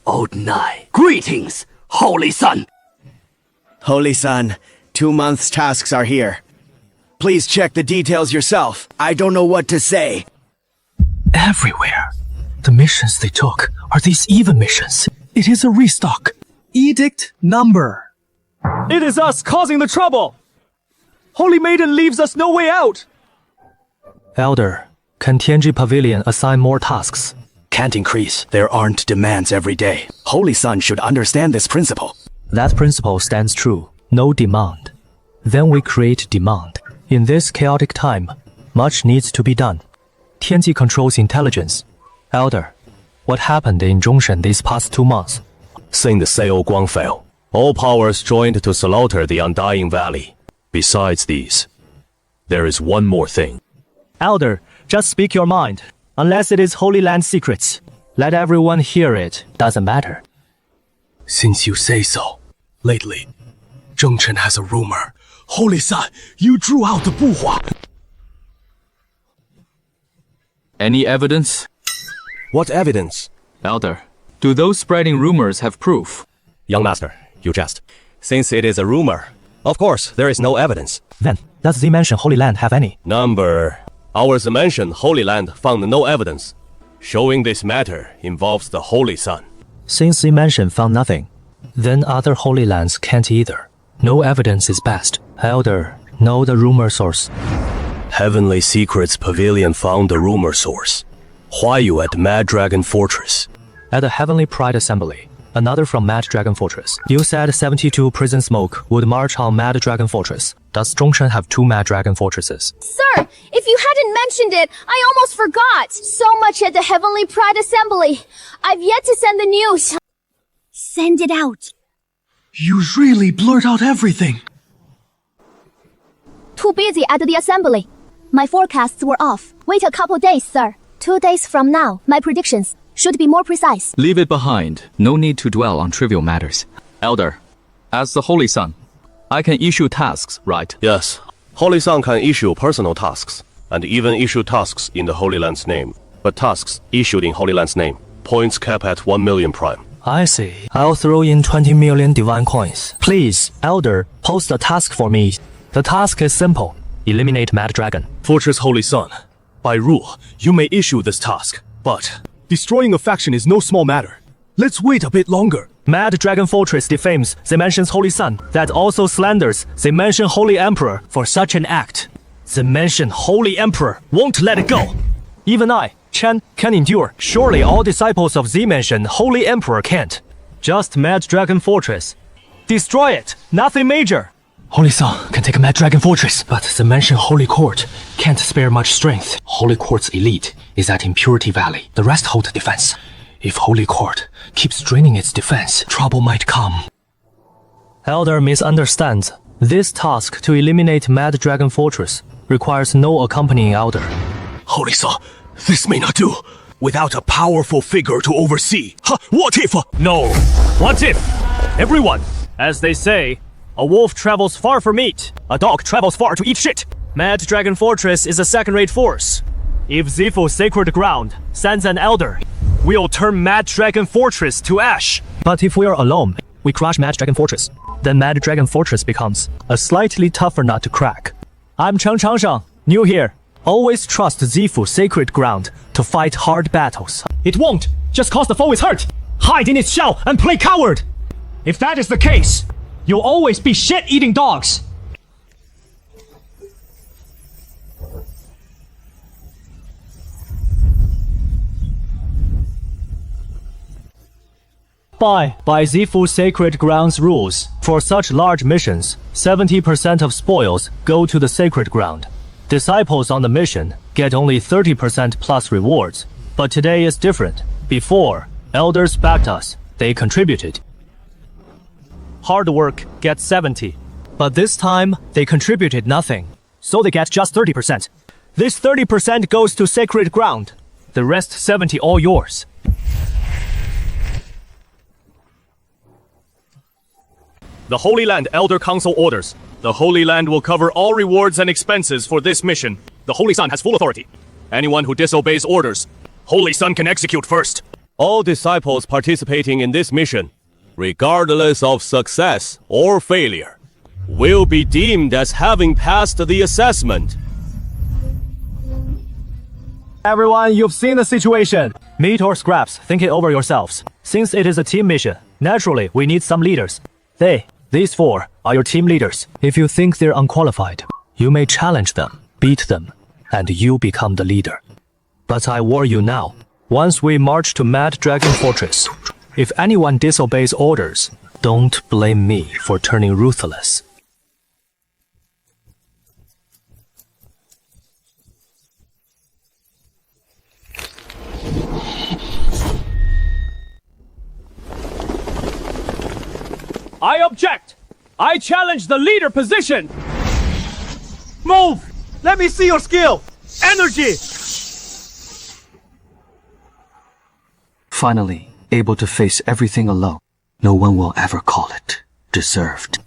Old Nai, greetings, Holy Son! Holy Son, 2 months' tasks are here. Please check the details yourself. I don't know what to say. Everywhere. The missions they took are these even missions. It is a restock. Edict number. It is us causing the trouble. Holy Maiden leaves us no way out. Elder, can Tianji Pavilion assign more tasks? Can't increase. There aren't demands every day. Holy Son should understand this principle. That principle stands true. No demand. Then we create demand. In this chaotic time, much needs to be done. Tianji controls intelligence. Elder, what happened in Zhongshan these past 2 months? Seeing the Seo Guang fell, all powers joined to slaughter the Undying Valley. Besides these, there is one more thing. Elder, just speak your mind. Unless it is Holy Land secrets. Let everyone hear it. Doesn't matter. Since you say so, lately, Zhongshan has a rumor. Holy Son, you drew out the buhua. Any evidence? What evidence? Elder, do those spreading rumors have proof? Young master, you jest. Since it is a rumor, of course there is no evidence. Then, Does the Mansion Holy Land have any? Number. Our Dimension Holy Land found no evidence, showing this matter involves the Holy Sun. Since the Mansion found nothing, then other Holy Lands can't either. No evidence is best. Elder, know the rumor source. Heavenly Secrets Pavilion found the rumor source. Why you at Mad Dragon Fortress? At the Heavenly Pride Assembly, another from Mad Dragon Fortress. You said 72 Prison Smoke would march on Mad Dragon Fortress. Does Zhongshan have 2 Mad Dragon Fortresses? Sir, if you hadn't mentioned it, I almost forgot. So much at the Heavenly Pride Assembly. I've yet to send the news. Send it out. You really blurt out everything. Too busy at the assembly. My forecasts were off. Wait a couple days, sir. 2 days from now, my predictions should be more precise. Leave it behind. No need to dwell on trivial matters. Elder, as the Holy Sun, I can issue tasks, right? Yes. Holy Sun can issue personal tasks, and even issue tasks in the Holy Land's name. But tasks issued in Holy Land's name, points cap at 1 million prime. I see. I'll throw in 20 million divine coins. Please, Elder, post a task for me. The task is simple. Eliminate Mad Dragon. Fortress Holy Sun, by rule, you may issue this task, but destroying a faction is no small matter. Let's wait a bit longer. Mad Dragon Fortress defames the Mansion's Holy Sun, that also slanders the Mansion Holy Emperor for such an act. The Mansion Holy Emperor won't let it go. Even I, Chen, can endure. Surely all disciples of the Mansion Holy Emperor can't. Just Mad Dragon Fortress. Destroy it, nothing major. Holy Sun can take a Mad Dragon Fortress, but the Mansion Holy Court can't spare much strength. Holy Court's elite is at Impurity Valley. The rest hold defense. If Holy Court keeps draining its defense, trouble might come. Elder misunderstands. This task to eliminate Mad Dragon Fortress requires no accompanying Elder. Holy Sun, this may not do. Without a powerful figure to oversee. What if? No. What if? Everyone, as they say, a wolf travels far for meat. A dog travels far to eat shit. Mad Dragon Fortress is a second-rate force. If Zifu Sacred Ground sends an Elder, we'll turn Mad Dragon Fortress to ash. But if we are alone, we crush Mad Dragon Fortress. Then Mad Dragon Fortress becomes a slightly tougher nut to crack. I'm Cheng Changsheng, new here. Always trust Zifu Sacred Ground to fight hard battles. It won't, just cause the foe is hurt. Hide in its shell and play coward. If that is the case, you'll always be shit-eating dogs. By Zifu Sacred Ground's rules, for such large missions, 70% of spoils go to the Sacred Ground. Disciples on the mission get only 30% plus rewards. But today is different. Before, elders backed us. They contributed. Hard work gets 70. But this time, they contributed nothing. So they get just 30%. This 30% goes to Sacred Ground. The rest 70 all yours. The Holy Land Elder Council orders. The Holy Land will cover all rewards and expenses for this mission. The Holy Sun has full authority. Anyone who disobeys orders, Holy Sun can execute first. All disciples participating in this mission, regardless of success or failure, will be deemed as having passed the assessment. Everyone, you've seen the situation. Meat or scraps, think it over yourselves. Since it is a team mission, naturally we need some leaders. These 4 are your team leaders. If you think they're unqualified, you may challenge them, beat them, and you become the leader. But I warn you now, once we march to Mad Dragon Fortress, if anyone disobeys orders, don't blame me for turning ruthless. I object! I challenge the leader position! Move! Let me see your skill! Energy! Finally, able to face everything alone. No one will ever call it deserved.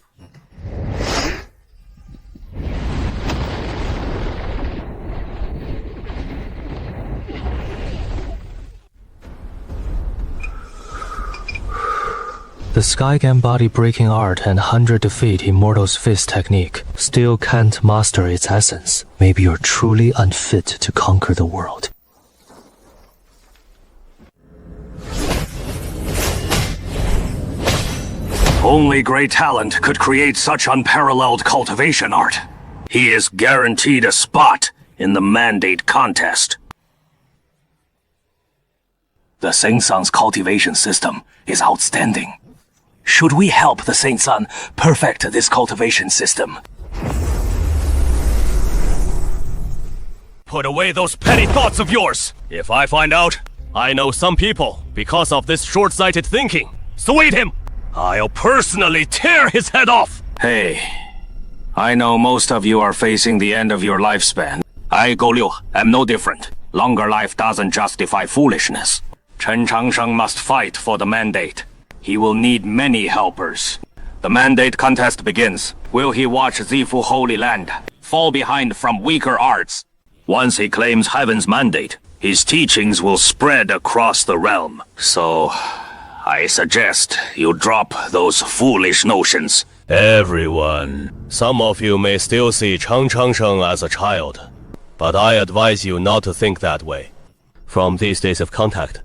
The Skygang body breaking art and 100 defeat Immortal's fist technique still can't master its essence. Maybe you're truly unfit to conquer the world. Only great talent could create such unparalleled cultivation art. He is guaranteed a spot in the mandate contest. The Xianxia's cultivation system is outstanding. Should we help the Xianxia perfect this cultivation system? Put away those petty thoughts of yours! If I find out, I know some people because of this short-sighted thinking. Sway him! I'll personally tear his head off! Hey, I know most of you are facing the end of your lifespan. I, Go Liu, am no different. Longer life doesn't justify foolishness. Chen Changsheng must fight for the mandate. He will need many helpers. The mandate contest begins. Will he watch Zifu Holy Land fall behind from weaker arts? Once he claims Heaven's mandate, his teachings will spread across the realm. So, I suggest you drop those foolish notions. Everyone, some of you may still see Chen Changsheng as a child, but I advise you not to think that way. From these days of contact,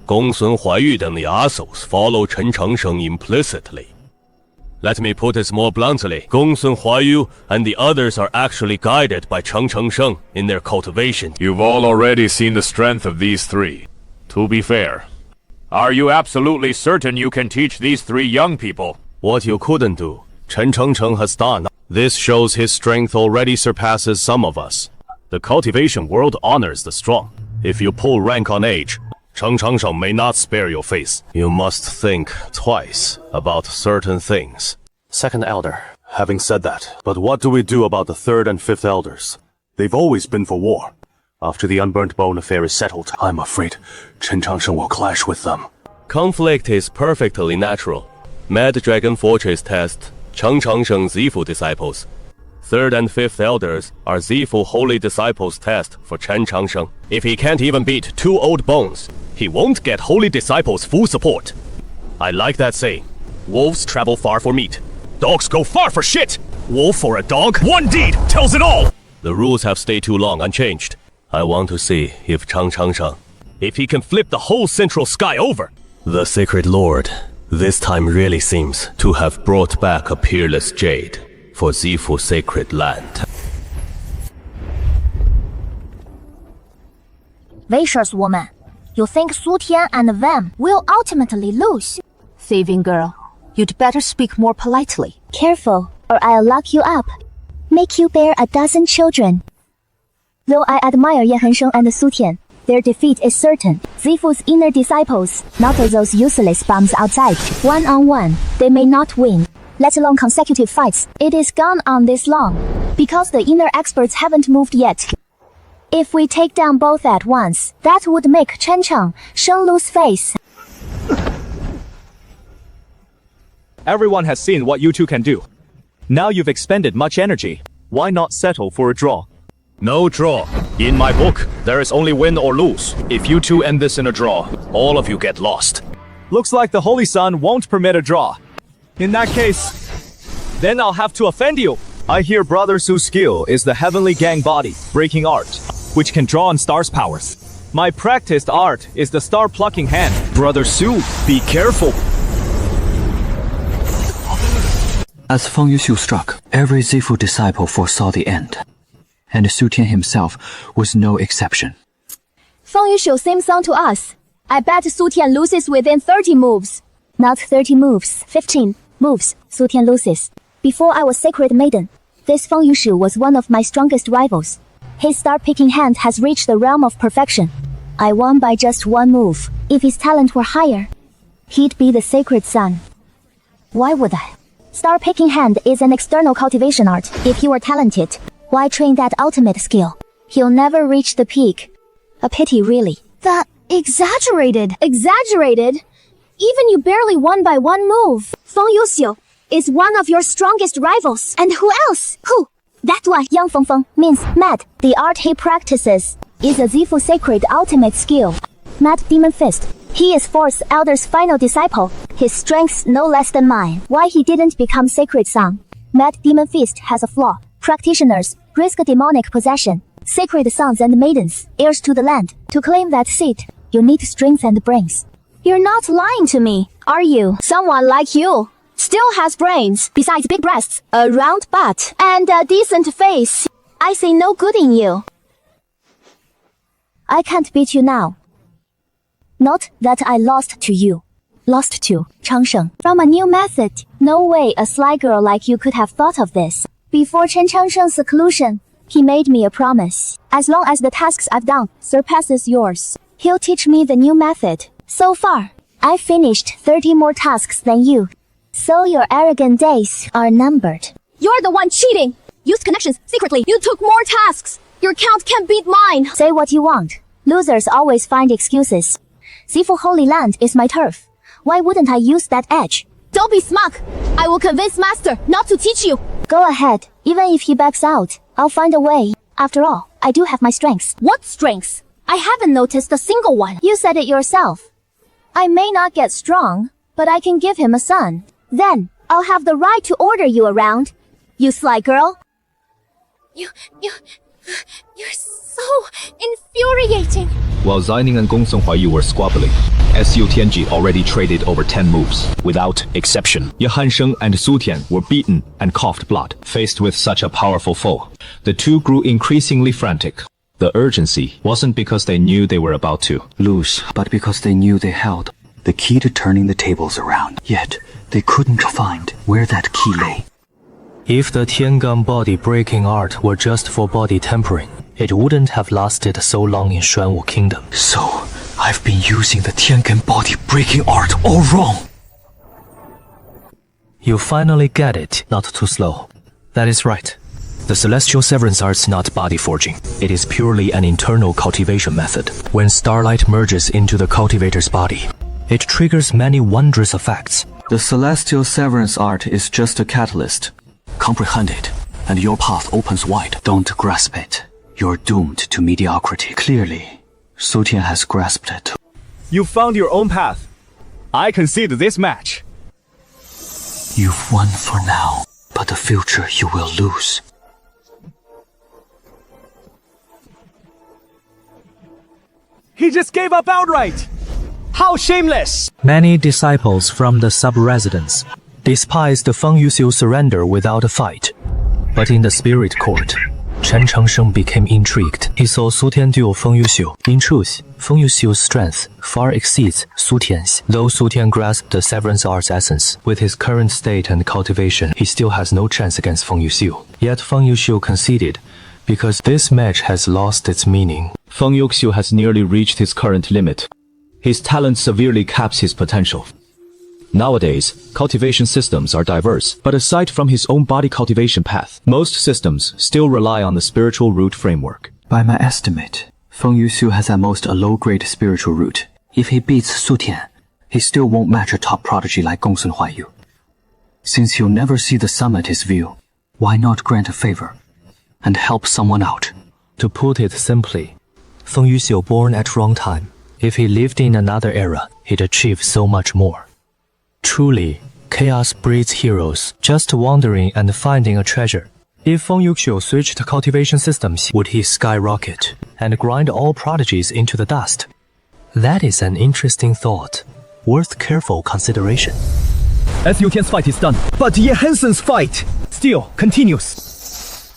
Gongsun Huayu and the assholes follow Chen Changsheng implicitly. Let me put it more bluntly. Gongsun Huayu and the others are actually guided by Chen Changsheng in their cultivation. You've all already seen the strength of these three. To be fair, are you absolutely certain you can teach these three young people? What you couldn't do, Chen Changsheng has done. This shows his strength already surpasses some of us. The cultivation world honors the strong. If you pull rank on age, Chen Changsheng may not spare your face. You must think twice about certain things. Second Elder, having said that, but what do we do about the third and fifth elders? They've always been for war. After the Unburnt Bone affair is settled, I'm afraid Chen Changsheng will clash with them. Conflict is perfectly natural. Mad Dragon Fortress test Chen Changsheng Zifu disciples. Third and fifth elders are Zifu Holy Disciples test for Chen Changsheng. If he can't even beat 2 old bones, he won't get Holy Disciples' full support. I like that saying. Wolves travel far for meat. Dogs go far for shit! Wolf for a dog, one deed tells it all! The rules have stayed too long unchanged. I want to see if Chen Changsheng, if he can flip the whole central sky over. The Sacred Lord, this time really seems to have brought back a peerless jade for Zifu Sacred Land. Vicious woman. You think Su Tian and them will ultimately lose? Thieving girl, you'd better speak more politely. Careful, or I'll lock you up. Make you bear a dozen children. Though I admire Ye Hensheng and Su Tian, their defeat is certain. Zifu's inner disciples, not those useless bums outside. One-on-one, they may not win, let alone consecutive fights. It is gone on this long, because the inner experts haven't moved yet. If we take down both at once, that would make Chen Changsheng lose face. Everyone has seen what you two can do. Now you've expended much energy. Why not settle for a draw? No draw. In my book, there is only win or lose. If you two end this in a draw, all of you get lost. Looks like the Holy Sun won't permit a draw. In that case, then I'll have to offend you. I hear Brother Su's skill is the Heavenly Gang body, breaking art, which can draw on stars' powers. My practiced art is the star-plucking hand. Brother Su, be careful! As Feng Yuxiu struck, every Zifu disciple foresaw the end. And Su Tian himself was no exception. Feng Yuxiu seems on to us. I bet Su Tian loses within 30 moves. Not 30 moves, 15 moves, Su Tian loses. Before I was Sacred Maiden, this Feng Yuxiu was one of my strongest rivals. His star-picking hand has reached the realm of perfection. I won by just one move. If his talent were higher, he'd be the Sacred Son. Why would I? Star-picking hand is an external cultivation art. If you are talented, why train that ultimate skill? He'll never reach the peak. A pity, really. That exaggerated. Exaggerated? Even you barely won by one move. Feng Yuxiu is one of your strongest rivals. And who else? Who? That's why Yang Fengfeng means mad. The art he practices is a Zifu Sacred ultimate skill. Mad Demon Fist. He is Fourth Elder's final disciple. His strength's no less than mine. Why he didn't become Sacred Son? Mad Demon Feast has a flaw. Practitioners risk demonic possession. Sacred sons and maidens, heirs to the land. To claim that seat, you need strength and brains. You're not lying to me, are you? Someone like you still has brains, besides big breasts, a round butt, and a decent face. I see no good in you. I can't beat you now. Not that I lost to you. Lost to Changsheng. From a new method. No way a sly girl like you could have thought of this. Before Chen Changsheng's seclusion, he made me a promise. As long as the tasks I've done surpasses yours, he'll teach me the new method. So far, I finished 30 more tasks than you. So your arrogant days are numbered. You're the one cheating! Used connections secretly. You took more tasks. Your count can't beat mine. Say what you want. Losers always find excuses. Sifu Holy Land is my turf. Why wouldn't I use that edge? Don't be smug. I will convince Master not to teach you. Go ahead. Even if he backs out, I'll find a way. After all, I do have my strengths. What strengths? I haven't noticed a single one. You said it yourself. I may not get strong, but I can give him a son. Then, I'll have the right to order you around. You sly girl. You're so infuriating. While Xining and Gong Songhuaiyu were squabbling, SU Tianji already traded over 10 moves, without exception. Ye Hansheng and Su Tian were beaten and coughed blood. Faced with such a powerful foe, the two grew increasingly frantic. The urgency wasn't because they knew they were about to lose, but because they knew they held the key to turning the tables around. Yet, they couldn't find where that key lay. If the Tiangong body-breaking art were just for body tempering, it wouldn't have lasted so long in Xuanwu Kingdom. So, I've been using the Tiangong body-breaking art all wrong. You finally get it, not too slow. That is right. The Celestial Severance Art's not body forging. It is purely an internal cultivation method. When starlight merges into the cultivator's body, it triggers many wondrous effects. The Celestial Severance Art is just a catalyst. Comprehend it, and your path opens wide. Don't grasp it. You're doomed to mediocrity. Clearly, Su Tian has grasped it. You found your own path. I concede this match. You've won for now, but the future you will lose. He just gave up outright! How shameless! Many disciples from the sub-residence despised Feng Yuxiu's surrender without a fight. But in the spirit court, Chen Changsheng became intrigued. He saw Su Tian duel Feng Yuxiu. In truth, Feng Yuxiu's strength far exceeds Su Tian's. Though Su Tian grasped the Severance Art's essence, with his current state and cultivation, he still has no chance against Feng Yuxiu. Yet Feng Yuxiu conceded, because this match has lost its meaning. Feng Yuxiu has nearly reached his current limit. His talent severely caps his potential. Nowadays, cultivation systems are diverse, but aside from his own body cultivation path, most systems still rely on the spiritual root framework. By my estimate, Feng Yuxiu has at most a low-grade spiritual root. If he beats Su Tian, he still won't match a top prodigy like Gong Songhuaiyu. Since he'll never see the sum at his view, why not grant a favor and help someone out? To put it simply, Feng Yuxiu born at wrong time. If he lived in another era, he'd achieve so much more. Truly, chaos breeds heroes, just wandering and finding a treasure. If Feng Yuxiu switched cultivation systems, would he skyrocket and grind all prodigies into the dust? That is an interesting thought, worth careful consideration. SU Tian's fight is done, but Ye Hansen's fight still continues.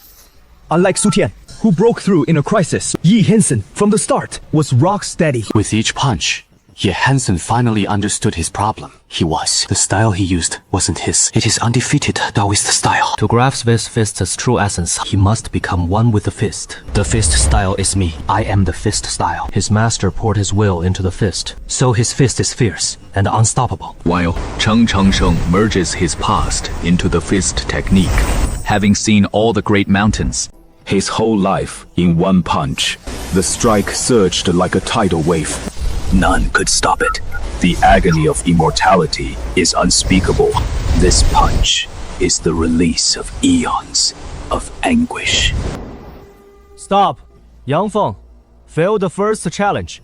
Unlike Su Tian, who broke through in a crisis, Ye Hansen, from the start, was rock steady. With each punch, Ye Hansen finally understood his problem. The style he used wasn't his. It is undefeated Taoist style. To grasp this fist's true essence, he must become one with the fist. The fist style is me. I am the fist style. His master poured his will into the fist, so his fist is fierce and unstoppable. While Chen Changsheng merges his past into the fist technique, having seen all the great mountains, his whole life in one punch, the strike surged like a tidal wave. None could stop it. The agony of immortality is unspeakable. This punch is the release of eons of anguish. Stop! Yang Feng, failed the first challenge.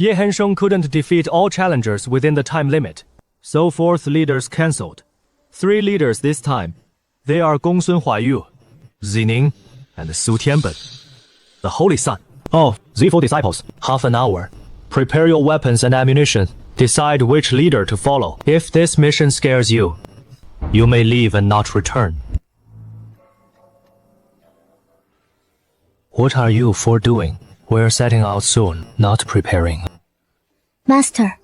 Ye Hensheng couldn't defeat all challengers within the time limit, so 4th leaders cancelled. 3 leaders this time. They are Gongsun Huaiyu, Zining, and Su Tianben. The Holy Sun. Oh, the 4 disciples. Half an hour. Prepare your weapons and ammunition. Decide which leader to follow. If this mission scares you, you may leave and not return. What are you 4 doing? We're setting out soon, not preparing. Master,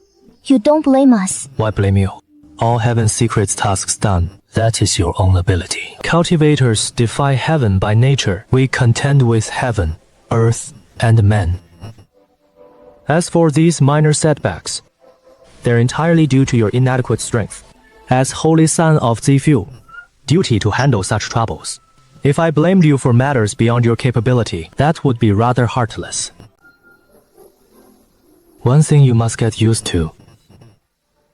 you don't blame us. Why blame you? All heaven's secrets tasks done. That is your own ability. Cultivators defy heaven by nature. We contend with heaven, earth, and men. As for these minor setbacks, they're entirely due to your inadequate strength. As Holy Son of Zifu, duty to handle such troubles. If I blamed you for matters beyond your capability, that would be rather heartless. One thing you must get used to.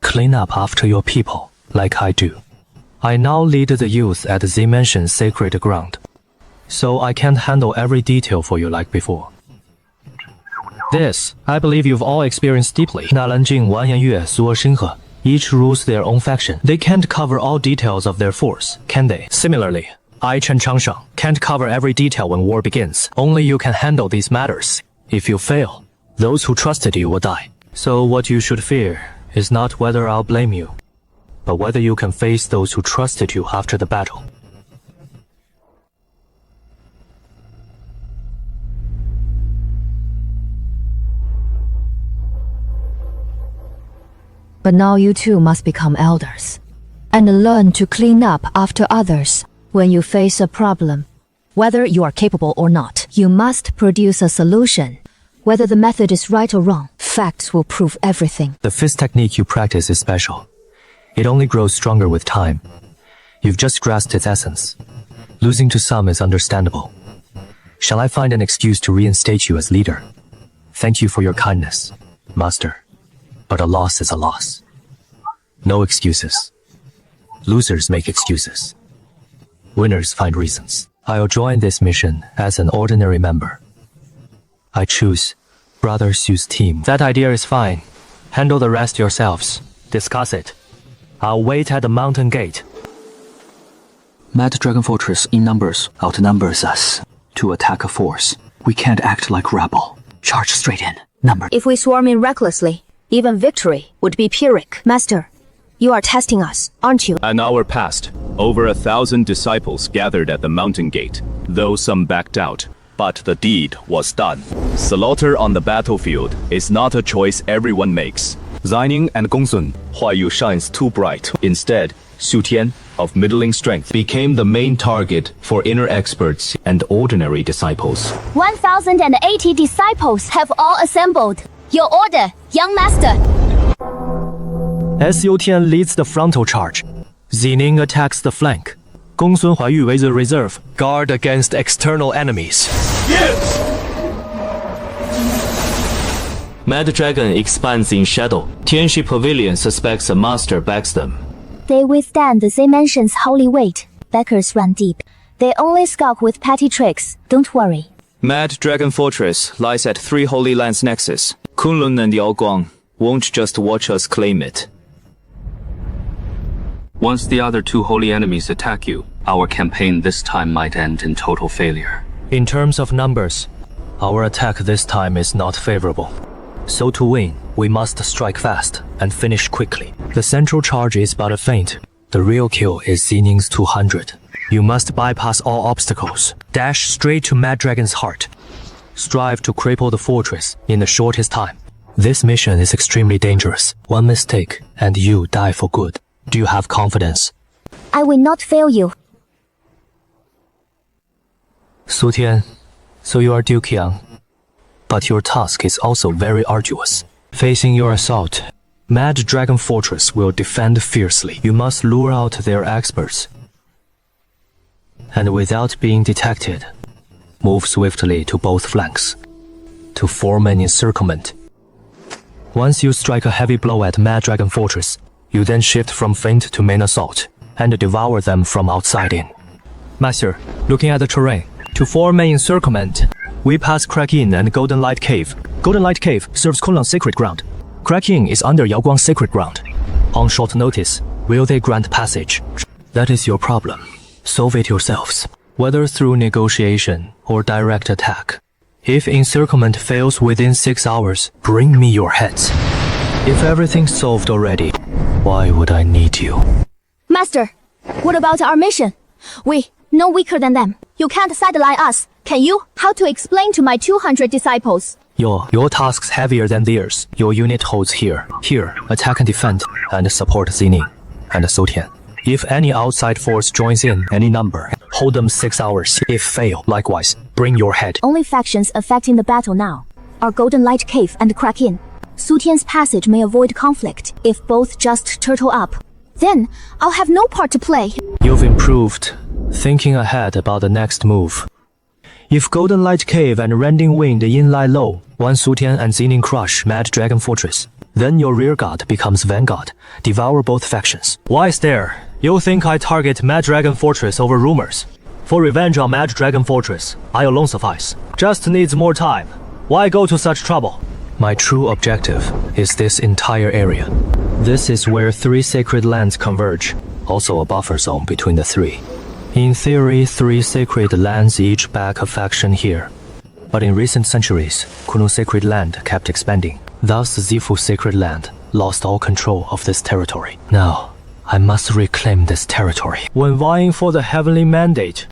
Clean up after your people, like I do. I now lead the youth at Z Mansion's sacred ground, so I can't handle every detail for you like before. This, I believe you've all experienced deeply. Nalanjing, Wanyanyue, Suo Xinghe, each rules their own faction. They can't cover all details of their force, can they? Similarly, I, Chen Changsheng, can't cover every detail when war begins. Only you can handle these matters. If you fail, those who trusted you will die. So what you should fear is not whether I'll blame you, but whether you can face those who trusted you after the battle. But now you too must become elders, and learn to clean up after others. When you face a problem, whether you are capable or not, you must produce a solution. Whether the method is right or wrong, facts will prove everything. The fist technique you practice is special. It only grows stronger with time. You've just grasped its essence. Losing to some is understandable. Shall I find an excuse to reinstate you as leader? Thank you for your kindness, Master. But a loss is a loss. No excuses. Losers make excuses. Winners find reasons. I'll join this mission as an ordinary member. I choose Brother Xu's team. That idea is fine. Handle the rest yourselves. Discuss it. I'll wait at the mountain gate. Mad Dragon Fortress in numbers outnumbers us. To attack a force, we can't act like rebel. Charge straight in. Number. If we swarm in recklessly, even victory would be Pyrrhic. Master, you are testing us, aren't you? An hour passed. Over 1,000 disciples gathered at the mountain gate, though some backed out. But the deed was done. Slaughter on the battlefield is not a choice everyone makes. Zining and Gongsun, Huaiyu shines too bright. Instead, Su Tian, of middling strength, became the main target for inner experts and ordinary disciples. 1,080 disciples have all assembled. Your order, young master. Su Tian leads the frontal charge. Zining attacks the flank. Gongsun Huaiyu with the reserve. Guard against external enemies. Yes! Mad Dragon expands in shadow. Tianxi Pavilion suspects a master backs them. They withstand the Z Mansion's holy weight. Backers run deep. They only skulk with petty tricks. Don't worry. Mad Dragon Fortress lies at 3 Holy Lands nexus. Kunlun and Yaoguang won't just watch us claim it. Once the other 2 holy enemies attack you, our campaign this time might end in total failure. In terms of numbers, our attack this time is not favorable. So to win, we must strike fast and finish quickly. The central charge is but a feint. The real kill is Zining's 200. You must bypass all obstacles. Dash straight to Mad Dragon's heart. Strive to cripple the fortress in the shortest time. This mission is extremely dangerous. One mistake, and you die for good. Do you have confidence? I will not fail you. Su Tian, so you are Duke Yang. But your task is also very arduous. Facing your assault, Mad Dragon Fortress will defend fiercely. You must lure out their experts. And without being detected, move swiftly to both flanks to form an encirclement. Once you strike a heavy blow at Mad Dragon Fortress, you then shift from feint to main assault and devour them from outside in. Master, looking at the terrain, to form an encirclement, We pass Crack Inn and Golden Light Cave. Golden Light Cave serves Kunlun's sacred ground. Crack Inn is under Yaoguang's sacred ground. On short notice, will they grant passage? That is your problem. Solve it yourselves, whether through negotiation or direct attack. If encirclement fails within 6 hours, bring me your heads. If everything's solved already, why would I need you? Master, what about our mission? We, no weaker than them. You can't sideline us, can you? How to explain to my 200 disciples? Your task's heavier than theirs. Your unit holds here. Here, attack and defend, and support Zining and Soutian. If any outside force joins in any number, hold them 6 hours. If fail, likewise, bring your head. Only factions affecting the battle now are Golden Light Cave and Crack Inn. Soutian's passage may avoid conflict if both just turtle up. Then, I'll have no part to play. You've improved, thinking ahead about the next move. If Golden Light Cave and Rending Wind Inn lie low, one Soutian and Zining crush Mad Dragon Fortress, then your rearguard becomes vanguard, devour both factions. Why stare? You think I target Mad Dragon Fortress over rumors? For revenge on Mad Dragon Fortress, I alone suffice. Just needs more time. Why go to such trouble? My true objective is this entire area. This is where 3 sacred lands converge, also a buffer zone between the 3. In theory, 3 sacred lands each back a faction here. But in recent centuries, Kunlun's sacred land kept expanding. Thus, Zifu's sacred land lost all control of this territory. Now, I must reclaim this territory. When vying for the heavenly mandate,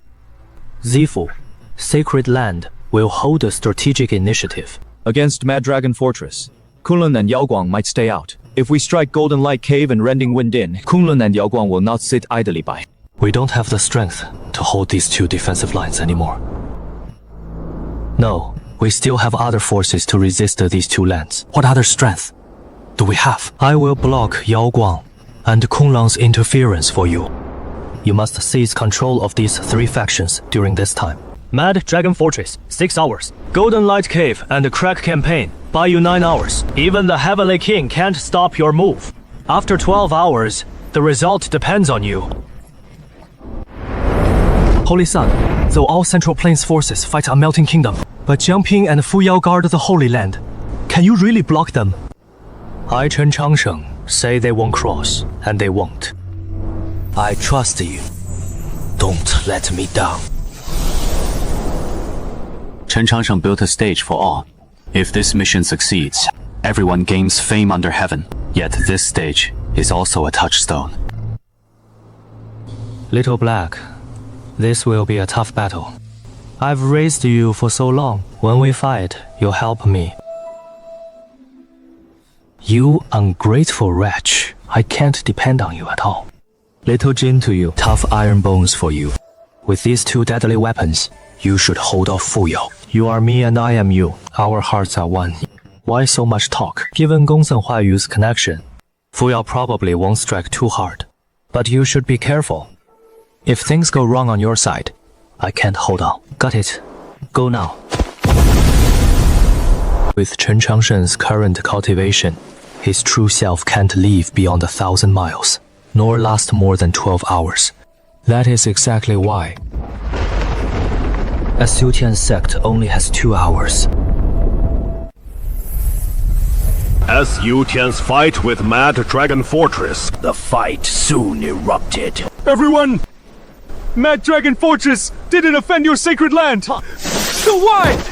Zifu, sacred land, will hold a strategic initiative. Against Mad Dragon Fortress, Kunlun and Yaoguang might stay out. If we strike Golden Light Cave and Rending Wind Inn, Kunlun and Yaoguang will not sit idly by. We don't have the strength to hold these 2 defensive lines anymore. No, we still have other forces to resist these 2 lands. What other strength do we have? I will block Yaoguang and Kunlun's interference for you. You must seize control of these 3 factions during this time. Mad Dragon Fortress, 6 hours. Golden Light Cave and the Crack Campaign, buy you 9 hours. Even the Heavenly King can't stop your move. After 12 hours, the result depends on you. Holy Sun, though all Central Plains forces fight a melting kingdom, but Jiangping and Fuyao guard the Holy Land. Can you really block them? I, Chen Changsheng, say they won't cross, and they won't. I trust you. Don't let me down. Chen Changsheng built a stage for all. If this mission succeeds, everyone gains fame under heaven. Yet this stage is also a touchstone. Little Black, this will be a tough battle. I've raised you for so long. When we fight, you'll help me. You ungrateful wretch. I can't depend on you at all. Little Jin to you, tough iron bones for you. With these 2 deadly weapons, you should hold off Fuyao. You are me and I am you. Our hearts are one. Why so much talk? Given Gongsun Huayu's connection, Fuyao probably won't strike too hard. But you should be careful. If things go wrong on your side, I can't hold on. Got it. Go now. With Chen Changsheng's current cultivation, his true self can't leave beyond 1,000 miles, nor last more than 12 hours. That is exactly why a Soutian sect only has 2 hours. As Yutian's fight with Mad Dragon Fortress, the fight soon erupted. Everyone! Mad Dragon Fortress didn't offend your sacred land! So why?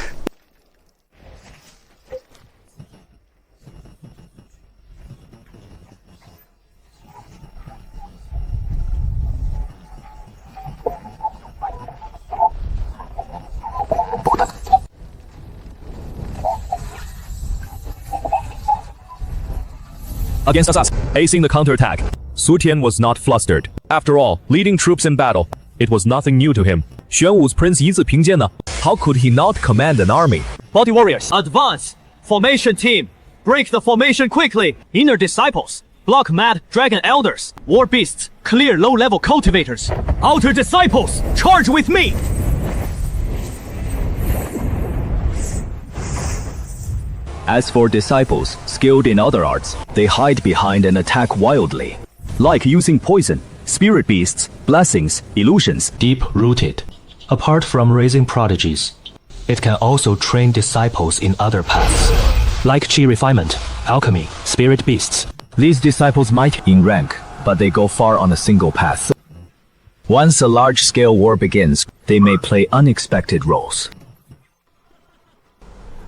Against us, acing the counterattack, Soutian was not flustered. After all, leading troops in battle, it was nothing new to him. Xuanwu's Prince Yizi Pingjian ne? How could he not command an army? Body warriors, advance! Formation team, break the formation quickly! Inner disciples, block Mad Dragon Elders. War beasts, clear low-level cultivators. Outer disciples, charge with me! As for disciples, skilled in other arts, they hide behind and attack wildly. Like using poison, spirit beasts, blessings, illusions. Deep-rooted. Apart from raising prodigies, It can also train disciples in other paths, like chi refinement, alchemy, spirit beasts. These disciples might in rank, but they go far on a single path. Once a large-scale war begins, they may play unexpected roles.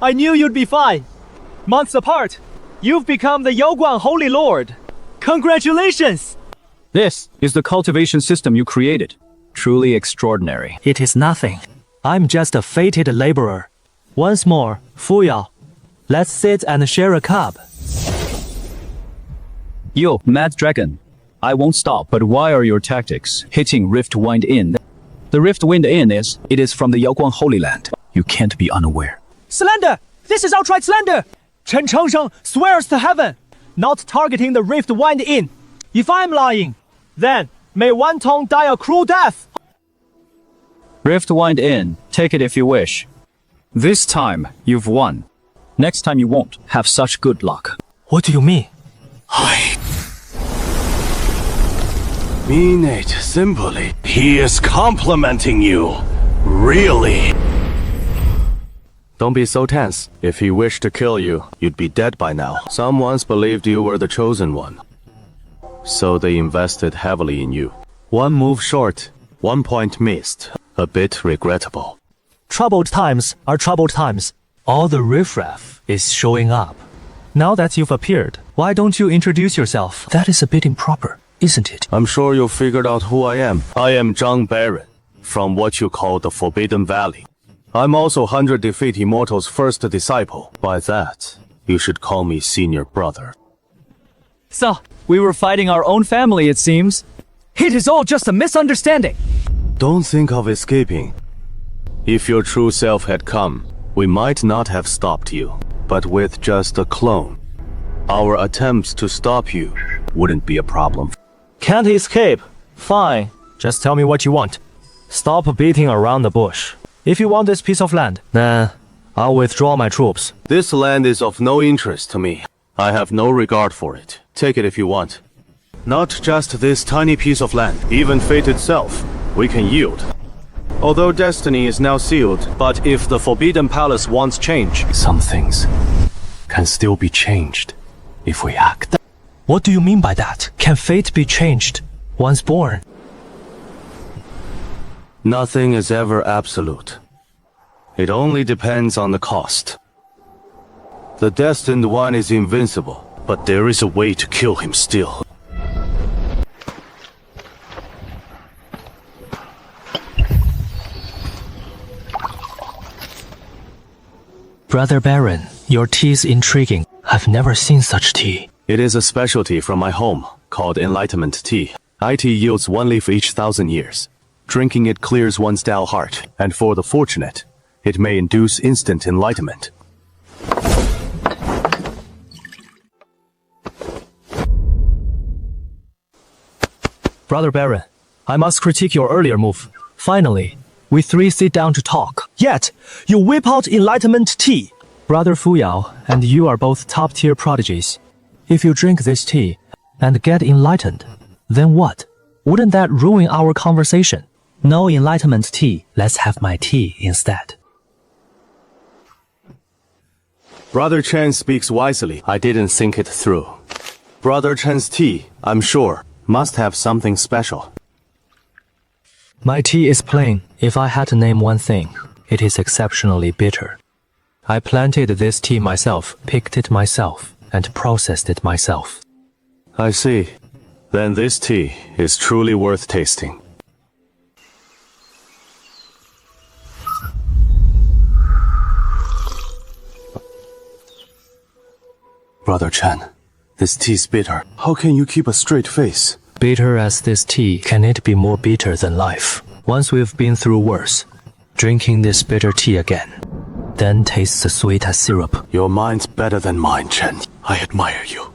I knew you'd be fine. Months apart, you've become the Yaoguang Holy Lord. Congratulations! This is the cultivation system you created. Truly extraordinary. It is nothing. I'm just a fated laborer. Once more, Fuyao, let's sit and share a cup. Yo, Mad Dragon. I won't stop, but why are your tactics hitting Rift Wind Inn? The Rift Wind Inn it is from the Yaoguang Holy Land. You can't be unaware. Slander! This is outright slander! Chen Chengsheng swears to heaven, not targeting the Rift Wind Inn. If I'm lying, then may Wan Tong die a cruel death! Rift Wind Inn, take it if you wish. This time, you've won. Next time you won't have such good luck. What do you mean? I mean it simply. He is complimenting you. Really. Don't be so tense. If he wished to kill you, you'd be dead by now. Some once believed you were the chosen one. So they invested heavily in you. One move short, 1 point missed. A bit regrettable. Troubled times are troubled times. All the riffraff is showing up. Now that you've appeared, why don't you introduce yourself? That is a bit improper, isn't it? I'm sure you figured out who I am. I am Zhang Baron, from what you call the Forbidden Valley. I'm also 100 Defeat Immortal's first disciple. By that, you should call me senior brother. So, we were fighting our own family, it seems. It is all just a misunderstanding. Don't think of escaping. If your true self had come, we might not have stopped you. But with just a clone, our attempts to stop you wouldn't be a problem. Can't escape? Fine. Just tell me what you want. Stop beating around the bush. If you want this piece of land, then I'll withdraw my troops. This land is of no interest to me. I have no regard for it. Take it if you want. Not just this tiny piece of land, even fate itself, we can yield. Although destiny is now sealed, but if the Forbidden Palace wants change, some things can still be changed if we act. What do you mean by that? Can fate be changed once born? Nothing is ever absolute. It only depends on the cost. The Destined One is invincible, but there is a way to kill him still. Brother Baron, your tea is intriguing. I've never seen such tea. It is a specialty from my home, called Enlightenment Tea. IT yields 1 leaf each 1,000 years. Drinking it clears one's Tao heart, and for the fortunate, it may induce instant enlightenment. Brother Baron, I must critique your earlier move. Finally, we three sit down to talk. Yet, you whip out enlightenment tea. Brother Fuyao and you are both top-tier prodigies. If you drink this tea and get enlightened, then what? Wouldn't that ruin our conversation? No enlightenment tea. Let's have my tea instead. Brother Chen speaks wisely. I didn't think it through. Brother Chen's tea, I'm sure, must have something special. My tea is plain. If I had to name one thing, it is exceptionally bitter. I planted this tea myself, picked it myself, and processed it myself. I see. Then this tea is truly worth tasting. Brother Chen, this tea's bitter. How can you keep a straight face? Bitter as this tea, can it be more bitter than life? Once we've been through worse, drinking this bitter tea again, then tastes as sweet as syrup. Your mind's better than mine, Chen. I admire you.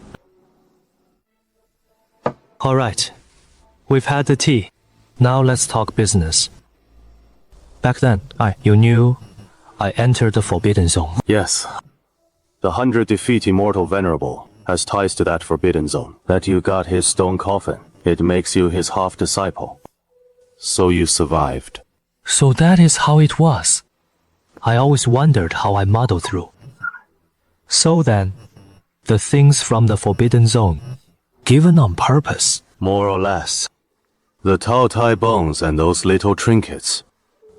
All right. We've had the tea. Now let's talk business. Back then, you knew I entered the Forbidden Zone. Yes. The 100 Defeat Immortal Venerable has ties to that Forbidden Zone. That you got his stone coffin. It makes you his half-disciple. So you survived. So that is how it was. I always wondered how I muddled through. So then, the things from the Forbidden Zone, given on purpose. More or less. The Tao Tai bones and those little trinkets.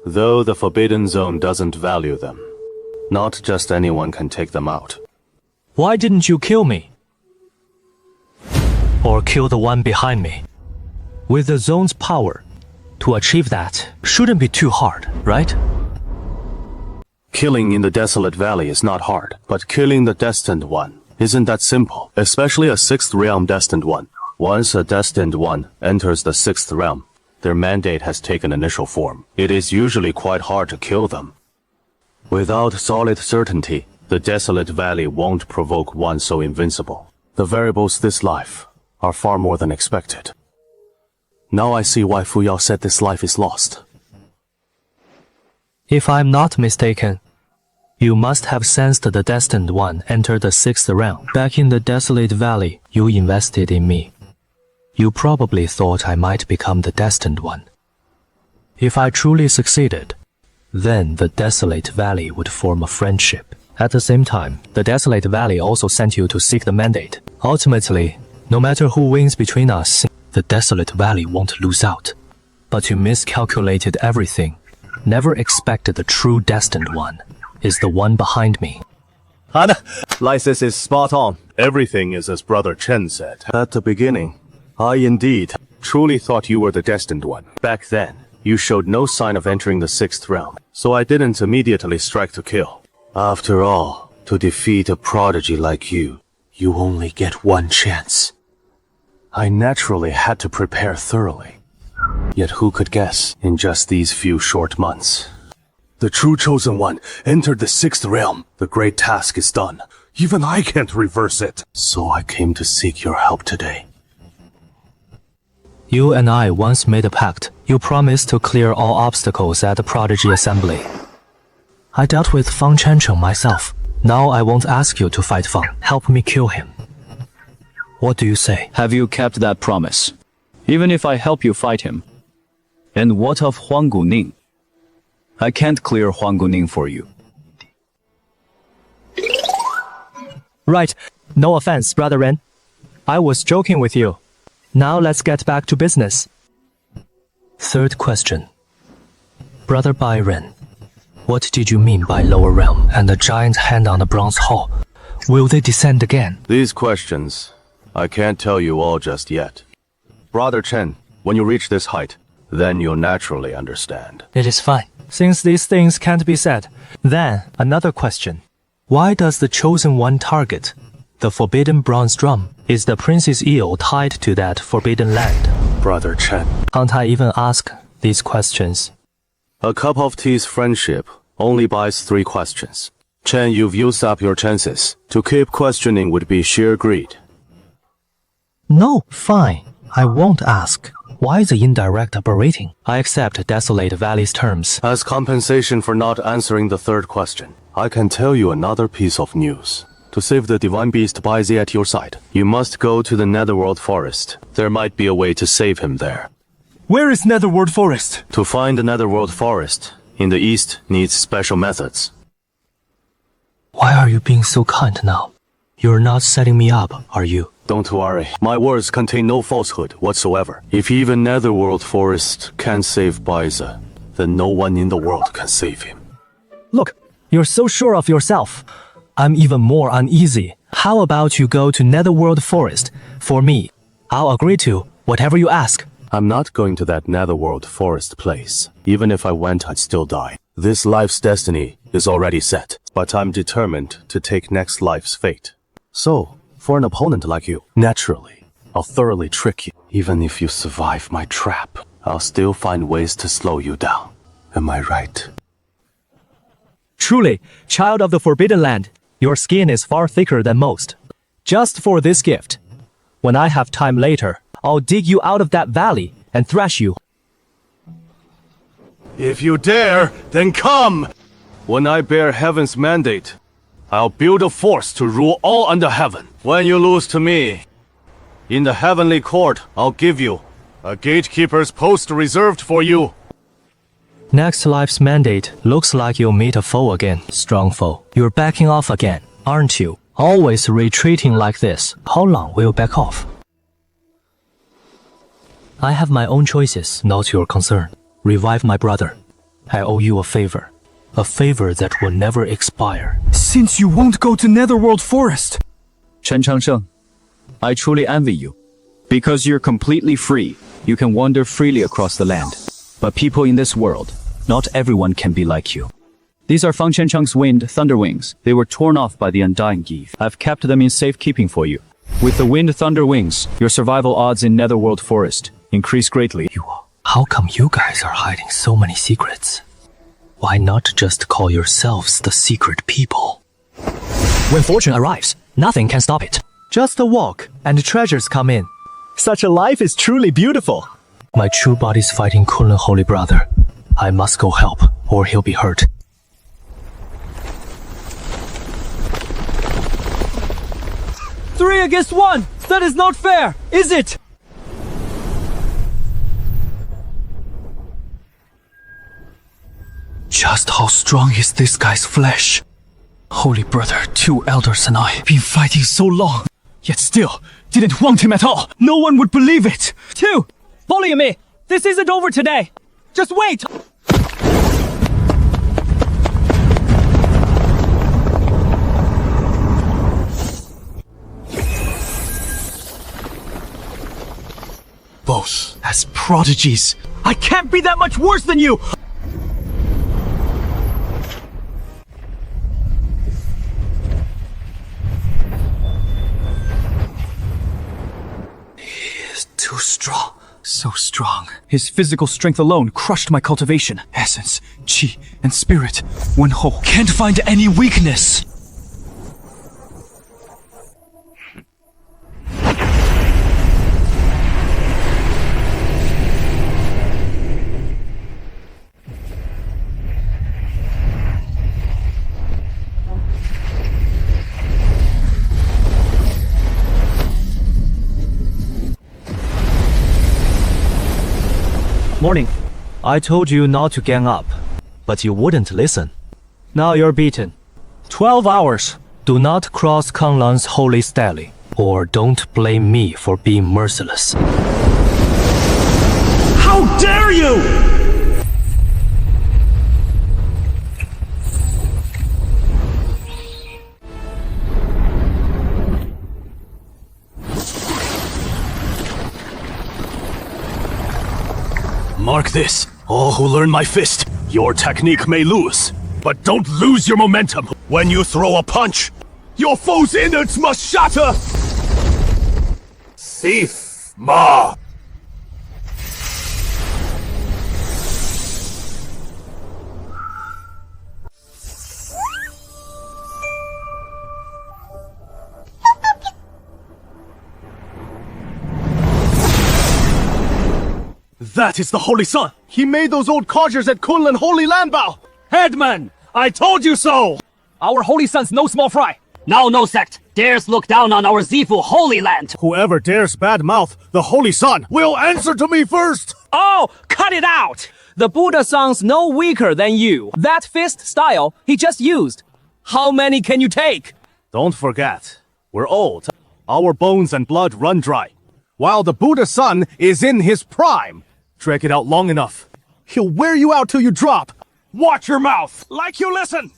Though the Forbidden Zone doesn't value them. Not just anyone can take them out. Why didn't you kill me? Or kill the one behind me? With the zone's power, to achieve that shouldn't be too hard, right? Killing in the Desolate Valley is not hard, but killing the Destined One isn't that simple, especially a 6th realm Destined One. Once a Destined One enters the 6th realm, their mandate has taken initial form. It is usually quite hard to kill them. Without solid certainty, the Desolate Valley won't provoke one so invincible. The variables this life are far more than expected. Now I see why Fu Yao said this life is lost. If I'm not mistaken, you must have sensed the Destined One enter the 6th realm. Back in the Desolate Valley, you invested in me. You probably thought I might become the Destined One. If I truly succeeded, then the Desolate Valley would form a friendship. At the same time, the Desolate Valley also sent you to seek the mandate. Ultimately, no matter who wins between us, the Desolate Valley won't lose out. But you miscalculated everything. Never expected the true Destined One is the one behind me. Lysis is spot on. Everything is as Brother Chen said. At the beginning, I indeed truly thought you were the Destined One. Back then, you showed no sign of entering the 6th realm, so I didn't immediately strike to kill. After all, to defeat a prodigy like you only get one chance. I naturally had to prepare thoroughly. Yet who could guess, in just these few short months? The true Chosen One entered the 6th realm. The great task is done. Even I can't reverse it. So I came to seek your help today. You and I once made a pact. You promised to clear all obstacles at the Prodigy Assembly. I dealt with Fang Chencheng myself. Now I won't ask you to fight Fang. Help me kill him. What do you say? Have you kept that promise? Even if I help you fight him? And what of Huang Guning? I can't clear Huang Guning for you. Right. No offense, Brother Ren. I was joking with you. Now let's get back to business. Third question. Brother Byron, what did you mean by lower realm and the giant hand on the bronze hall? Will they descend again? These questions, I can't tell you all just yet. Brother Chen, when you reach this height, then you'll naturally understand. It is fine. Since these things can't be said, then another question. Why does the Chosen One target the Forbidden Bronze Drum? Is the Princess Eel tied to that forbidden land? Brother Chen. Can't I even ask these questions? A cup of tea's friendship only buys 3 questions. Chen, you've used up your chances. To keep questioning would be sheer greed. No, fine. I won't ask. Why the indirect operating? I accept Desolate Valley's terms. As compensation for not answering the 3rd question, I can tell you another piece of news. To save the Divine Beast Baizi at your side, you must go to the Netherworld Forest. There might be a way to save him there. Where is Netherworld Forest? To find the Netherworld Forest in the east needs special methods. Why are you being so kind now? You're not setting me up, are you? Don't worry. My words contain no falsehood whatsoever. If even Netherworld Forest can't save Baizi, then no one in the world can save him. Look, you're so sure of yourself. I'm even more uneasy. How about you go to Netherworld Forest for me? I'll agree to whatever you ask. I'm not going to that Netherworld Forest place. Even if I went, I'd still die. This life's destiny is already set, but I'm determined to take next life's fate. So, for an opponent like you, naturally, I'll thoroughly trick you. Even if you survive my trap, I'll still find ways to slow you down. Am I right? Truly, child of the Forbidden Land, your skin is far thicker than most. Just for this gift. When I have time later, I'll dig you out of that valley and thrash you. If you dare, then come! When I bear heaven's mandate, I'll build a force to rule all under heaven. When you lose to me, in the heavenly court, I'll give you a gatekeeper's post reserved for you. Next life's mandate looks like you'll meet a foe again. Strong foe. You're backing off again, aren't you? Always retreating like this. How long will you back off? I have my own choices, not your concern. Revive my brother. I owe you a favor. A favor that will never expire. Since you won't go to Netherworld Forest. Chen Changsheng, I truly envy you. Because you're completely free, you can wander freely across the land. But people in this world, not everyone can be like you. These are Fang Qiancheng's winged thunder wings. They were torn off by the Undying Eve. I've kept them in safekeeping for you. With the winged thunder wings, your survival odds in Netherworld Forest increase greatly. How come you guys are hiding so many secrets? Why not just call yourselves the secret people? When fortune arrives, nothing can stop it. Just a walk, and treasures come in. Such a life is truly beautiful. My true body's fighting Kunlun Holy Brother. I must go help, or he'll be hurt. Three against one! That is not fair, is it? Just how strong is this guy's flesh? Holy Brother, 2 elders and I been fighting so long, yet still didn't want him at all. No one would believe it. 2! Bully me! This isn't over today! Just wait! Both as prodigies. I can't be that much worse than you! Too strong. So strong. His physical strength alone crushed my cultivation. Essence, chi, and spirit. One whole. Can't find any weakness. Morning. I told you not to gang up, but you wouldn't listen. Now you're beaten. 12 hours. Do not cross Kanglan's holy stele, or don't blame me for being merciless. How dare you! Mark this, all who learn my fist. Your technique may lose, but don't lose your momentum. When you throw a punch, your foe's innards must shatter! Thief Ma! That is the Holy Sun! He made those old codgers at Kunlun Holy Landbow! Headman! I told you so! Our Holy Sun's no small fry! Now no sect dares look down on our Zifu Holy Land! Whoever dares badmouth the Holy Sun will answer to me first! Oh, cut it out! The Buddha-san's no weaker than you. That fist style he just used. How many can you take? Don't forget, we're old. Our bones and blood run dry. While the Buddha-san is in his prime. Drag it out long enough. He'll wear you out till you drop. Watch your mouth, like you listen!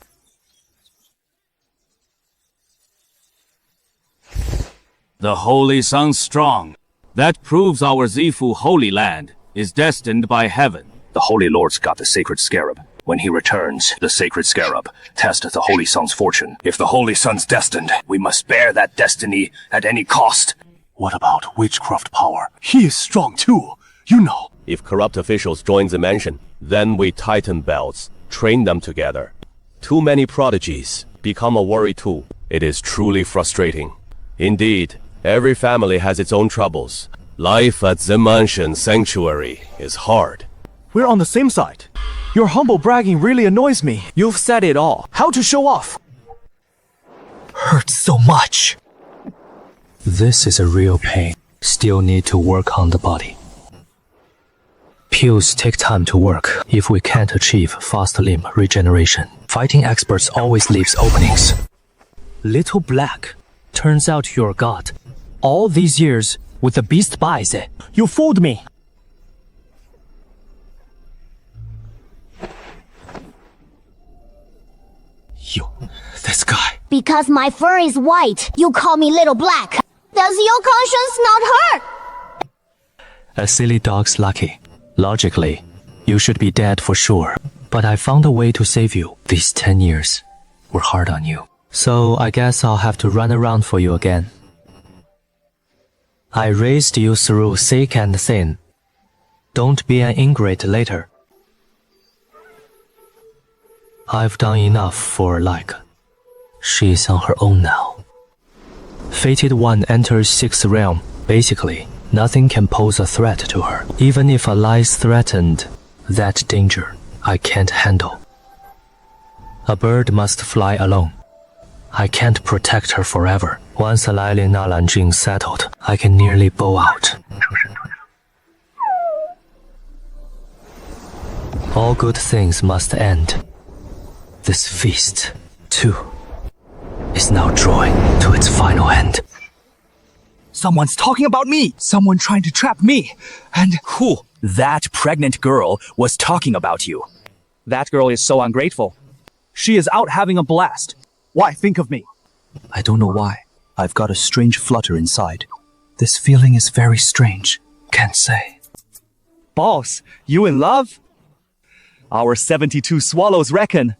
The Holy Sun's strong. That proves our Zifu Holy Land is destined by heaven. The Holy Lord's got the sacred scarab. When he returns, the sacred scarab tests the Holy Sun's fortune. If the Holy Sun's destined, we must bear that destiny at any cost. What about witchcraft power? He is strong too, you know. If corrupt officials join the mansion, then we tighten belts, train them together. Too many prodigies become a worry too. It is truly frustrating. Indeed, every family has its own troubles. Life at the mansion sanctuary is hard. We're on the same side. Your humble bragging really annoys me. You've said it all. How to show off? Hurts so much. This is a real pain. Still need to work on the body. Kills take time to work. If we can't achieve fast limb regeneration, fighting experts always leaves openings. Little Black, turns out you're God. All these years with the beast buys it. You fooled me. You, this guy. Because my fur is white, you call me Little Black. Does your conscience not hurt? A silly dog's lucky. Logically, you should be dead for sure. But I found a way to save you. These 10 years were hard on you. So I guess I'll have to run around for you again. I raised you through thick and thin. Don't be an ingrate later. I've done enough for like. She's on her own now. Fated One enters 6th realm. Basically, nothing can pose a threat to her. Even if a lie's threatened, that danger I can't handle. A bird must fly alone. I can't protect her forever. Once a Lailin Nalanjing settled, I can nearly bow out. All good things must end. This feast, too, is now drawing to its final end. Someone's talking about me! Someone trying to trap me! And who? That pregnant girl was talking about you. That girl is so ungrateful. She is out having a blast. Why think of me? I don't know why. I've got a strange flutter inside. This feeling is very strange. Can't say. Boss, you in love? Our 72 swallows reckon.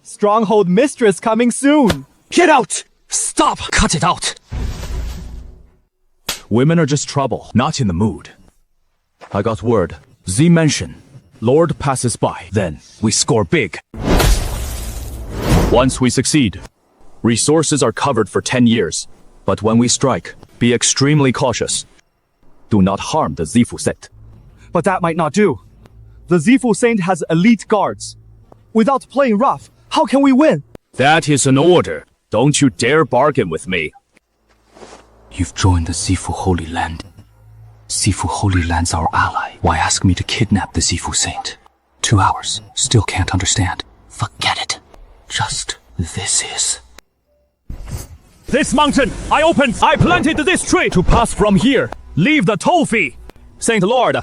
Stronghold mistress coming soon. Get out! Stop! Cut it out! Women are just trouble, not in the mood. I got word. Z Mansion. Lord passes by. Then we score big. Once we succeed, resources are covered for 10 years. But when we strike, be extremely cautious. Do not harm the Zifu Saint. But that might not do. The Zifu Saint has elite guards. Without playing rough, how can we win? That is an order. Don't you dare bargain with me. You've joined the Zifu Holy Land. Zifu Holy Land's our ally. Why ask me to kidnap the Zifu Saint? 2 hours. Still can't understand. Forget it. Just this is. This mountain, I planted this tree to pass from here. Leave the toll fee. Saint Lord,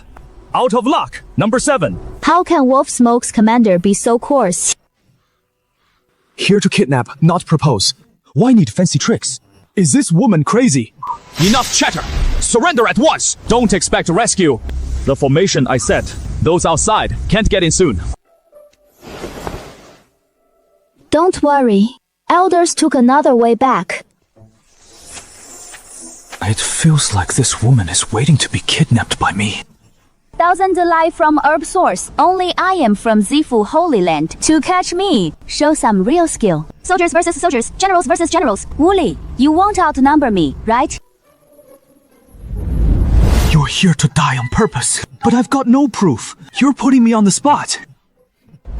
out of luck. Number 7. How can Wolf Smoke's commander be so coarse? Here to kidnap, not propose. Why need fancy tricks? Is this woman crazy? Enough chatter! Surrender at once! Don't expect rescue. The formation I set. Those outside can't get in soon. Don't worry. Elders took another way back. It feels like this woman is waiting to be kidnapped by me. Thousand alive from herb source. Only I am from Zifu Holy Land. To catch me, show some real skill. Soldiers versus soldiers, generals versus generals. Wooly, you won't outnumber me, right? You're here to die on purpose, but I've got no proof. You're putting me on the spot.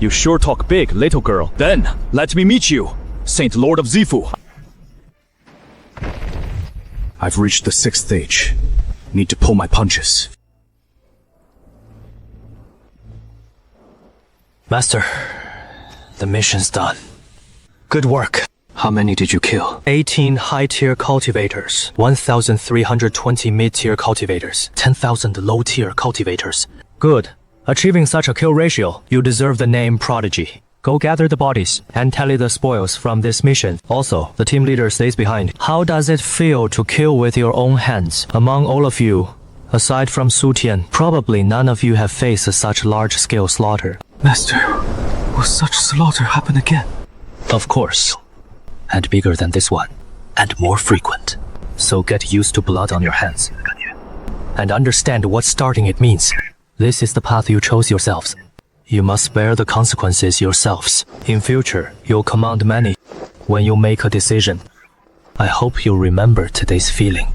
You sure talk big, little girl. Then, let me meet you, Saint Lord of Zifu. I've reached the 6th stage. Need to pull my punches. Master, the mission's done. Good work. How many did you kill? 18 high-tier cultivators, 1,320 mid-tier cultivators, 10,000 low-tier cultivators. Good. Achieving such a kill ratio, you deserve the name Prodigy. Go gather the bodies and tally the spoils from this mission. Also, the team leader stays behind. How does it feel to kill with your own hands? Among all of you, aside from Su Tian, probably none of you have faced such large-scale slaughter. Master, will such slaughter happen again? Of course. And bigger than this one. And more frequent. So get used to blood on your hands. And understand what starting it means. This is the path you chose yourselves. You must bear the consequences yourselves. In future, you'll command many. When you make a decision, I hope you'll remember today's feeling.